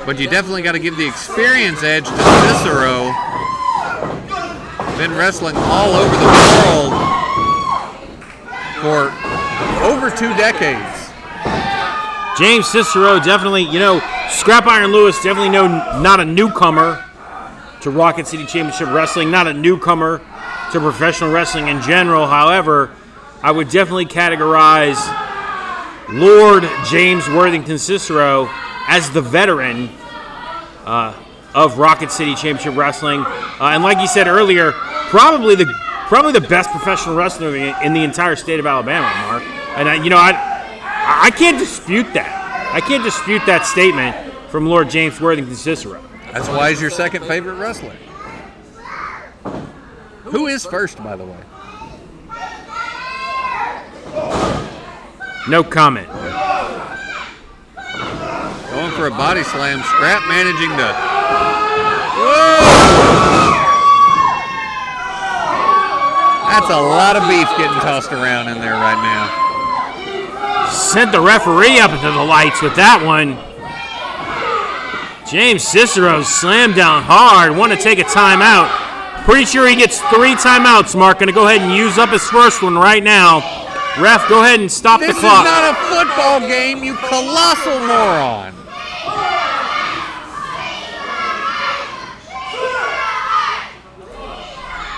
but you definitely got to give the experience edge to Cicero. Been wrestling all over the world for over 2 decades. James Cicero definitely, Scrap Iron Lewis definitely not a newcomer to Rocket City Championship Wrestling, not a newcomer to professional wrestling in general. However, I would definitely categorize Lord James Worthington Cicero as the veteran of Rocket City Championship Wrestling, and like you said earlier, probably the best professional wrestler in the entire state of Alabama, Mark. And I can't dispute that. I can't dispute that statement from Lord James Worthington Cicero. That's why he's your second favorite wrestler. Who is first, by the way? No comment. Going for a body slam. Scrap managing to... Whoa! That's a lot of beef getting tossed around in there right now. Sent the referee up into the lights with that one. James Cicero slammed down hard. Want to take a timeout. Pretty sure he gets 3 timeouts, Mark. Going to go ahead and use up his first one right now. Ref, go ahead and stop the clock. This is not a football game, you colossal moron.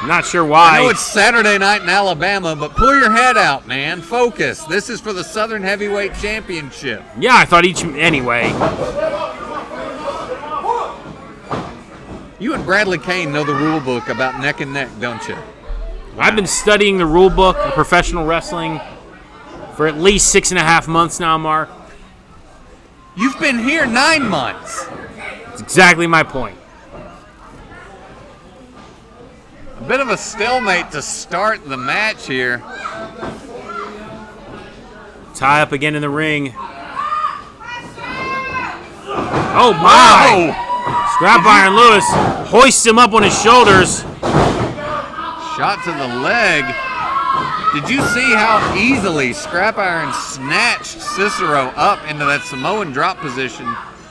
I'm not sure why. I know it's Saturday night in Alabama, but pull your head out, man. Focus. This is for the Southern Heavyweight Championship. Yeah, I thought anyway. You and Bradley Kane know the rule book about neck and neck, don't you? I've been studying the rule book of professional wrestling for at least 6.5 months now, Mark. You've been here 9 months. That's exactly my point. A bit of a stalemate to start the match here. Tie up again in the ring. Oh, my! Whoa. Scrap Iron Lewis hoists him up on his shoulders. Shot to the leg. Did you see how easily Scrap Iron snatched Cicero up into that Samoan drop position?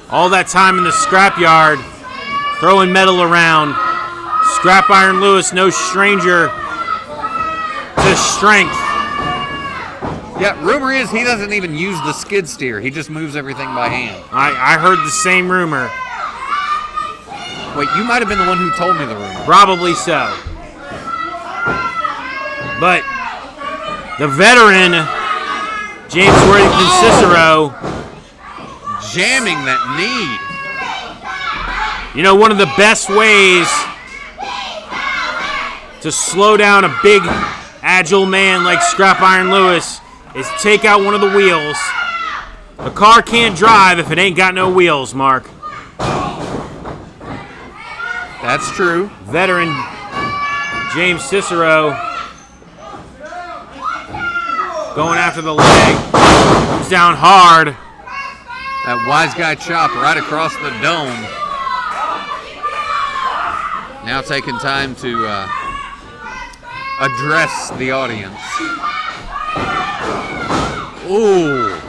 All that time in the scrapyard, throwing metal around. Scrap Iron Lewis, no stranger to strength. Yeah, rumor is he doesn't even use the skid steer. He just moves everything by hand. I heard the same rumor. Wait, you might have been the one who told me the rumor. Probably so. But the veteran, James Worthington Cicero, jamming that knee. One of the best ways to slow down a big, agile man like Scrap Iron Lewis is take out one of the wheels. A car can't drive if it ain't got no wheels, Mark. That's true. Veteran James Cicero going after the leg. Comes down hard. That wise guy chop right across the dome. Now taking time to address the audience. Ooh.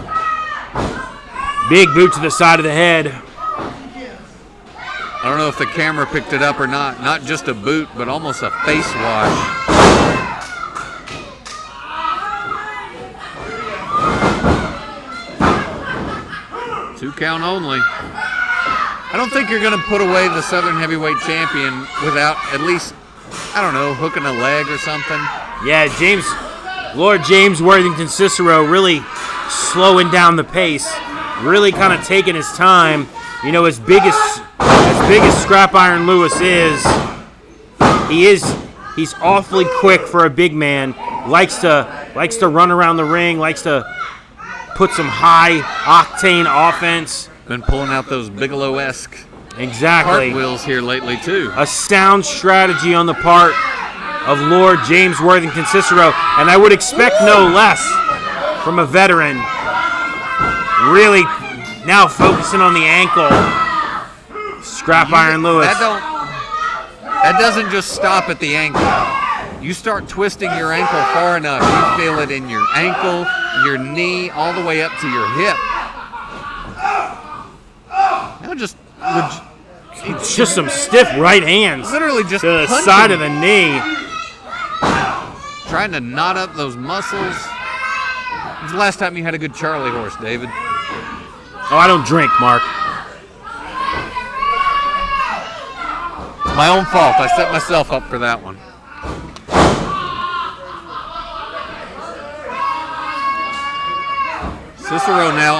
Big boot to the side of the head. I don't know if the camera picked it up or not. Not just a boot, but almost a face wash. 2 count only. I don't think you're going to put away the Southern Heavyweight Champion without at least, I don't know, hooking a leg or something. Yeah, Lord James Worthington Cicero really slowing down the pace, really kind of taking his time. As big as Scrap Iron Lewis is, he is He's awfully quick for a big man. Likes to run around the ring. Likes to put some high octane offense. Been pulling out those Bigelow-esque Exactly. cartwheels here lately too. A sound strategy on the part of Lord James Worthington Cicero, and I would expect no less from a veteran. Really now focusing on the ankle. Scrap Iron Lewis. That doesn't just stop at the ankle. You start twisting your ankle far enough, you feel it in your ankle, your knee, all the way up to your hip. Now It's just some stiff right hands. Literally just to the punching. side of the knee. Trying to knot up those muscles. When's the last time you had a good Charlie horse, David? Oh, I don't drink, Mark. It's my own fault. I set myself up for that one. Cicero now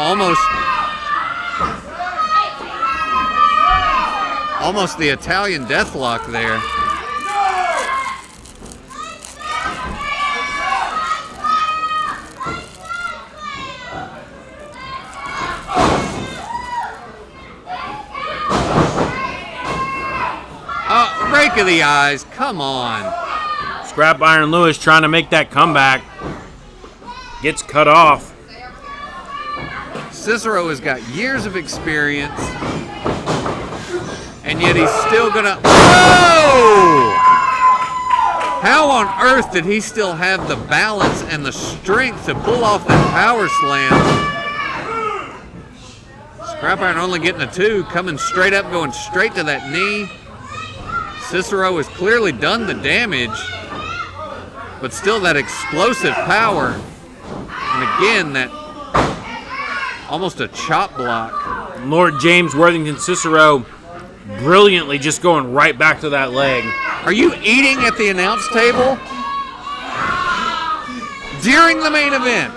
almost the Italian deathlock there. Break of the eyes, come on. Scrap Iron Lewis trying to make that comeback. Gets cut off. Cicero has got years of experience, and yet he's still gonna. Whoa! How on earth did he still have the balance and the strength to pull off that power slam? Scrap Iron only getting a 2, coming straight up, going straight to that knee. Cicero has clearly done the damage, but still that explosive power. And again, that almost a chop block. Lord James Worthington Cicero brilliantly just going right back to that leg. Are you eating at the announce table? During the main event?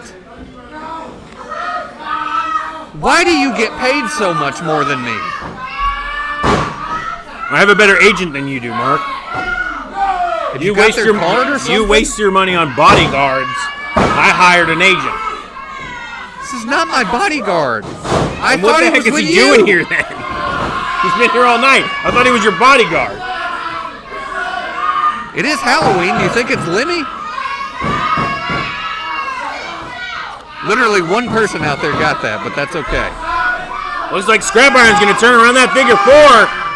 Why do you get paid so much more than me? I have a better agent than you do, Mark. You waste your card or something? You waste your money on bodyguards. I hired an agent. This is not my bodyguard. I And thought what the he was heck is with he you. doing here then? He's been here all night. I thought he was your bodyguard. It is Halloween. Do you think it's Lemmy? Literally one person out there got that, but that's okay. Looks like Scrap Iron's going to turn around that figure 4.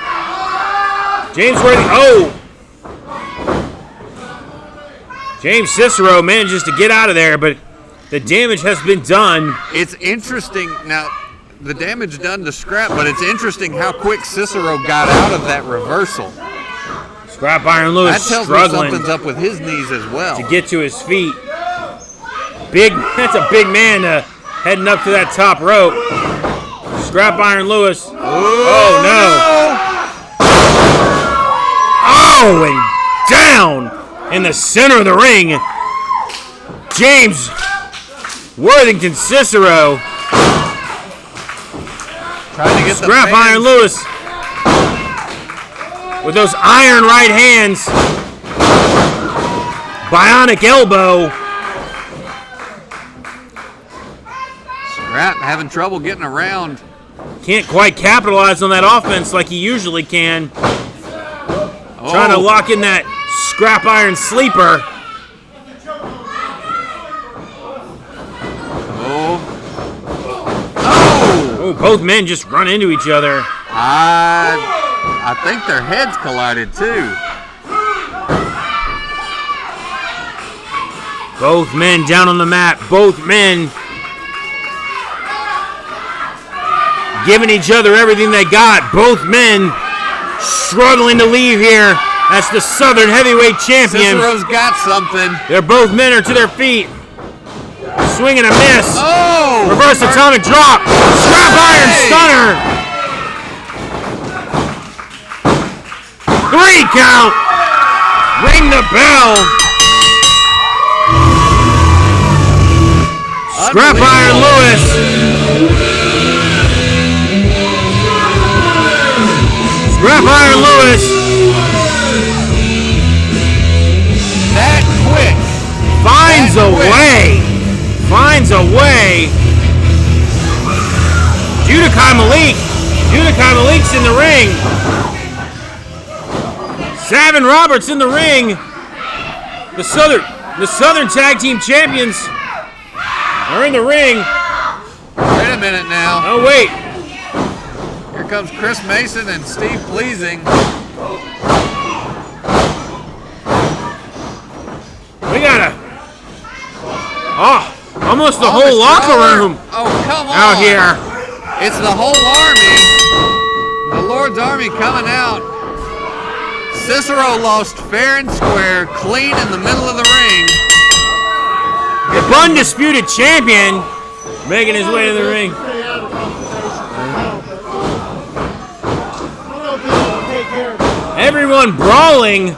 James Worthington. James Cicero manages to get out of there, but the damage has been done. It's interesting. Now, the damage done to Scrap, but it's interesting how quick Cicero got out of that reversal. Scrap Iron Lewis That tells me struggling something's up with his knees as well. to get to his feet. That's a big man heading up to that top rope. Scrap Iron Lewis. Oh no. Oh, and down in the center of the ring. James Worthington Cicero. Trying to get the Scrap fans. Iron Lewis with those iron right hands. Bionic elbow. Scrap having trouble getting around. Can't quite capitalize on that offense like he usually can. Trying to lock in that Scrap Iron sleeper. Oh, both men just run into each other. I think their heads collided too. Both men down on the mat. Both men giving each other everything they got. Both men struggling to leave here as the Southern Heavyweight Champions. Cicero's got something. They're both men are to their feet. Swing and a miss. Oh! Reverse atomic drop. Scrap Iron stunner. 3 count. Ring the bell. Scrap Iron Lewis. Scrap Iron Lewis quick. Finds a way. Finds a way. Judakai Malik's in the ring. Savin Roberts in the ring. The Southern Tag Team Champions are in the ring. Wait a minute now. Oh, wait. Here comes Chris Mason and Steve Pleasing. We got almost the whole locker room come on. out here. It's the whole army. The Lord's Army coming out. Cicero lost fair and square, clean in the middle of the ring. The undisputed champion making his way to the ring. Everyone brawling. Wait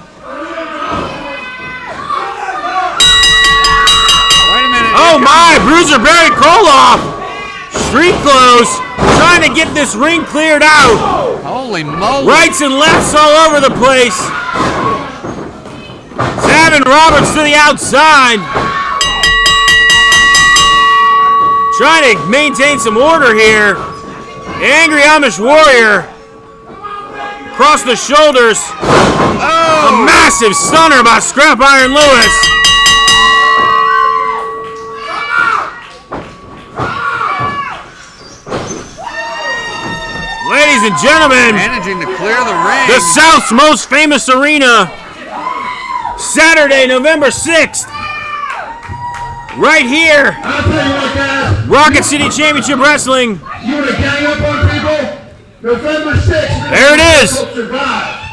a minute. Oh my, Bruiser Barry Koloff. Street clothes, trying to get this ring cleared out. Holy moly. Rights and lefts all over the place. Savin Roberts to the outside. Trying to maintain some order here. Angry Amish Warrior. Across the shoulders. A massive stunner by Scrap Iron Lewis. Ladies and gentlemen, managing to clear the ring. The South's most famous arena. Saturday, November 6th. Right here. I'll tell you what, guys. Rocket City Championship Wrestling. You want to gang up on people? November 6th. There it is. Survive.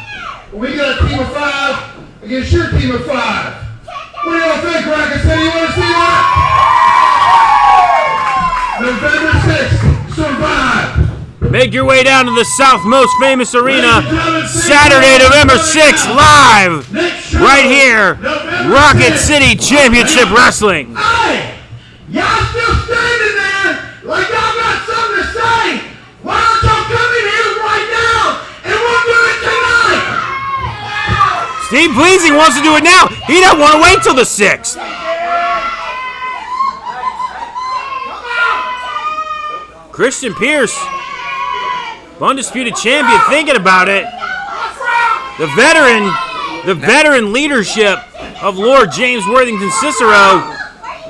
We got a team of 5 against your team of 5. What do y'all think, Rocket City? You want to see that? November 6th. Survive. Make your way down to the South's most famous arena. Saturday, November 6th, live. Right here. Rocket City Championship Wrestling. Hey! Y'all still standing there like y'all got something to say? Why don't y'all come in here right now and we'll do it tonight? Steve Pleasing wants to do it now. He doesn't want to wait till the 6th. Christian Pierce, undisputed champion, thinking about it. The veteran leadership of Lord James Worthington Cicero,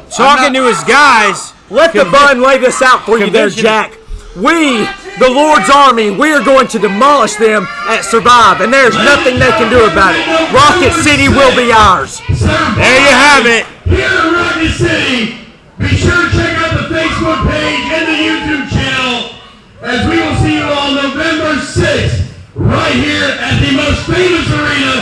talking to his guys. Let the bun lay this out for you there, Jack. We, the Lord's Army, we are going to demolish them at Survive, and there's nothing they can do about it. Rocket City will be ours. There you have it. Here in Rocket City, be sure to check out the Facebook page and the YouTube channel, as we will see you on November 6th, right here at the most famous arena